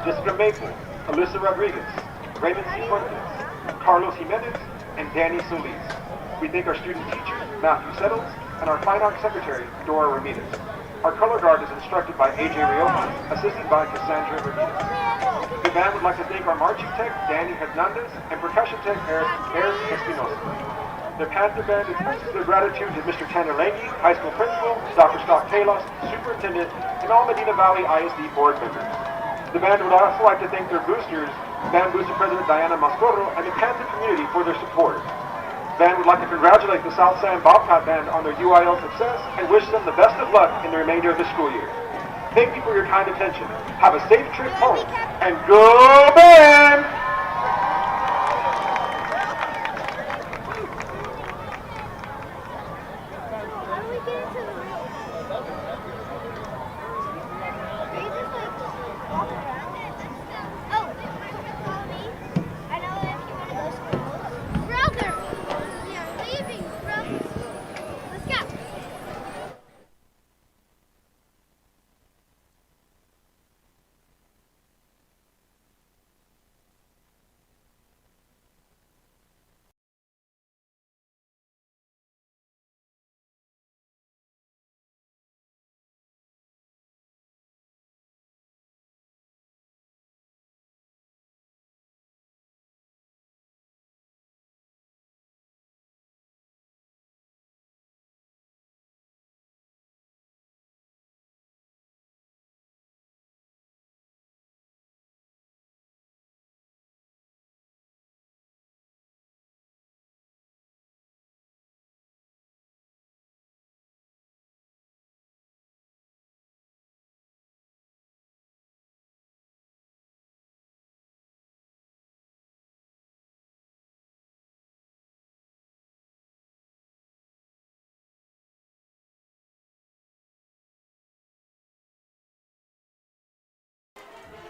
M: Jessica Maple, Alyssa Rodriguez, Raymond Cifuentes, Carlos Jimenez, and Danny Solis. We thank our student teachers, Matthew Settles, and our fine arts secretary, Dora Ramirez. Our color guard is instructed by AJ Rioja, assisted by Cassandra Ramirez. The band would like to thank our marching tech, Danny Hernandez, and percussion tech, Eric Espinosa. The Panther Band expresses their gratitude to Mr. Tanner Lange, high school principal, Dr. Scott Kalos, superintendent, and all Medina Valley ISD board members. The band would also like to thank their boosters, Band Booster President Diana Mascoro, and the Panther community for their support. The band would like to congratulate the South San Bobcat Band on their UIL success and wish them the best of luck in the remainder of the school year. Thank you for your kind attention. Have a safe trip home, and go band!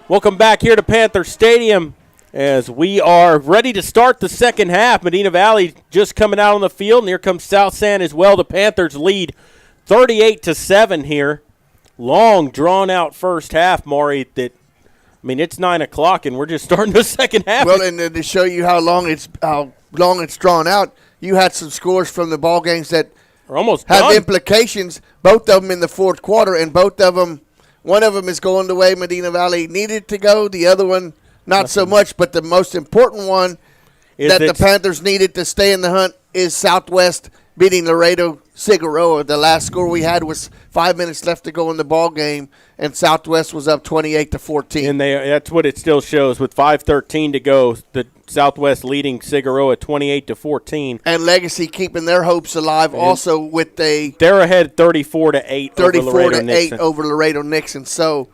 A: Welcome back here to Panther Stadium as we are ready to start the second half. Medina Valley just coming out on the field, and here comes South San as well. The Panthers lead 38-7 here. Long, drawn-out first half, Maury. It's 9 o'clock, and we're just starting the second half.
B: Well, and to show you how long it's drawn out, you had some scores from the ball games that
A: are almost
B: have
A: done.
B: Implications, both of them in the fourth quarter, and both of them, one of them is going the way Medina Valley needed to go. The other one, not so much. But the most important one that the Panthers needed to stay in the hunt is Southwest beating Laredo Figueroa. The last score we had was 5 minutes left to go in the ball game, and Southwest was up 28-14.
A: And that's what it still shows with 5:13 to go. The Southwest leading Figueroa 28-14.
B: And Legacy keeping their hopes alive also with
A: they're ahead 34-8
B: over Laredo Nixon. So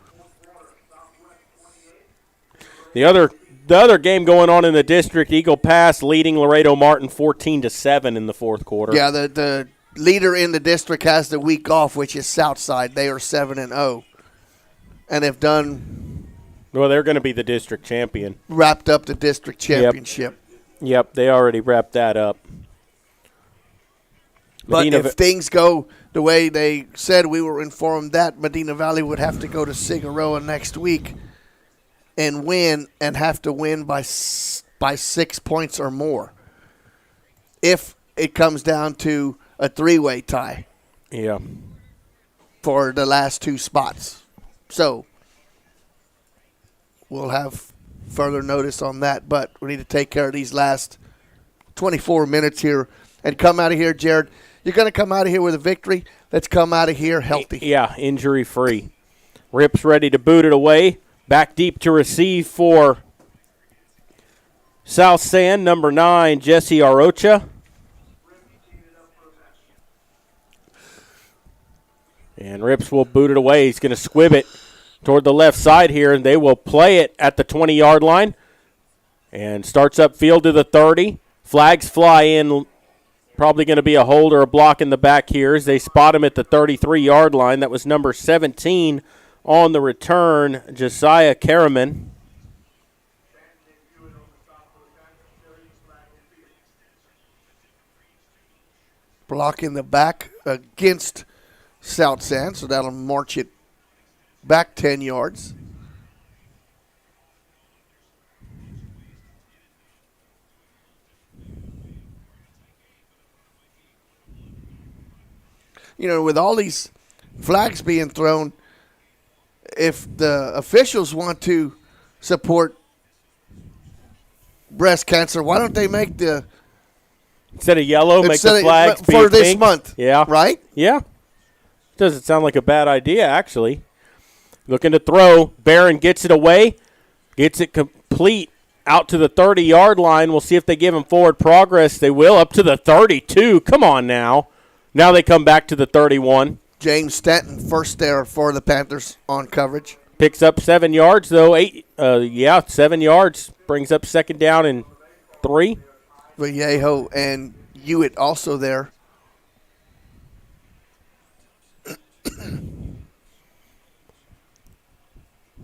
A: the other game going on in the district, Eagle Pass leading Laredo Martin 14-7 in the fourth quarter.
B: Yeah, the leader in the district has the week off, which is Southside. They are 7-0, and have done.
A: Well, they're going to be the district champion.
B: Wrapped up the district championship.
A: Yep, they already wrapped that up.
B: But if things go the way they said, we were informed that Medina Valley would have to go to Figueroa next week and win, and have to win by 6 points or more if it comes down to a three-way tie.
A: Yeah.
B: For the last two spots. So we'll have further notice on that, but we need to take care of these last 24 minutes here and come out of here, Jared. You're going to come out of here with a victory. Let's come out of here healthy.
A: Yeah, injury-free. Rip's ready to boot it away. Back deep to receive for South San, number 9, Jesse Arocha. And Rips will boot it away. He's going to squib it toward the left side here, and they will play it at the 20-yard line. And starts upfield to the 30. Flags fly in. Probably going to be a hold or a block in the back here as they spot him at the 33-yard line. That was number 17 on the return, Josiah Karaman.
B: Block in the back against South San, so that'll march it back 10 yards. with all these flags being thrown, if the officials want to support breast cancer, why don't they make the
A: instead of yellow, make the flags be
B: for this
A: pink?
B: month?
A: Yeah,
B: right.
A: Yeah, doesn't sound like a bad idea actually. Looking to throw, Barron gets it away, gets it complete out to the 30-yard line. We'll see if they give him forward progress. They will, up to the 32. Come on now. Now they come back to the 31.
B: James Stanton first there for the Panthers on coverage.
A: Picks up 7 yards, though. 7 yards. Brings up second down and 3.
B: Vallejo and Hewitt also there.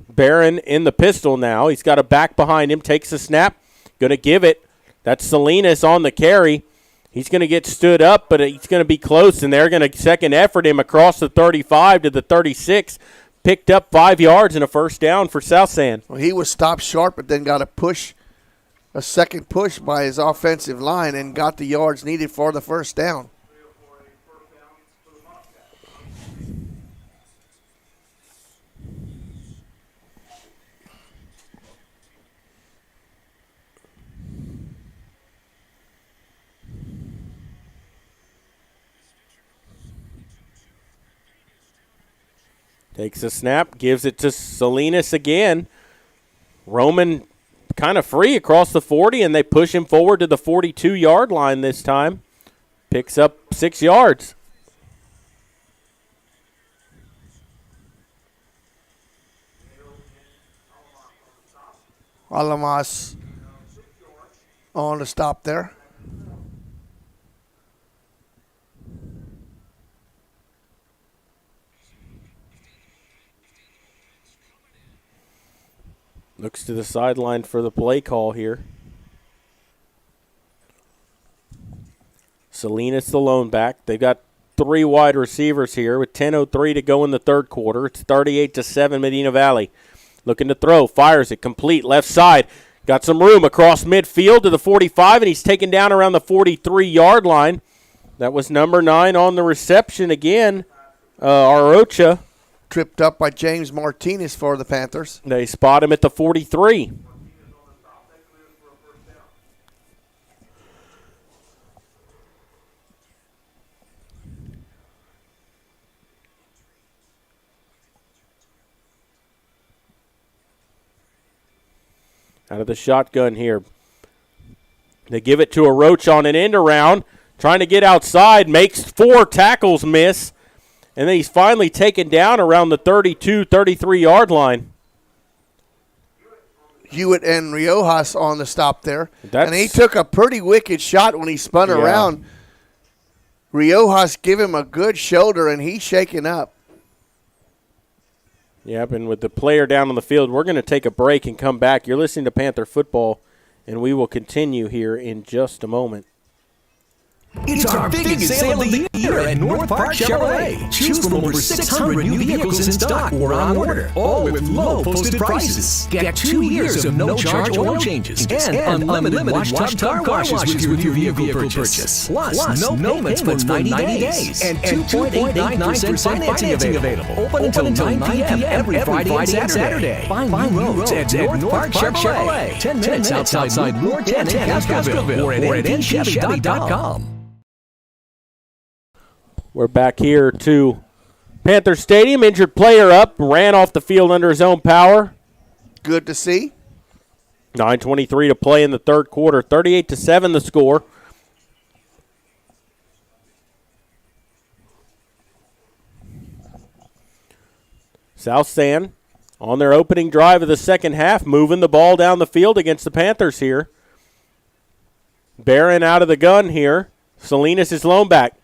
A: Barron in the pistol now. He's got a back behind him. Takes the snap. Going to give it. That's Salinas on the carry. He's going to get stood up, but he's going to be close, and they're going to second effort him across the 35 to the 36. Picked up 5 yards and a first down for South San.
B: Well, he was stopped short, but then got a second push by his offensive line and got the yards needed for the first down.
A: Takes a snap, gives it to Salinas again. Roman kind of free across the 40, and they push him forward to the 42-yard line this time. Picks up 6 yards.
B: Alamas on the stop there.
A: Looks to the sideline for the play call here. Salinas the lone back. They've got 3 wide receivers here with 10:03 to go in the third quarter. It's 38-7 Medina Valley. Looking to throw, fires it complete left side. Got some room across midfield to the 45, and he's taken down around the 43-yard line. That was number 9 on the reception again, Arocha.
B: Tripped up by James Martinez for the Panthers.
A: They spot him at the 43. Out of the shotgun here. They give it to a Roach on an end around, trying to get outside, makes 4 tackles miss. And then he's finally taken down around the 32, 33-yard line.
B: Hewitt and Riojas on the stop there. And he took a pretty wicked shot when he spun around. Riojas give him a good shoulder, and he's shaking up.
A: Yep, and with the player down on the field, we're going to take a break and come back. You're listening to Panther Football, and we will continue here in just a moment.
C: It's our biggest sale of the year at North Park Chevrolet. Choose from over 600 new vehicles in stock or on order, all with low posted prices. Get 2 years of no-charge oil changes and unlimited wash tub car washes with your vehicle purchase. Plus, no payments for 90 days and 2.89% financing available. Open until 9 p.m. every Friday and Saturday. Find new roads at North Park Chevrolet. 10 minutes outside Route 10 in Castroville or at npchevy.com.
A: We're back here to Panther Stadium. Injured player up, ran off the field under his own power.
B: Good to see.
A: 9:23 to play in the third quarter. 38-7 the score. South San on their opening drive of the second half, moving the ball down the field against the Panthers here. Barron out of the gun here. Salinas is lone back.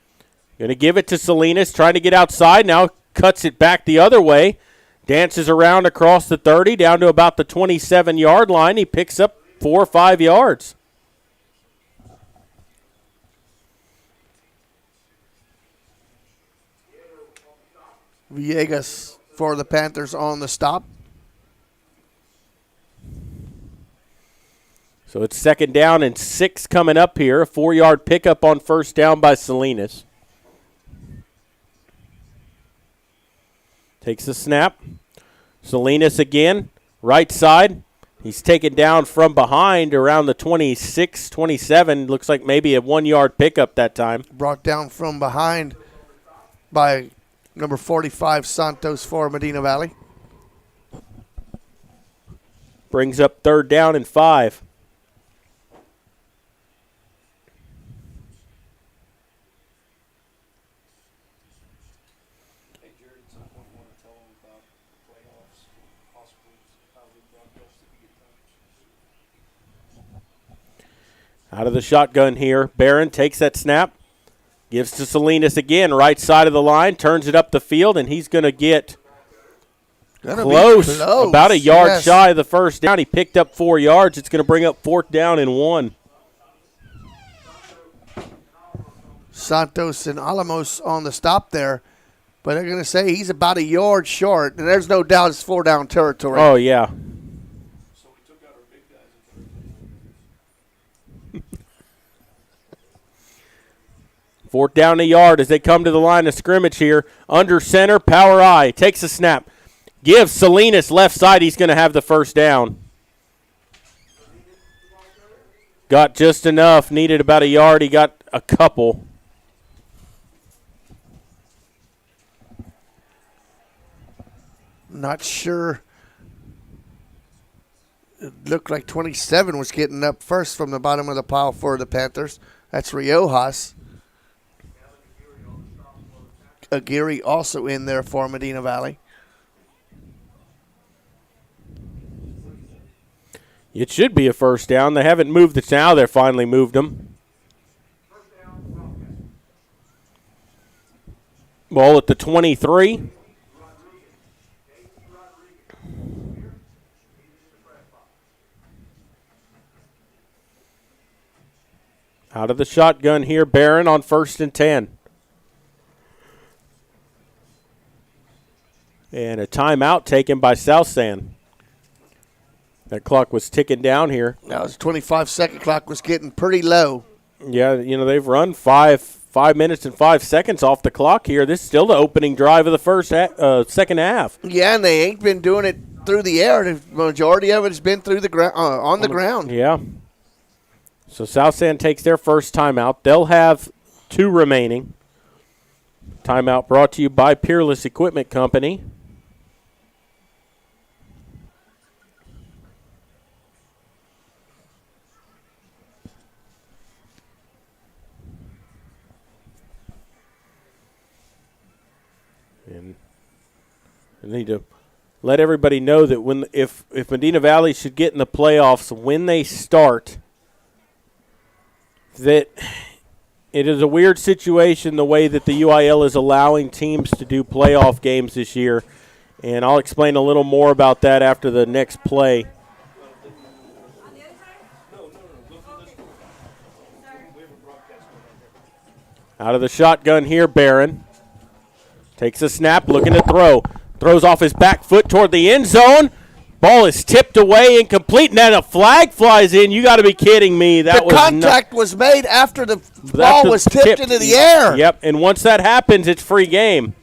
A: Going to give it to Salinas, trying to get outside. Now cuts it back the other way. Dances around across the 30, down to about the 27-yard line. He picks up 4 or 5 yards.
B: Villegas for the Panthers on the stop.
A: So it's second down and 6 coming up here. A 4-yard pickup on first down by Salinas. Takes the snap. Salinas again, right side. He's taken down from behind around the 26, 27. Looks like maybe a 1-yard pickup that time.
B: Brought down from behind by number 45, Santos for Medina Valley.
A: Brings up 3rd down and 5. Out of the shotgun here. Barron takes that snap. Gives to Salinas again, right side of the line. Turns it up the field, and he's going to get close. About a yard shy of the first down. He picked up 4 yards. It's going to bring up 4th down and 1.
B: Santos and Alamos on the stop there. But they're going to say he's about a yard short, and there's no doubt it's 4-down territory.
A: Oh, yeah. Fourth down a yard as they come to the line of scrimmage here. Under center, power I. Takes a snap. Gives Salinas left side. He's going to have the first down. Got just enough. Needed about a yard. He got a couple.
B: Not sure. It looked like 27 was getting up first from the bottom of the pile for the Panthers. That's Riojas. Aguirre also in there for Medina Valley.
A: It should be a first down. They haven't moved it now. They finally moved them. Ball at the 23. Out of the shotgun here, Barron on 1st and 10. And a timeout taken by South San. That clock was ticking down here.
B: Now his 25-second clock was getting pretty low.
A: Yeah, they've run 5 minutes and 5 seconds off the clock here. This is still the opening drive of the second half.
B: Yeah, and they ain't been doing it through the air. The majority of it has been through the on the ground.
A: Yeah. So South San takes their first timeout. They'll have 2 remaining. Timeout brought to you by Peerless Equipment Company. And I need to let everybody know that if Medina Valley should get in the playoffs, when they start, that it is a weird situation the way that the UIL is allowing teams to do playoff games this year. And I'll explain a little more about that after the next play. Out of the shotgun here, Barron. Takes a snap, looking to throw. Throws off his back foot toward the end zone. Ball is tipped away, incomplete, and then a flag flies in. You got to be kidding me.
B: The contact was made after the ball was tipped into the air.
A: Yep, and once that happens, it's free game.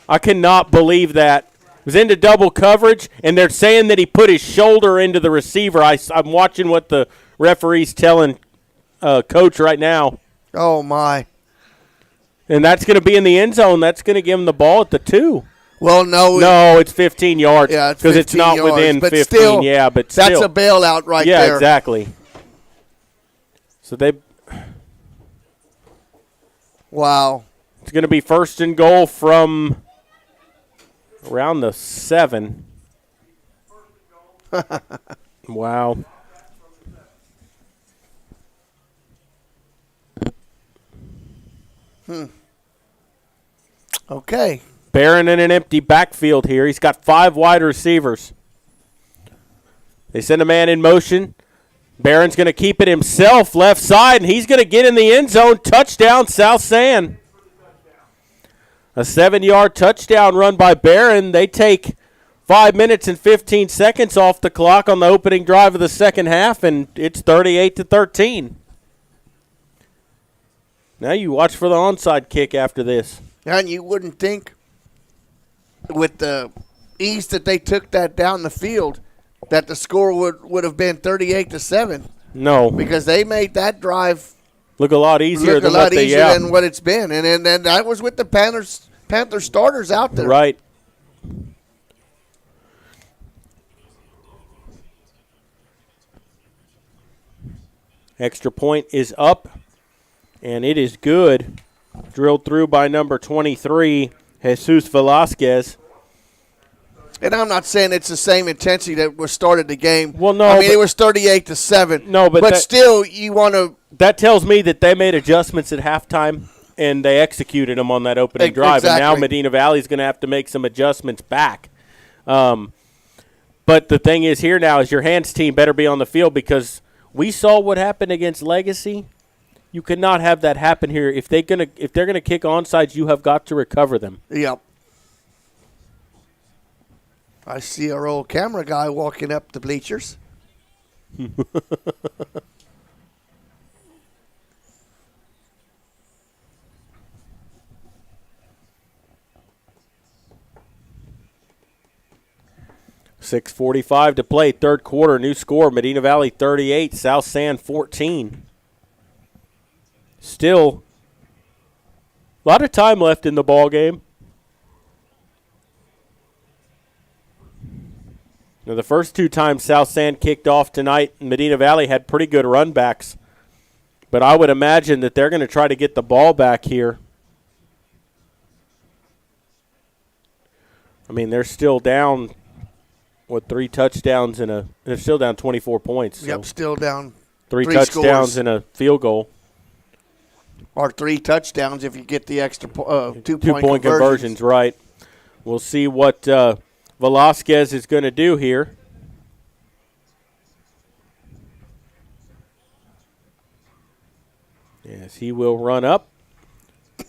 A: I cannot believe that. It was into double coverage, and they're saying that he put his shoulder into the receiver. I'm watching what the referee's telling Coach right now.
B: Oh, my.
A: And that's going to be in the end zone. That's going to give him the ball at the 2.
B: Well, no.
A: No, it's 15 yards.
B: Yeah,
A: because it's not
B: yards,
A: within
B: but
A: 15.
B: Still,
A: yeah, but still.
B: That's a bailout right
A: there.
B: Yeah,
A: exactly. So they.
B: Wow.
A: It's going to be 1st and goal from around the 7. Wow.
B: Okay.
A: Barron in an empty backfield here. He's got 5 wide receivers. They send a man in motion. Barron's going to keep it himself left side, and he's going to get in the end zone. Touchdown, South San. A 7-yard touchdown run by Barron. They take 5 minutes and 15 seconds off the clock on the opening drive of the second half, and it's 38-13. Now you watch for the onside kick after this.
B: And you wouldn't think with the ease that they took that down the field, that the score would have been 38-7.
A: No,
B: because they made that drive
A: look a lot easier than
B: what it's been, and that was with the Panther starters out there.
A: Right. Extra point is up, and it is good. Drilled through by number 23, Jesus Velasquez.
B: And I'm not saying it's the same intensity that was started the game.
A: Well, no.
B: I mean, it was 38-7.
A: No, but
B: still, you want to.
A: That tells me that they made adjustments at halftime, and they executed them on that opening drive.
B: Exactly.
A: And now Medina Valley is going to have to make some adjustments back. But the thing is here now is your hands team better be on the field, because we saw what happened against Legacy. You cannot have that happen here. If they're gonna kick onsides, you have got to recover them.
B: Yep. I see our old camera guy walking up the bleachers.
A: .6:45 to play, third quarter. New score, Medina Valley 38, South San 14. Still a lot of time left in the ball game. Now, the first two times South San kicked off tonight, Medina Valley had pretty good run backs. But I would imagine that they're going to try to get the ball back here. I mean, they're still down, 3 touchdowns and they're still down 24 points. So
B: Yep, still down
A: 3 touchdowns
B: scores.
A: and a field goal.
B: Or 3 touchdowns if you get the extra
A: two-point conversions, right. We'll see what Velasquez is going to do here. Yes, he will run up,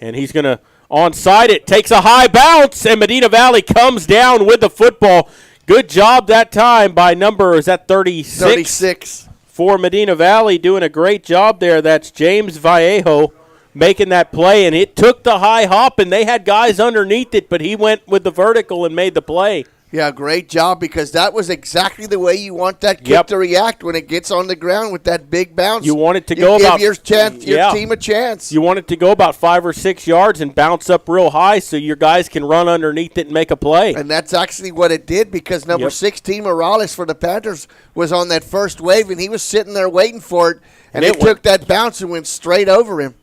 A: and he's going to onside it. Takes a high bounce, and Medina Valley comes down with the football. Good job that time by number, is that 36?
B: 36.
A: For Medina Valley, doing a great job there. That's James Vallejo making that play, and it took the high hop, and they had guys underneath it, but he went with the vertical and made the play.
B: Yeah, great job, because that was exactly the way you want that kick to react when it gets on the ground with that big bounce.
A: You want it to go about
B: your team a chance.
A: You want it to go about 5 or 6 yards and bounce up real high so your guys can run underneath it and make a play.
B: And that's actually what it did, because number 16 Morales for the Panthers was on that first wave, and he was sitting there waiting for it, and it took that bounce and went straight over him.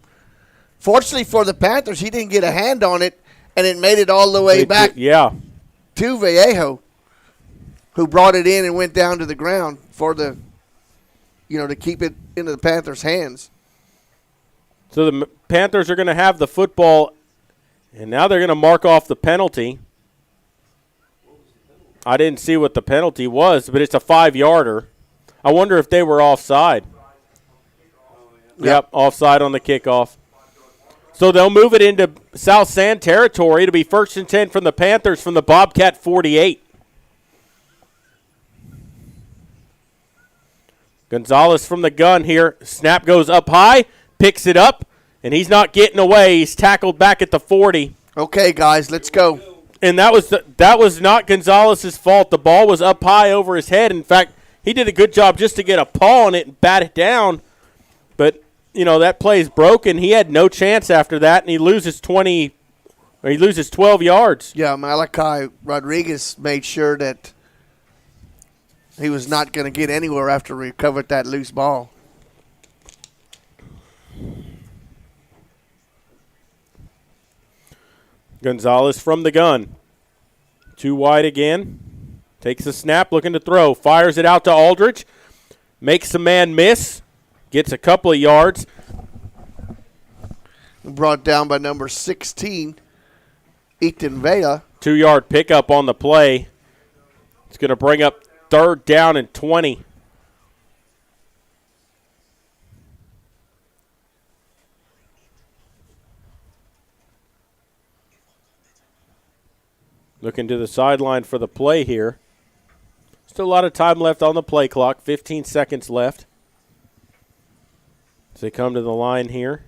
B: Fortunately for the Panthers, he didn't get a hand on it, and it made it all the way back. To Vallejo, who brought it in and went down to the ground for to keep it into the Panthers' hands.
A: So the Panthers are going to have the football, and now they're going to mark off the penalty. I didn't see what the penalty was, but it's a 5-yarder. I wonder if they were offside. Yep, offside on the kickoff. So they'll move it into South San territory. It'll be 1st and 10 from the Panthers from the Bobcat 48. Gonzalez from the gun here. Snap goes up high, picks it up, and he's not getting away. He's tackled back at the 40.
B: Okay, guys, let's go.
A: And that was not Gonzalez's fault. The ball was up high over his head. In fact, he did a good job just to get a paw on it and bat it down. But that play is broken. He had no chance after that, and he loses 12 yards.
B: Yeah, Malachi Rodriguez made sure that he was not going to get anywhere after he recovered that loose ball.
A: Gonzalez from the gun. 2 wide again. Takes a snap, looking to throw. Fires it out to Aldrich. Makes the man miss. Gets a couple of yards.
B: Brought down by number 16, Ethan Vela.
A: 2-yard pickup on the play. It's going to bring up 3rd down and 20. Looking to the sideline for the play here. Still a lot of time left on the play clock. 15 seconds left. As they come to the line here.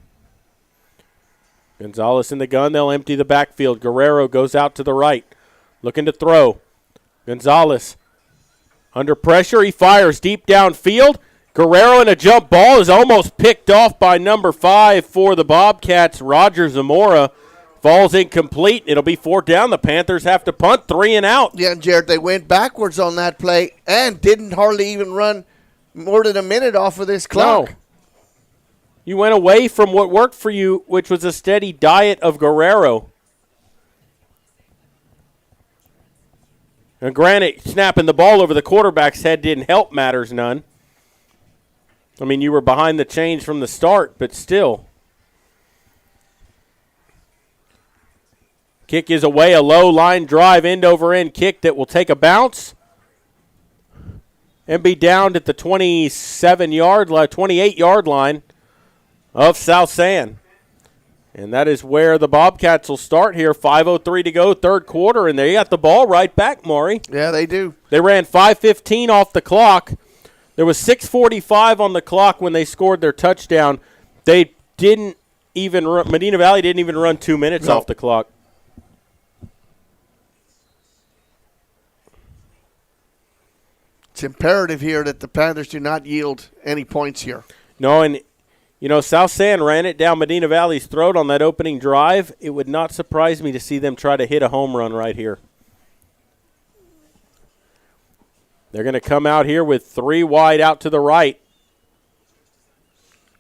A: Gonzalez in the gun. They'll empty the backfield. Guerrero goes out to the right. looking to throw. Gonzalez under pressure. He fires deep downfield. Guerrero in a jump ball is almost picked off by number 5 for the Bobcats. Roger Zamora falls incomplete. It'll be 4th down. The Panthers have to punt, 3 and out.
B: Yeah, Jared, they went backwards on that play and didn't hardly even run more than a minute off of this clock.
A: No. You went away from what worked for you, which was a steady diet of Guerrero. And granted, snapping the ball over the quarterback's head didn't help matters none. I mean, you were behind the chains from the start, but still. Kick is away, a low line drive, end over end kick that will take a bounce and be downed at the 28-yard line of South San. And that is where the Bobcats will start here. 5:03 to go, third quarter, and they got the ball right back, Maury.
B: Yeah, they do.
A: They ran 5:15 off the clock. There was 6:45 on the clock when they scored their touchdown. They didn't even run, Medina Valley didn't even run 2 minutes off the clock.
B: It's imperative here that the Panthers do not yield any points here.
A: No, and you know, South San ran it down Medina Valley's throat on that opening drive. It would not surprise me to see them try to hit a home run right here. They're going to come out here with 3 wide out to the right.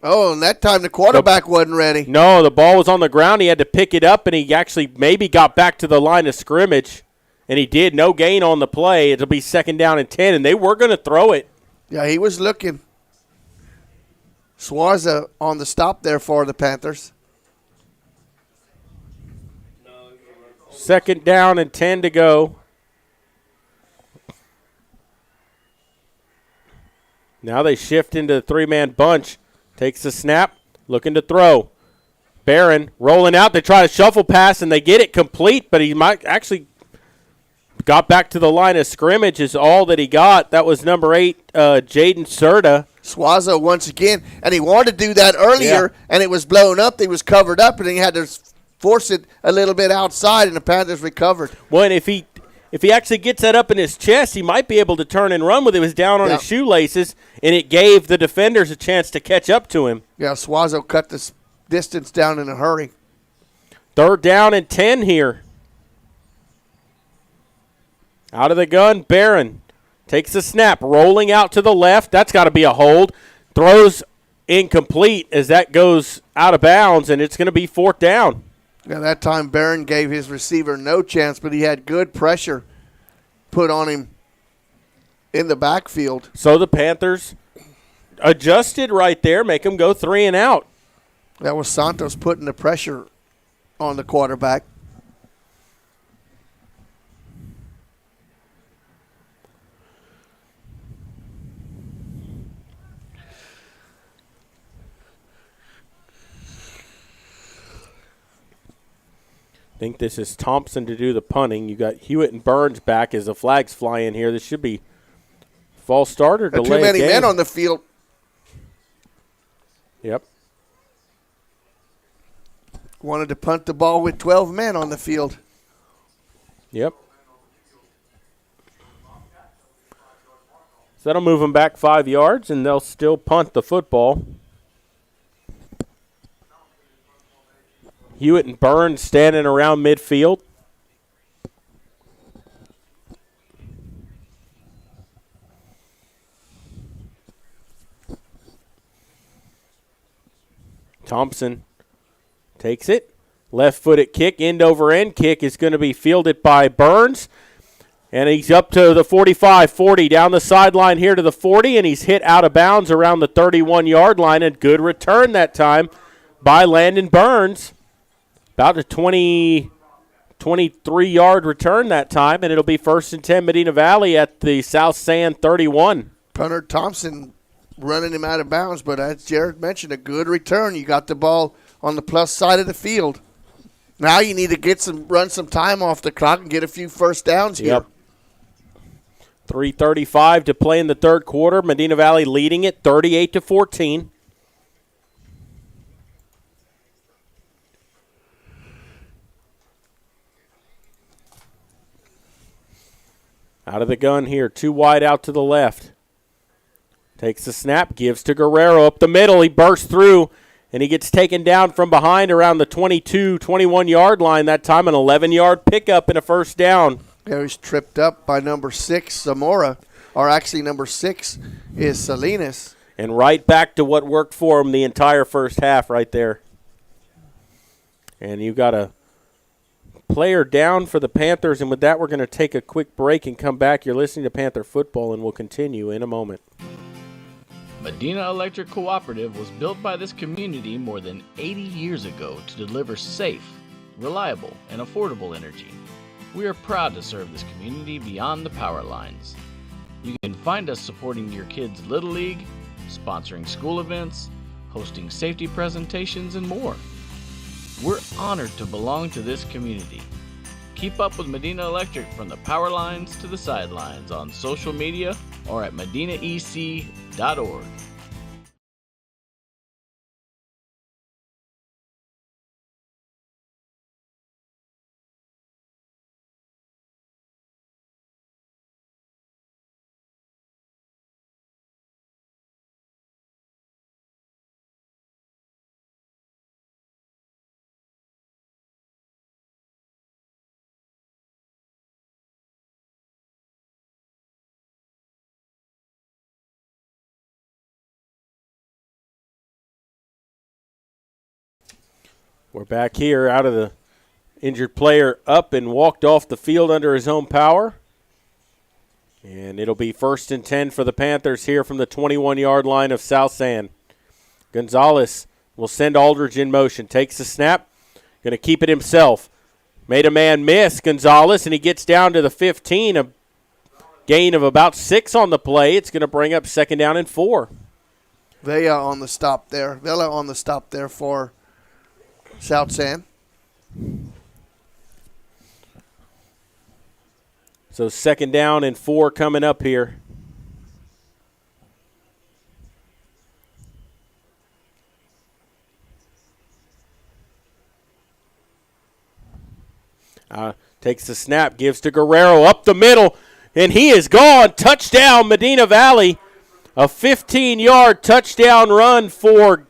B: Oh, and that time the quarterback wasn't ready.
A: No, the ball was on the ground. He had to pick it up, and he actually maybe got back to the line of scrimmage, and he did. No gain on the play. It'll be 2nd down and 10, and they were going to throw it.
B: Yeah, he was looking. Swaza on the stop there for the Panthers.
A: 2nd down and 10 to go. Now they shift into the 3-man bunch. Takes the snap, looking to throw. Barron rolling out. They try to shuffle pass, and they get it complete, but he might actually got back to the line of scrimmage is all that he got. That was number 8, Jaden Serta.
B: Swaza once again, and he wanted to do that earlier, and it was blown up. He was covered up, and he had to force it a little bit outside, and the Panthers recovered.
A: Well, and if he actually gets that up in his chest, he might be able to turn and run with it. It was down on his shoelaces, and it gave the defenders a chance to catch up to him.
B: Yeah, Swazo cut this distance down in a hurry.
A: 3rd down and 10 here. Out of the gun, Barron takes the snap, rolling out to the left. That's got to be a hold. Throws incomplete as that goes out of bounds, and it's going to be 4th down.
B: Yeah, that time Barron gave his receiver no chance, but he had good pressure put on him in the backfield.
A: So the Panthers adjusted right there, make him go 3 and out.
B: That was Santos putting the pressure on the quarterback.
A: I think this is Thompson to do the punting. You got Hewitt and Burns back as the flags fly in here. This should be false start or delay.
B: Too many
A: game.
B: men on the field.
A: Yep.
B: Wanted to punt the ball with 12 men on the field.
A: Yep. So that'll move them back 5 yards, and they'll still punt the football. Hewitt and Burns standing around midfield. Thompson takes it. Left-footed kick, end over end kick is going to be fielded by Burns. And he's up to the 45, 40, down the sideline here to the 40, and he's hit out of bounds around the 31-yard line. And good return that time by Landon Burns. About a 23-yard return that time, and it'll be 1st and 10 Medina Valley at the South San 31.
B: Punter Thompson running him out of bounds, but as Jared mentioned, a good return. You got the ball on the plus side of the field. Now you need to run some time off the clock and get a few first downs here.
A: Yep. 3:35 to play in the third quarter. Medina Valley leading it 38-14. Out of the gun here, 2 wide out to the left. Takes the snap, gives to Guerrero up the middle. He bursts through, and he gets taken down from behind around the 22, 21-yard line. That time an 11-yard pickup and a first down.
B: He was tripped up by number 6, Zamora. Or actually number 6 is Salinas.
A: And right back to what worked for him the entire first half right there. And you got a player down for the Panthers. And with that, we're going to take a quick break and come back. You're listening to Panther Football, and we'll continue in a moment.
E: Medina Electric Cooperative was built by this community more than 80 years ago to deliver safe, reliable, and affordable energy. We are proud to serve this community beyond the power lines. You can find us supporting your kids' Little League, sponsoring school events, hosting safety presentations, and more. We're honored to belong to this community. Keep up with Medina Electric from the power lines to the sidelines on social media or at medinaec.org.
A: We're back here out of the injured player up and walked off the field under his own power. And it'll be 1st and 10 for the Panthers here from the 21-yard line of South San. Gonzalez will send Aldridge in motion. Takes the snap. Going to keep it himself. Made a man miss, Gonzalez, and he gets down to the 15. A gain of about 6 on the play. It's going to bring up 2nd down and 4.
B: Vela on the stop there for South San.
A: So 2nd down and 4 coming up here. Takes the snap, gives to Guerrero up the middle, and he is gone. Touchdown, Medina Valley. A 15-yard touchdown run for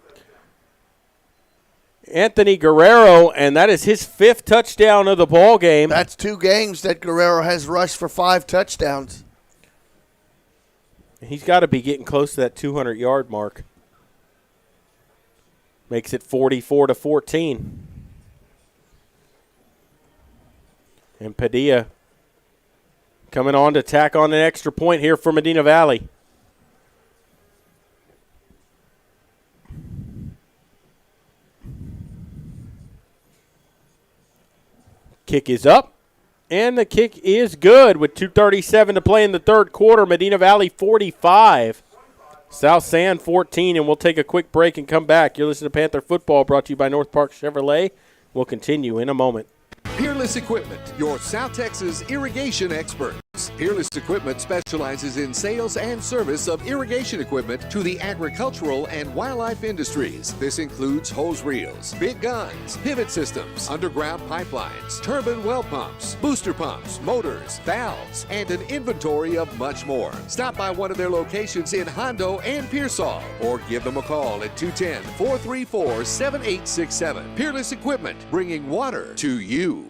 A: Anthony Guerrero, and that is his 5th touchdown of the ball game.
B: That's 2 games that Guerrero has rushed for 5 touchdowns.
A: He's got to be getting close to that 200-yard mark. Makes it 44-14. And Padilla coming on to tack on an extra point here for Medina Valley. Kick is up, and the kick is good with 2:37 to play in the third quarter. Medina Valley 45, South San 14, and we'll take a quick break and come back. You're listening to Panther Football, brought to you by North Park Chevrolet. We'll continue in a moment.
F: Peerless Equipment, your South Texas irrigation experts. Peerless Equipment specializes in sales and service of irrigation equipment to the agricultural and wildlife industries. This includes hose reels, big guns, pivot systems, underground pipelines, turbine well pumps, booster pumps, motors, valves, and an inventory of much more. Stop by one of their locations in Hondo and Pearsall, or give them a call at 210-434-7867. Peerless Equipment, bringing water to you.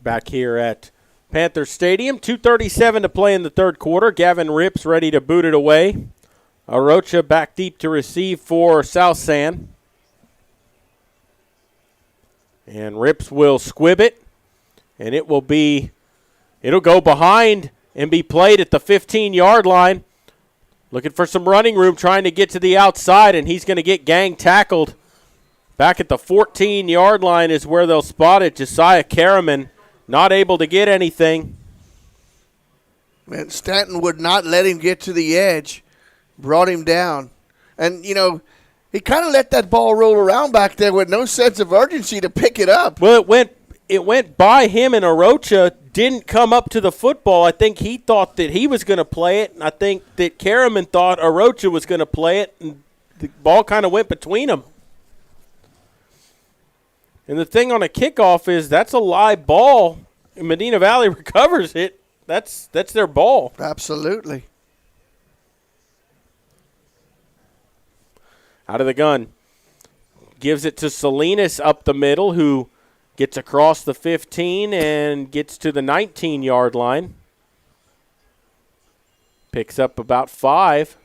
A: Back here at Panther Stadium, 2:37 to play in the third quarter. Gavin Rips ready to boot it away. Arocha back deep to receive for South San. And Rips will squib it, and it'll go behind and be played at the 15-yard line. Looking for some running room, trying to get to the outside, and he's going to get gang tackled. Back at the 14-yard line is where they'll spot it. Josiah Karaman not able to get anything.
B: And Stanton would not let him get to the edge, brought him down. And, he kind of let that ball roll around back there with no sense of urgency to pick it up.
A: Well, it went by him, and Arocha didn't come up to the football. I think he thought that he was going to play it, and I think that Karaman thought Arocha was going to play it, and the ball kind of went between them. And the thing on a kickoff is that's a live ball, and Medina Valley recovers it. That's their ball.
B: Absolutely.
A: Out of the gun. Gives it to Salinas up the middle, who gets across the 15 and gets to the 19-yard line. Picks up about 5.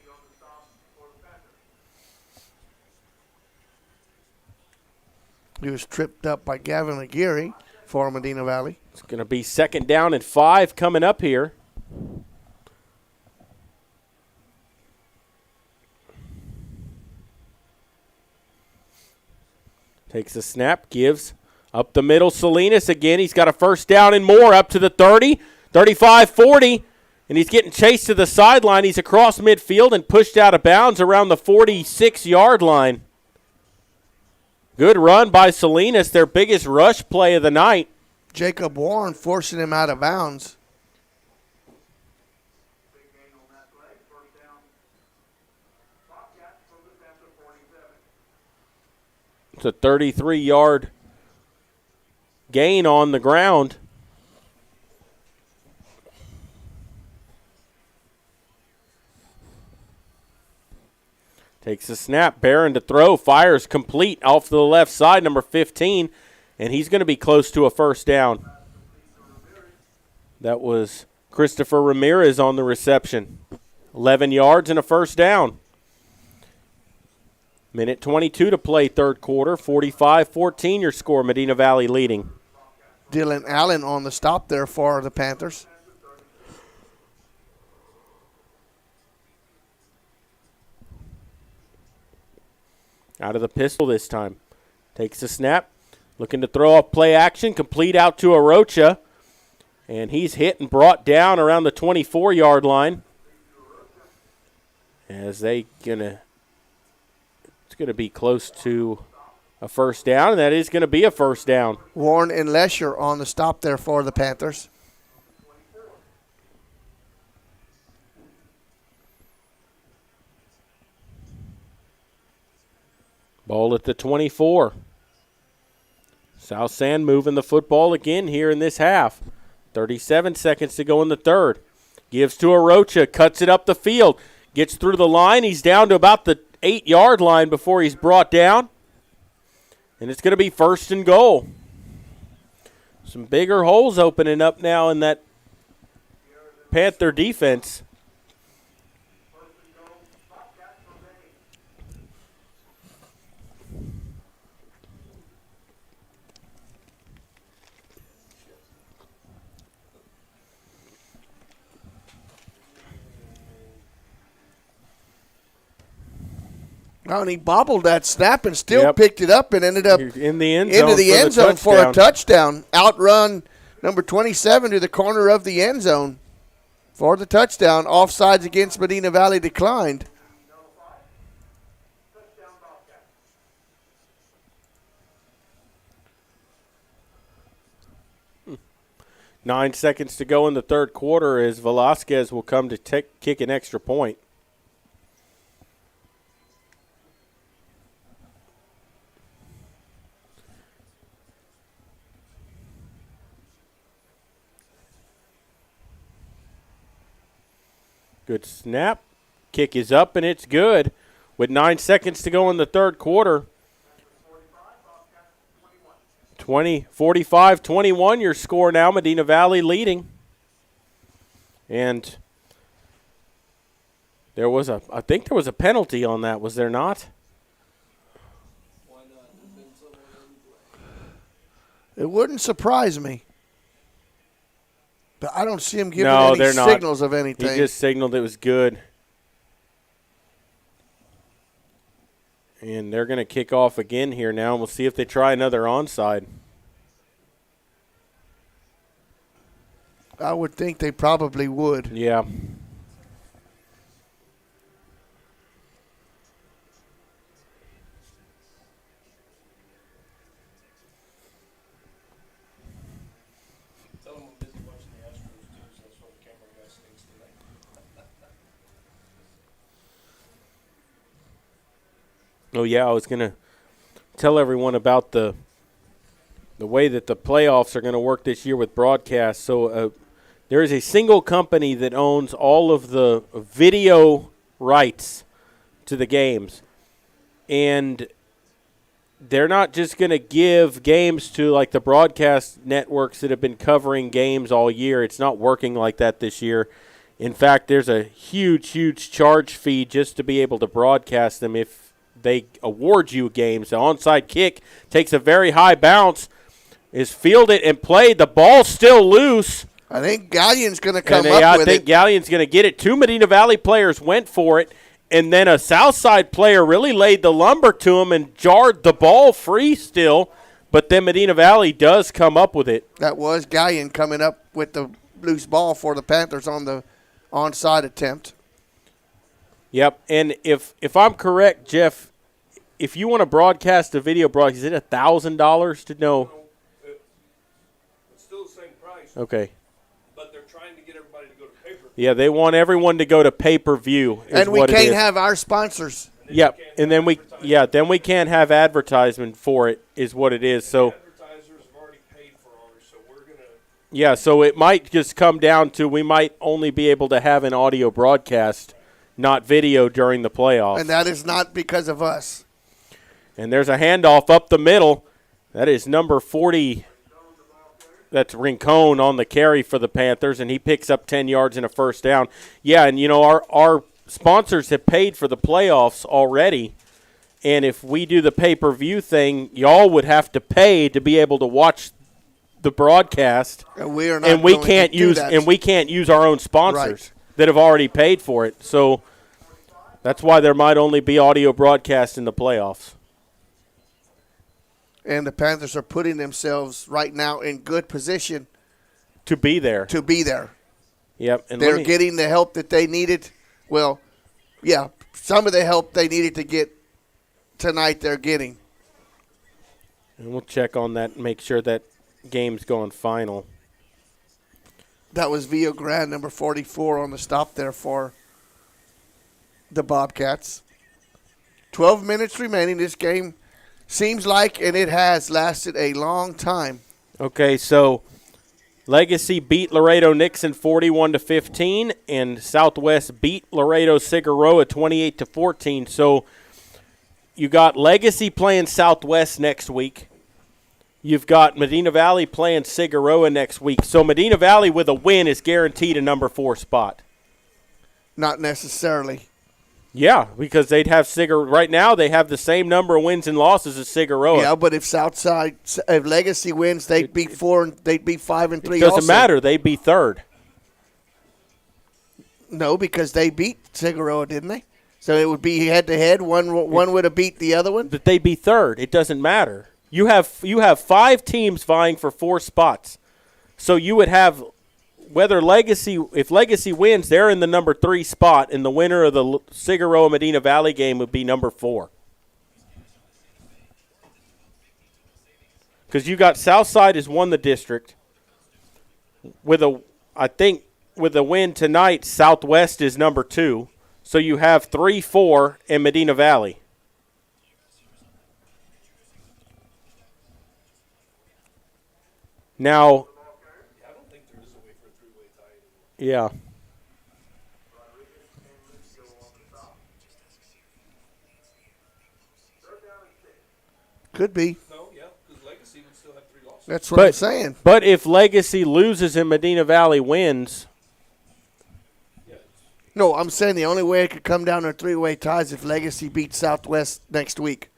B: He was tripped up by Gavin Aguirre for Medina Valley.
A: It's going to be 2nd down and 5 coming up here. Takes a snap, gives up the middle. Salinas again. He's got a 1st down and more up to the 30, 35, 40. And he's getting chased to the sideline. He's across midfield and pushed out of bounds around the 46-yard line. Good run by Salinas, their biggest rush play of the night.
B: Jacob Warren forcing him out of bounds.
A: It's a 33-yard gain on the ground. Takes a snap. Barron to throw. Fires complete off to the left side, number 15. And he's going to be close to a 1st down. That was Christopher Ramirez on the reception. 11 yards and a 1st down. Minute 22 to play, 3rd quarter. 45-14 your score. Medina Valley leading.
B: Dylan Allen on the stop there for the Panthers.
A: Out of the pistol this time. Takes a snap. Looking to throw off play action. Complete out to Arocha. And he's hit and brought down around the 24-yard line. As it's going to be close to a 1st down, and that is going to be a 1st down.
B: Warren and Lesher on the stop there for the Panthers.
A: Ball at the 24. South Sand moving the football again here in this half. 37 seconds to go in the 3rd. Gives to Arocha, cuts it up the field. Gets through the line. He's down to about the 8-yard line before he's brought down. And it's going to be 1st and goal. Some bigger holes opening up now in that Panther defense.
B: Oh, and he bobbled that snap and still picked it up and ended up
A: in the end
B: zone for a touchdown. Outrun number 27 to the corner of the end zone for the touchdown. Offsides against Medina Valley declined.
A: Nine seconds to go in the 3rd quarter as Velasquez will come to kick an extra point. Good snap. Kick is up, and it's good. With 9 seconds to go in the 3rd quarter. 45-21 your score now. Medina Valley leading. And I think there was a penalty on that, was there not?
B: It wouldn't surprise me. But I don't see him giving any signals of anything.
A: He just signaled it was good. And they're going to kick off again here now, and we'll see if they try another onside.
B: I would think they probably would.
A: Yeah.
I: Tell them I'm busy watching the Astros too, so that's why the camera guy stinks tonight.
A: Oh, yeah, I was going to tell everyone about the way that the playoffs are going to work this year with broadcast. So there is a single company that owns all of the video rights to the games. And they're not just going to give games to like the broadcast networks that have been covering games all year. It's not working like that this year. In fact, there's a huge charge fee just to be able to broadcast them if they award you games. The onside kick takes a very high bounce, is fielded and played. The ball's still loose.
B: I think Galleon's going to come up with
A: it. I think Galleon's going to get it. 2 Medina Valley players went for it, and then a Southside player really laid the lumber to him and jarred the ball free still, but then Medina Valley does come up with it.
B: That was Galleon coming up with the loose ball for the Panthers on the onside attempt.
A: Yep, and if I'm correct, Jeff, if you want to broadcast a video broadcast, is it $1,000 to know?
I: It's still the same price.
A: Okay.
I: But they're trying to get everybody to go to paper.
A: Yeah, they want everyone to go to pay-per-view.
B: And we can't have our sponsors.
A: Yep, and then we can't have advertisement for it is what it is. So
I: Advertisers have already paid for ours, so we're going to –
A: yeah, so it might just come down to we might only be able to have an audio broadcast, not video during the playoffs.
B: And that is not because of us.
A: And there's a handoff up the middle. That is number 40. That's Rincon on the carry for the Panthers, and he picks up 10 yards and a first down. Yeah, and, you know, our sponsors have paid for the playoffs already, and if we do the pay-per-view thing, y'all would have to pay to be able to watch the broadcast.
B: And we are not
A: and we
B: going
A: can't
B: to do
A: use
B: that.
A: And we can't use our own sponsors
B: Right.
A: that have already paid for it. So that's why there might only be audio broadcast in the playoffs.
B: And the Panthers are putting themselves right now in good position
A: to be there.
B: Yep.
A: And
B: they're getting the help that they needed. Well, yeah, some of the help they needed to get tonight they're getting.
A: And we'll check on that and make sure that game's going final.
B: That was Vio Grande, number 44, on the stop there for the Bobcats. 12 minutes remaining. This game seems like, and it has lasted a long time.
A: Okay, so Legacy beat Laredo Nixon 41-15, and Southwest beat Laredo Cigaroa 28-14. So you got Legacy playing Southwest next week. You've got Medina Valley playing Cigaroa next week. So Medina Valley with a win is guaranteed a number 4 spot.
B: Not necessarily.
A: Yeah, because they'd have right now they have the same number of wins and losses as Cigaroa.
B: Yeah, but if Legacy wins, they'd be 4 and they'd be 5 and 3.
A: It doesn't matter. They'd be third.
B: No, because they beat Cigaroa, didn't they? So it would be head to head. One would have beat the other one.
A: But they'd be third. It doesn't matter. You have 5 teams vying for 4 spots. So you would have if Legacy wins, they're in the number 3 spot, and the winner of the Cigaroa Medina Valley game would be number 4. Because you got Southside has won the district. I think with a win tonight, Southwest is number 2. So you have 3, 4, and Medina Valley. Now,
I: I don't think there is a way for a three-way tie anymore.
A: yeah.
B: Could be.
I: No, yeah, because Legacy would still have 3 losses.
B: That's what I'm saying.
A: But if Legacy loses and Medina Valley wins.
B: No, I'm saying the only way it could come down to a 3-way tie is if Legacy beats Southwest next week.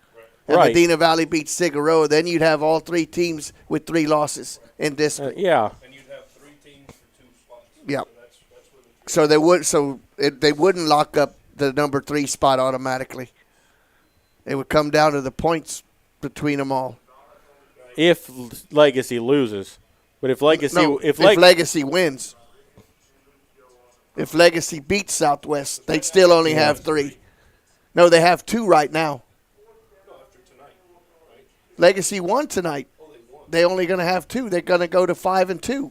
B: And
A: Right.
B: Medina Valley beats Cigaroa. Then you'd have all 3 teams with 3 losses in district.
A: Yeah.
I: And you'd have 3 teams for 2 spots.
B: Yeah.
I: So that's where
B: They wouldn't lock up the number 3 spot automatically. It would come down to the points between them all.
A: If Legacy loses. But if Legacy,
B: if Legacy wins, if Legacy beats Southwest, they'd still only have 3. No, they have 2 right now. Legacy won tonight. They're only going to have 2. They're going to go to 5-2.
I: That ain't right either.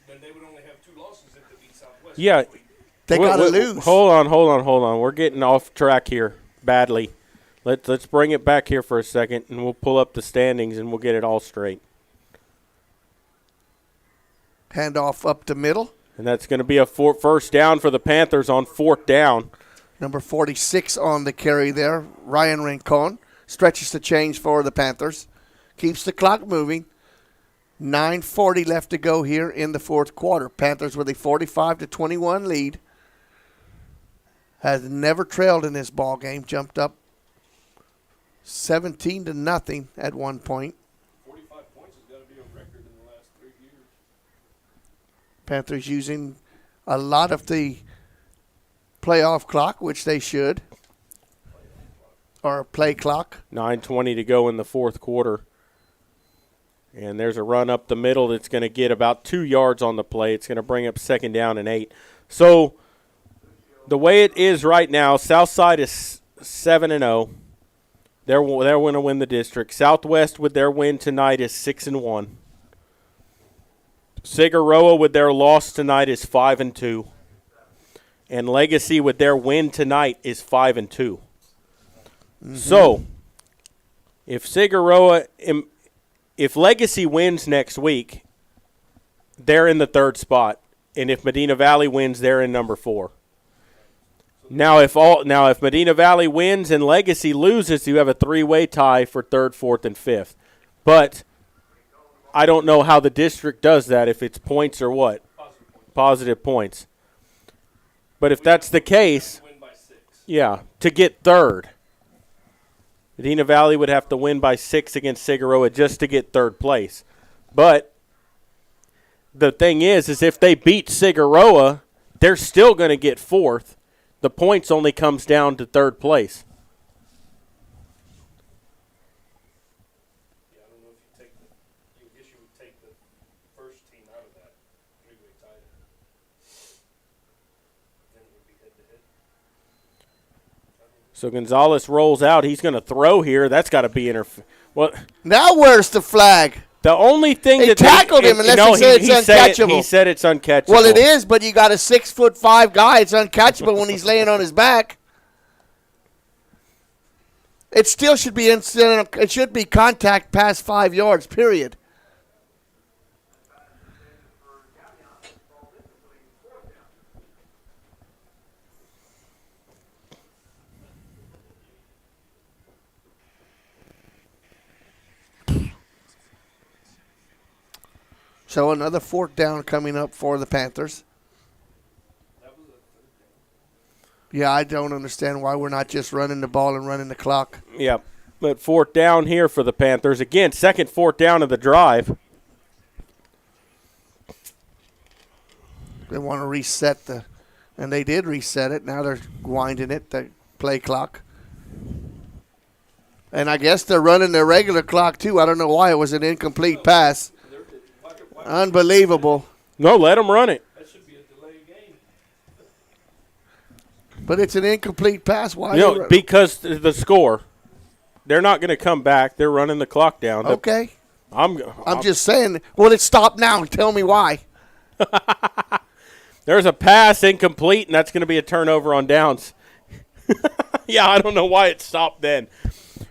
I: Then they would only have 2 losses if they beat Southwest.
A: Yeah.
B: They got to lose.
A: Hold on. We're getting off track here badly. Let's bring it back here for a second, and we'll pull up the standings, and we'll get it all straight.
B: Handoff up the middle.
A: And that's going to be a first down for the Panthers on 4th down.
B: Number 46 on the carry there, Ryan Rincon. Stretches the change for the Panthers. Keeps the clock moving. 9:40 left to go here in the 4th quarter. Panthers with a 45-21 lead. Has never trailed in this ball game. Jumped up 17-0 at one point.
I: 45 points has got to be a record in the last 3 years.
B: Panthers using a lot of the playoff clock, which they should. Or play clock.
A: 9:20 to go in the 4th quarter. And there's a run up the middle that's going to get about 2 yards on the play. It's going to bring up 2nd down and 8. So the way it is right now, Southside is 7-0. They're going to win the district. Southwest with their win tonight is 6-1. Figueroa with their loss tonight is 5-2. And Legacy with their win tonight is 5-2. Mm-hmm. So if Legacy wins next week, they're in the 3rd spot. And if Medina Valley wins, they're in number 4. Now if Medina Valley wins and Legacy loses, you have a 3-way tie for 3rd, 4th, and 5th. But I don't know how the district does that, if it's points or what. Positive points. But if that's the case, yeah, to get 3rd, Medina Valley would have to win by 6 against Figueroa just to get 3rd place. But the thing is if they beat Figueroa, they're still going to get 4th. The points only comes down to 3rd place.
I: Yeah, I don't know if you guess you would take the first team out of that 3-way tie. Then it would be head-to-head.
A: So Gonzalez rolls out. He's going to throw here. That's got to be Well,
B: now where's the flag?
A: The only thing
B: they tackled him unless he said it's uncatchable.
A: He said it's uncatchable.
B: Well, it is, but you got a 6'5" guy. It's uncatchable when he's laying on his back. It still should be it should be contact past 5 yards. Period. So another 4th down coming up for the Panthers. Yeah, I don't understand why we're not just running the ball and running the clock.
A: Yeah, but 4th down here for the Panthers. Again, 2nd 4th down of the drive.
B: They want to reset and they did reset it. Now they're winding it, the play clock. And I guess they're running their regular clock too. I don't know why it was an incomplete pass. Unbelievable.
A: No, let them run it.
I: That should be a delay game.
B: But it's an incomplete pass. Why?
A: Because the score. They're not going to come back. They're running the clock down.
B: Okay.
A: I'm
B: just saying. Well, it stopped now. Tell me why.
A: There's a pass incomplete, and that's going to be a turnover on downs. Yeah, I don't know why it stopped then.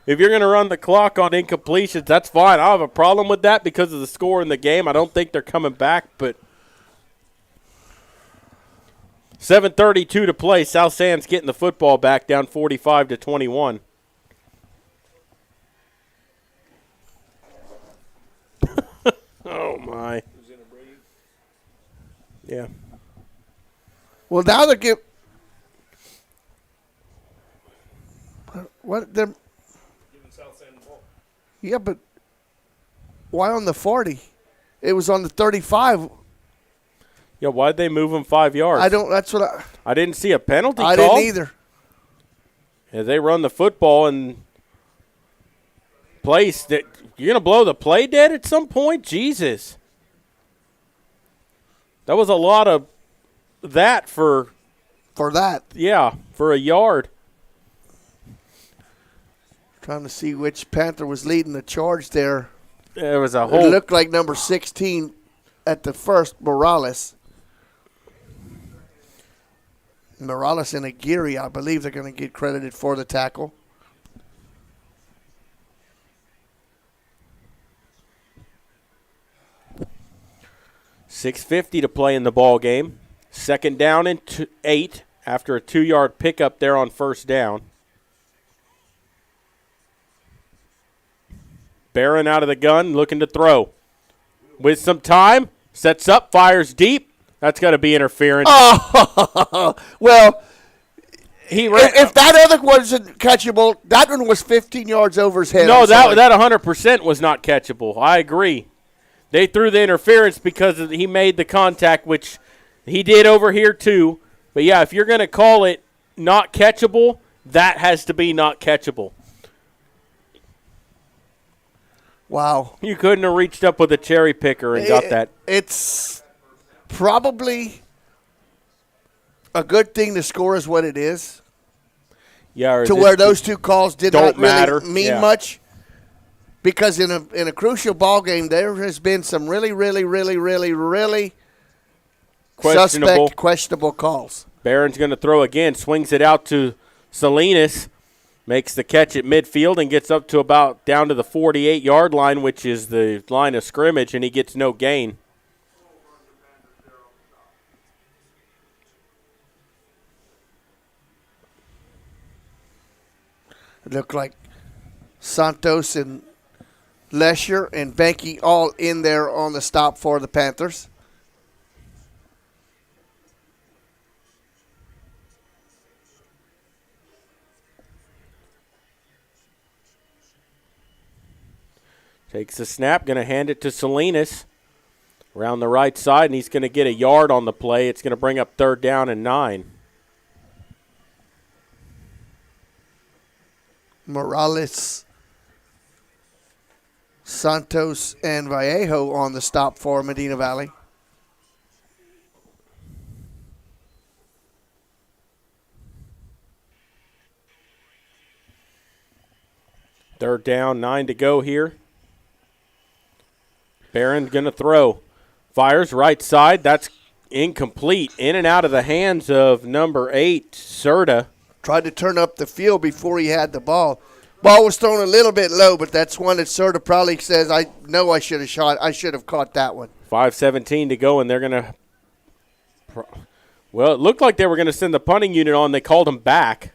A: If you're going to run the clock on incompletions, that's fine. I don't have a problem with that because of the score in the game. I don't think they're coming back, but 7:32 to play. South Sands getting the football back, down 45-21. Oh, my. Yeah.
B: Well, now they give. What? They're. Yeah, but why on the 40? It was on the 35.
A: Yeah, why'd they move him 5 yards?
B: That's what
A: I didn't see a penalty call.
B: I didn't either.
A: Yeah, they run the football, and place that you're going to blow the play dead at some point? Jesus. That was a lot of that for
B: that.
A: Yeah, for a yard.
B: Trying to see which Panther was leading the charge there.
A: It was a whole.
B: It looked like number 16 at the first, Morales. Morales and Aguirre, I believe they're going to get credited for the tackle.
A: $6:50 to play in the ball game. Second down and 8 after a 2-yard pickup there on first down. Barron out of the gun, looking to throw. With some time, sets up, fires deep. That's got to be interference.
B: Oh, well, if that other one wasn't catchable, that one was 15 yards over his head.
A: No, that 100% was not catchable. I agree. They threw the interference because he made the contact, which he did over here too. But, yeah, if you're going to call it not catchable, that has to be not catchable.
B: Wow.
A: You couldn't have reached up with a cherry picker and got that.
B: It's probably a good thing the score is what it is.
A: Yeah,
B: to where those two calls did not really mean
A: yeah.
B: much. Because in a crucial ball game, there has been some really questionable calls.
A: Barron's going to throw again, swings it out to Salinas, makes the catch at midfield and gets up to about down to the 48-yard line, which is the line of scrimmage, and he gets no gain.
B: It looked like Santos and Lesher and Benke all in there on the stop for the Panthers.
A: Takes the snap, going to hand it to Salinas around the right side, and he's going to get a yard on the play. It's going to bring up 3rd down and 9.
B: Morales, Santos, and Vallejo on the stop for Medina Valley.
A: Third down, 9 to go here. Barron going to throw. Fires right side. That's incomplete. In and out of the hands of number 8, Serta.
B: Tried to turn up the field before he had the ball. Ball was thrown a little bit low, but that's one that Serta probably says, I know I should have shot. I should have caught that one.
A: 5:17 to go, and they're going to – well, it looked like they were going to send the punting unit on. They called him back.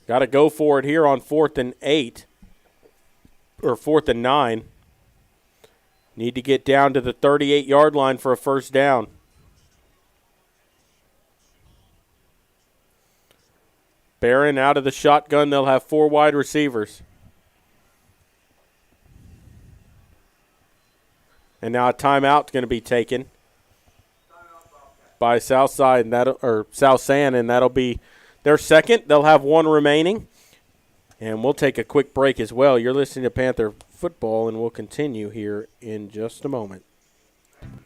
A: Got to go for it here on 4th and 8 or 4th and 9. Need to get down to the 38-yard line for a first down. Barron out of the shotgun. They'll have 4 wide receivers. And now a timeout is going to be taken by Southside and South San, and that'll be their second. They'll have 1 remaining. And we'll take a quick break as well. You're listening to Panther Football, and we'll continue here in just a moment.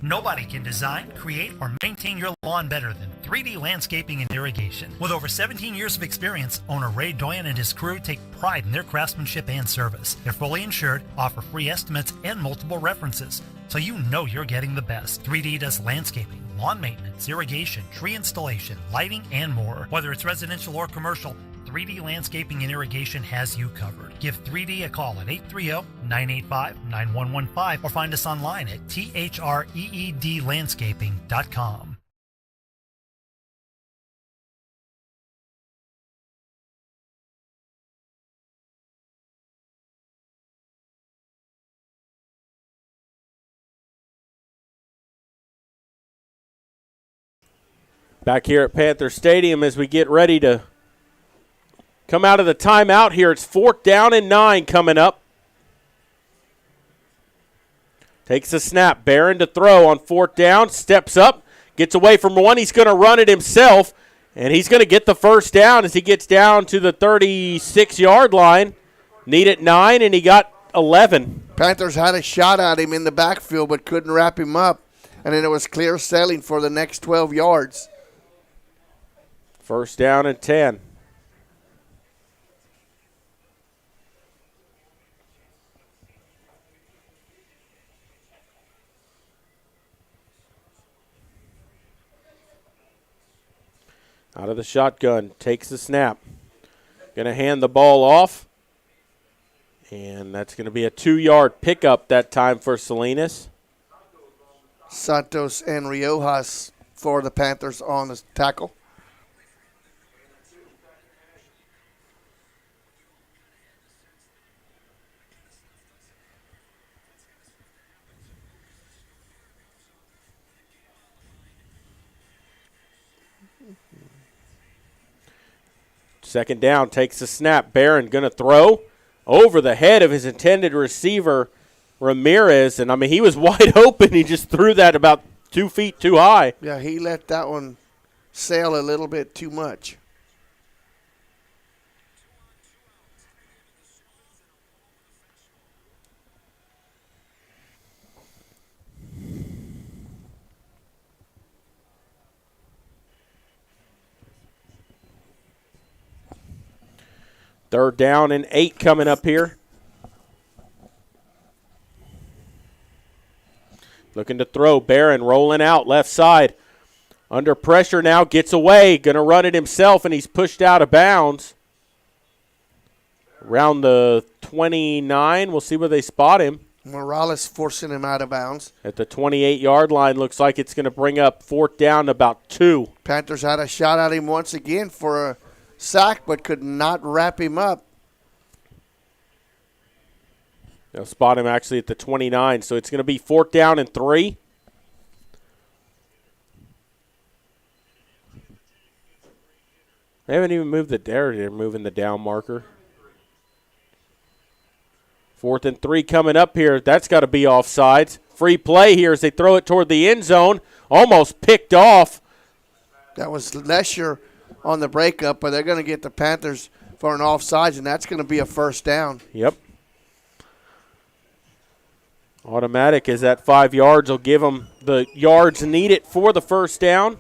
J: Nobody can design, create, or maintain your lawn better than 3D Landscaping and Irrigation. With over 17 years of experience, owner Ray Doyen and his crew take pride in their craftsmanship and service. They're fully insured, offer free estimates, and multiple references, so you know you're getting the best. 3D does landscaping, lawn maintenance, irrigation, tree installation, lighting, and more. Whether it's residential or commercial, 3D Landscaping and Irrigation has you covered. Give 3D a call at 830-985-9115 or find us online at threedlandscaping.com.
A: Back here at Panther Stadium as we get ready to come out of the timeout here. It's 4th down and 9 coming up. Takes a snap. Barron to throw on 4th down. Steps up. Gets away from one. He's going to run it himself. And he's going to get the first down as he gets down to the 36-yard line. Needed 9, and he got 11.
B: Panthers had a shot at him in the backfield but couldn't wrap him up, and then it was clear sailing for the next 12 yards.
A: First down and 10. Out of the shotgun, takes the snap. Going to hand the ball off. And that's going to be a 2-yard pickup that time for Salinas.
B: Santos and Riojas for the Panthers on the tackle.
A: Second down, takes the snap. Barron going to throw over the head of his intended receiver, Ramirez. And, I mean, he was wide open. He just threw that about 2 feet too high.
B: Yeah, he let that one sail a little bit too much.
A: Third down and 8 coming up here. Looking to throw. Barron rolling out left side. Under pressure now, gets away. Going to run it himself, and he's pushed out of bounds. Around the 29. We'll see where they spot him.
B: Morales forcing him out of bounds.
A: At the 28-yard line, looks like it's going to bring up fourth down about 2.
B: Panthers had a shot at him once again for a sack, but could not wrap him up.
A: They'll spot him actually at the 29, so it's going to be fourth down and 3. They haven't even moved they're moving the down marker. Fourth and 3 coming up here. That's got to be offsides. Free play here as they throw it toward the end zone. Almost picked off.
B: That was Lesher on the breakup, but they're going to get the Panthers for an offsides, and that's going to be a first down.
A: Yep. Automatic is at 5 yards. Will give them the yards needed for the first down.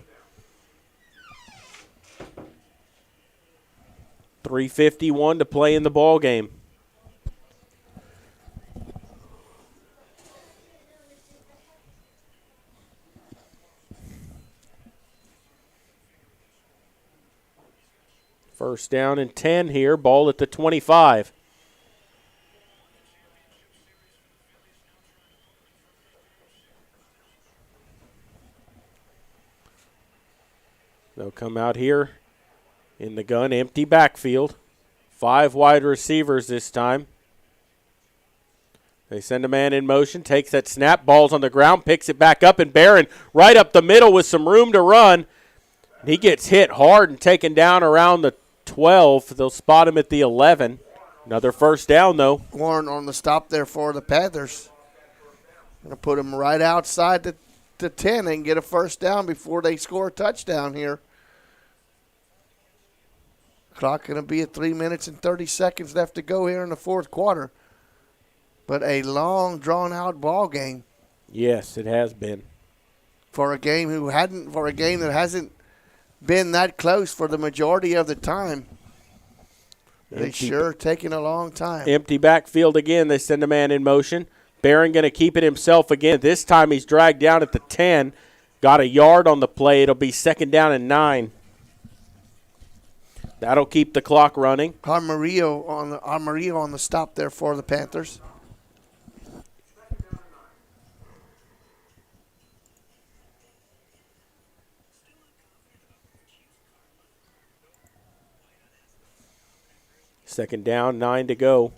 A: 3:51 to play in the ball game. First down and 10 here. Ball at the 25. They'll come out here in the gun, empty backfield. 5 wide receivers this time. They send a man in motion, takes that snap, ball's on the ground, picks it back up, and Barron right up the middle with some room to run. He gets hit hard and taken down around the 12. They'll spot him at the 11. Another first down, though.
B: Warren on the stop there for the Panthers. Going to put him right outside the 10 and get a first down before they score a touchdown here. Clock going to be at 3 minutes and 30 seconds left to go here in the fourth quarter. But a long, drawn-out ball game.
A: Yes, it has been.
B: For a game that hasn't been that close for the majority of the time. They sure taking a long time.
A: Empty backfield again. They send a man in motion. Barron going to keep it himself again. This time he's dragged down at the 10. Got a yard on the play. It'll be second down and 9. That'll keep the clock running.
B: Armarillo on the stop there for the Panthers.
A: Second down, 9 to go.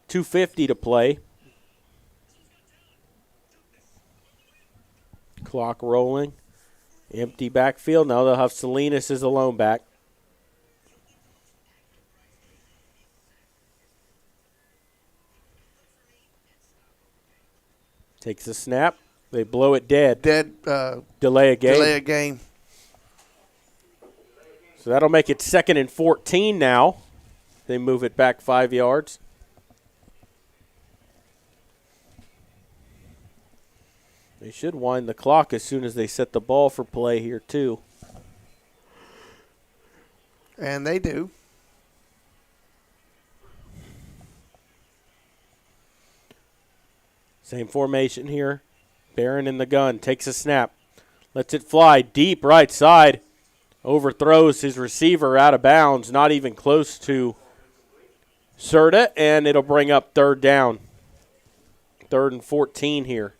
A: 2:50 to play. Clock rolling. Empty backfield. Now they'll have Salinas as a lone back. Takes a snap. They blow it dead. Delay a game. So that'll make it second and 14 now. They move it back 5 yards. They should wind the clock as soon as they set the ball for play here, too.
B: And they do.
A: Same formation here. Barron in the gun. Takes a snap. Lets it fly deep right side. Overthrows his receiver out of bounds. Not even close to Serta. And it'll bring up third down. 3rd and 14 here.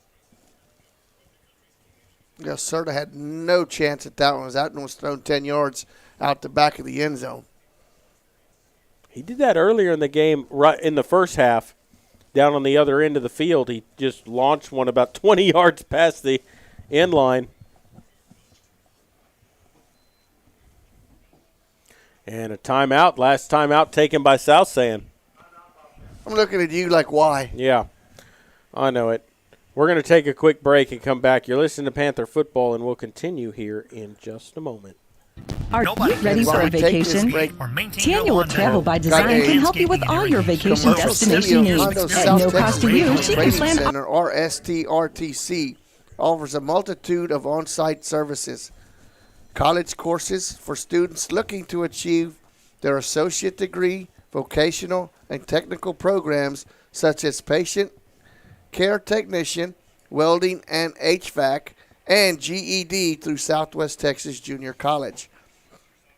B: Yeah, Serta had no chance at that one. That one was thrown 10 yards out the back of the end zone.
A: He did that earlier in the game, right in the first half, down on the other end of the field. He just launched one about 20 yards past the end line. And a timeout, last timeout taken by South San.
B: I'm looking at you like, why?
A: Yeah, I know it. We're going to take a quick break and come back. You're listening to Panther Football, and we'll continue here in just a moment.
D: Are you ready for a vacation? Tanya Travel by Design can help you with all your vacation destination needs. At no cost to you, she can plan.
B: Center, or STRTC, offers a multitude of on-site services. College courses for students looking to achieve their associate degree, vocational, and technical programs such as patient care technician, welding and HVAC, and GED through Southwest Texas Junior College.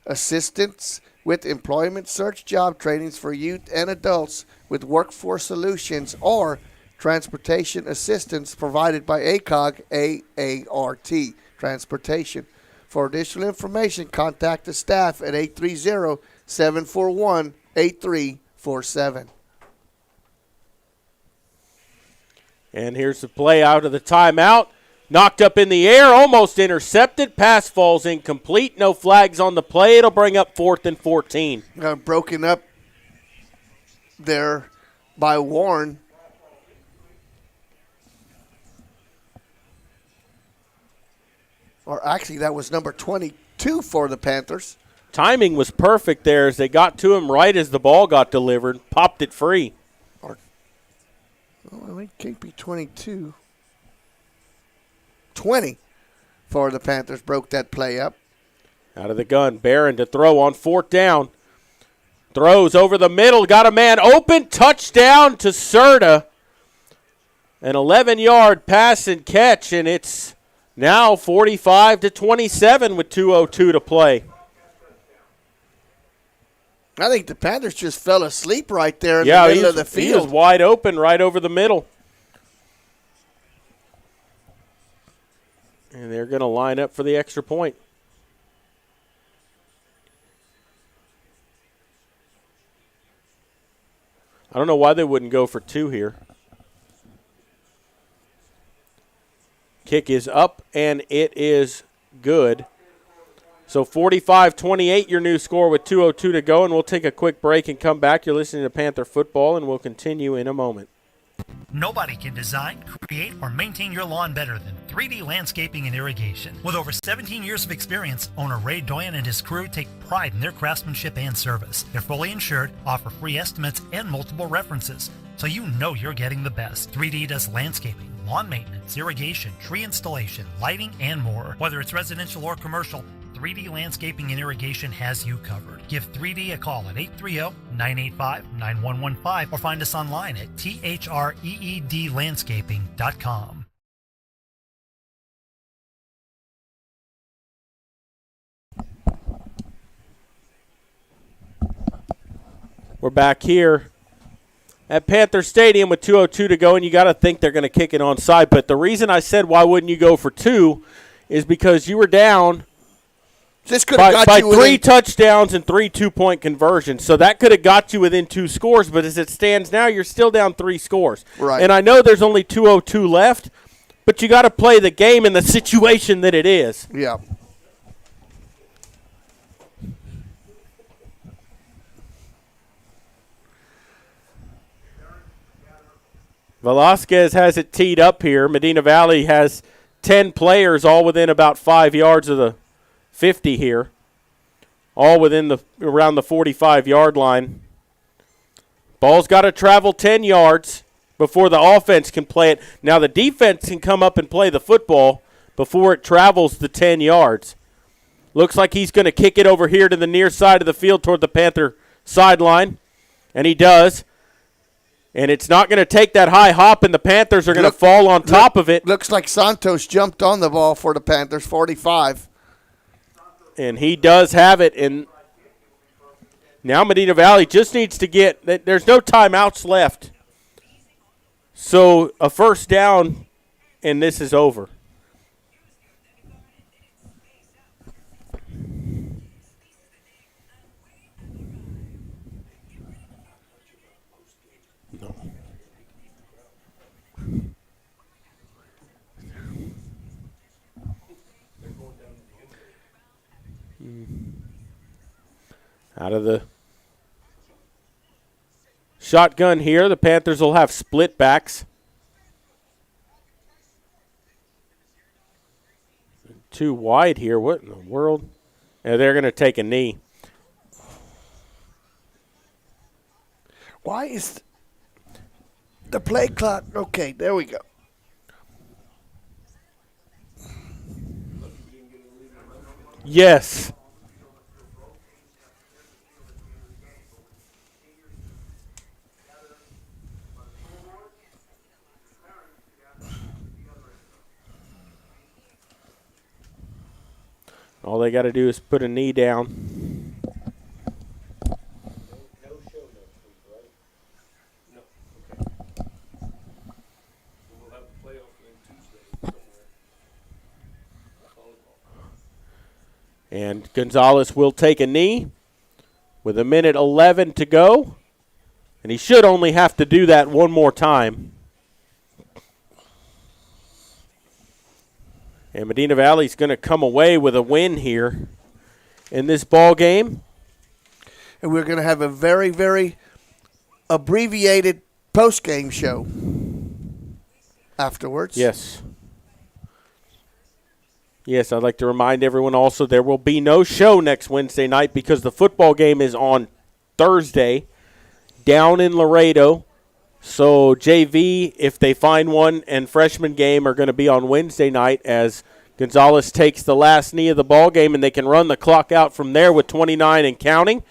B: Assistance with employment search job trainings for youth and adults with workforce solutions or transportation assistance provided by ACOG, AART, Transportation. For additional information, contact the staff at 830-741-8347.
A: And here's the play out of the timeout. Knocked up in the air, almost intercepted. Pass falls incomplete. No flags on the play. It'll bring up 4th and 14.
B: Broken up there by Warren. Or actually, that was number 22 for the Panthers.
A: Timing was perfect there as they got to him right as the ball got delivered. Popped it free.
B: Well, it can't be 22. 20 for the Panthers. Broke that play up.
A: Out of the gun. Barron to throw on 4th down. Throws over the middle. Got a man open. Touchdown to Serta. An 11-yard pass and catch, and it's now 45-27 with 2:02 to play.
B: I think the Panthers just fell asleep right there in the middle of the field.
A: He was wide open right over the middle. And they're going to line up for the extra point. I don't know why they wouldn't go for 2 here. Kick is up, and it is good. So 45-28, your new score with 2:02 to go, and we'll take a quick break and come back. You're listening to Panther Football, and we'll continue in a moment.
J: Nobody can design, create, or maintain your lawn better than 3D Landscaping and Irrigation. With over 17 years of experience, owner Ray Doyen and his crew take pride in their craftsmanship and service. They're fully insured, offer free estimates, and multiple references, so you know you're getting the best. 3D does landscaping, lawn maintenance, irrigation, tree installation, lighting, and more. Whether it's residential or commercial, 3D Landscaping and Irrigation has you covered. Give 3D a call at 830-985-9115 or find us online at threedlandscaping.com.
A: We're back here at Panther Stadium with 2:02 to go, and you got to think they're going to kick it onside. But the reason I said why wouldn't you go for 2 is because you were down by 3 touchdowns and 3 2-point conversions. So that could have got you within 2 scores, but as it stands now, you're still down 3 scores.
B: Right.
A: And I know there's only 2:02 left, but you got to play the game in the situation that it is.
B: Yeah.
A: Velasquez has it teed up here. Medina Valley has 10 players all within about 5 yards of the 50 here, all within around the 45-yard line. Ball's got to travel 10 yards. before the offense can play it. Now the defense can come up and play the football before it travels the 10 yards. Looks like he's going to kick it over here to the near side of the field toward the Panther sideline, and he does. And it's not going to take that high hop, and the Panthers are going to fall on top of it.
B: Looks like Santos jumped on the ball for the Panthers, 45.
A: And he does have it, and now Medina Valley just needs to get – there's no timeouts left. So a first down, and this is over. Out of the shotgun here, the Panthers will have split backs. Too wide here. What in the world? Yeah, they're going to take a knee.
B: Why is the play clock? Okay, there we go.
A: Yes. All they got to do is put a knee down. And Gonzalez will take a knee with 1:11 to go. And he should only have to do that one more time. And Medina Valley's going to come away with a win here in this ball game.
B: And we're going to have a very, very abbreviated post-game show afterwards.
A: Yes. Yes, I'd like to remind everyone also there will be no show next Wednesday night because the football game is on Thursday down in Laredo. So JV, if they find one, and freshman game are going to be on Wednesday night as Gonzalez takes the last knee of the ball game, and they can run the clock out from there with 29 and counting.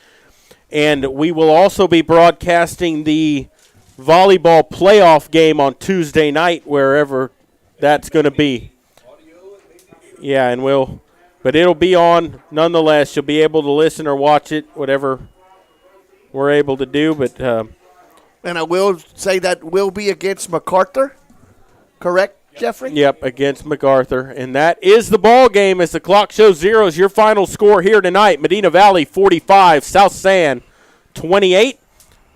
A: And we will also be broadcasting the volleyball playoff game on Tuesday night, wherever that's going to be. Yeah, but it'll be on nonetheless. You'll be able to listen or watch it, whatever we're able to do. But
B: and I will say that will be against MacArthur, correct, Jeffrey?
A: Yep, against MacArthur. And that is the ball game as the clock shows zeros. Your final score here tonight, Medina Valley 45, South San 28.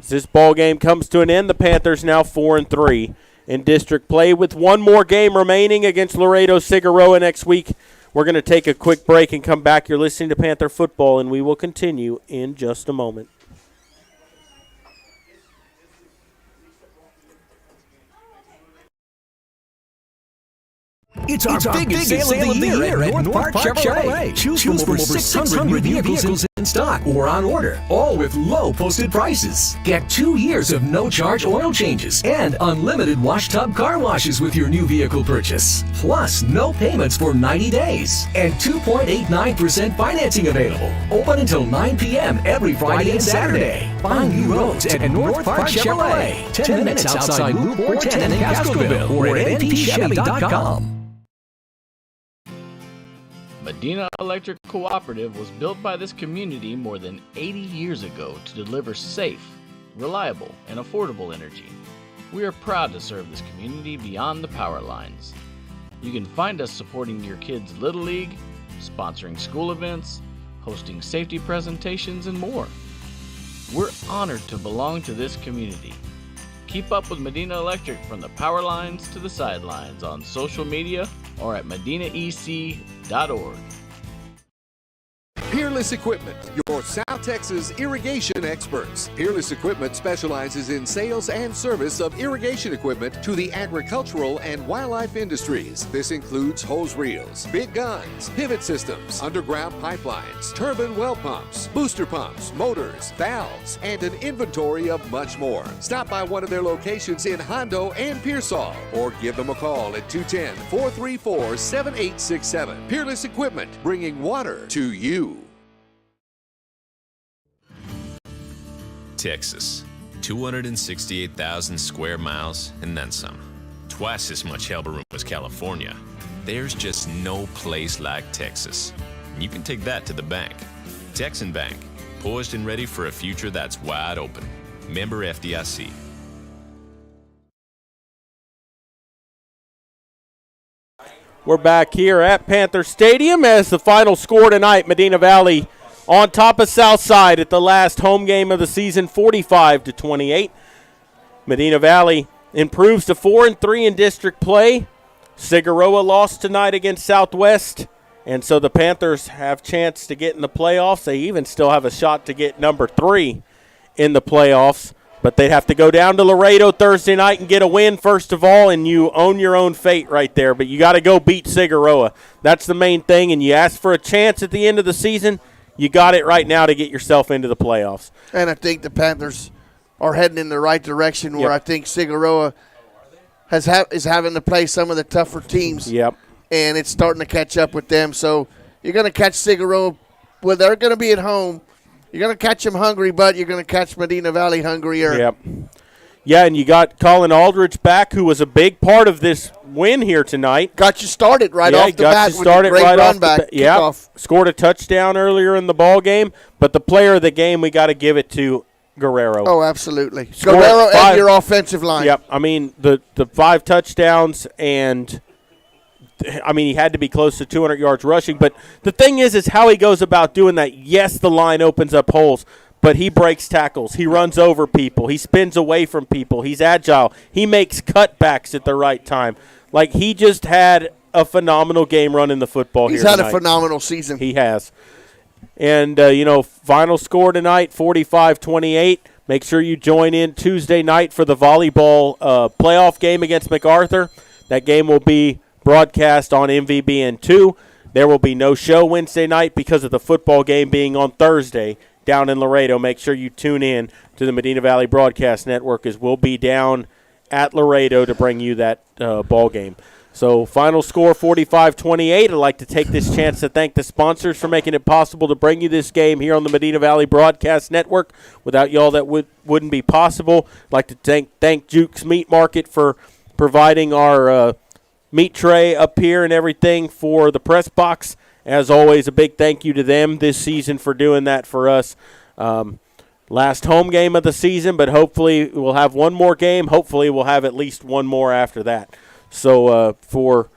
A: As this ball game comes to an end, the Panthers now 4-3 in district play with one more game remaining against Laredo Cigaroa next week. We're going to take a quick break and come back. You're listening to Panther Football, and we will continue in just a moment.
C: It's our biggest sale of the year at North Park Chevrolet. Choose from over 600 vehicles in stock or on order, all with low posted prices. Get 2 years of no-charge oil changes and unlimited wash tub car washes with your new vehicle purchase. Plus, no payments for 90 days and 2.89% financing available. Open until 9 p.m. every Friday and Saturday. Find new roads at North Park Chevrolet. 10 minutes outside Loop 410 in Castroville or at npchevy.com.
E: Medina Electric Cooperative was built by this community more than 80 years ago to deliver safe, reliable, and affordable energy. We are proud to serve this community beyond the power lines. You can find us supporting your kids' Little League, sponsoring school events, hosting safety presentations, and more. We're honored to belong to this community. Keep up with Medina Electric from the power lines to the sidelines on social media or at medinaec.org.
F: Peerless Equipment, your South Texas irrigation experts. Peerless Equipment specializes in sales and service of irrigation equipment to the agricultural and wildlife industries. This includes hose reels, big guns, pivot systems, underground pipelines, turbine well pumps, booster pumps, motors, valves, and an inventory of much more. Stop by one of their locations in Hondo and Pearsall, or give them a call at 210-434-7867. Peerless Equipment, bringing water to you.
G: Texas, 268,000 square miles and then some. Twice as much elbow room as California. There's just no place like Texas. You can take that to the bank. Texan Bank, poised and ready for a future that's wide open. Member FDIC.
A: We're back here at Panther Stadium as the final score tonight, Medina Valley on top of Southside at the last home game of the season, 45-28. Medina Valley improves to 4-3 in district play. Cigaroa lost tonight against Southwest, and so the Panthers have chance to get in the playoffs. They even still have a shot to get number 3 in the playoffs, but they'd have to go down to Laredo Thursday night and get a win first of all, and you own your own fate right there. But you got to go beat Cigaroa. That's the main thing, and you ask for a chance at the end of the season. You got it right now to get yourself into the playoffs.
B: And I think the Panthers are heading in the right direction where I think Cigaroa is having to play some of the tougher teams.
A: Yep.
B: And it's starting to catch up with them. So you're going to catch Cigaroa. Well, they're going to be at home. You're going to catch them hungry, but you're going to catch Medina Valley hungrier.
A: Yep. Yeah, and you got Colin Aldridge back, who was a big part of this win here tonight.
B: Got you started right off the bat with a great run back.
A: Yeah, scored a touchdown earlier in the ball game, but the player of the game, we got to give it to Guerrero.
B: Oh, absolutely. Guerrero and your offensive line.
A: Yep. I mean, the 5 touchdowns, and I mean, he had to be close to 200 yards rushing. But the thing is how he goes about doing that. Yes, the line opens up holes, but he breaks tackles. He runs over people. He spins away from people. He's agile. He makes cutbacks at the right time. Like, he just had a phenomenal game running the football here tonight.
B: He's had a phenomenal season.
A: He has. And, final score tonight, 45-28. Make sure you join in Tuesday night for the volleyball playoff game against MacArthur. That game will be broadcast on MVBN2. There will be no show Wednesday night because of the football game being on Thursday down in Laredo. Make sure you tune in to the Medina Valley Broadcast Network, as we'll be down at Laredo to bring you that ball game. So final score 45-28. I'd like to take this chance to thank the sponsors for making it possible to bring you this game here on the Medina Valley Broadcast Network. Without y'all, that wouldn't be possible. I'd like to thank Jukes Meat Market for providing our meat tray up here and everything for the press box. As always, a big thank you to them this season for doing that for us. Last home game of the season, but hopefully we'll have one more game. Hopefully we'll have at least one more after that. So for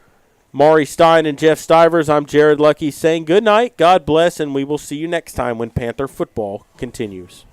A: Maury Stein and Jeff Stivers, I'm Jared Lucky saying good night, God bless, and we will see you next time when Panther football continues.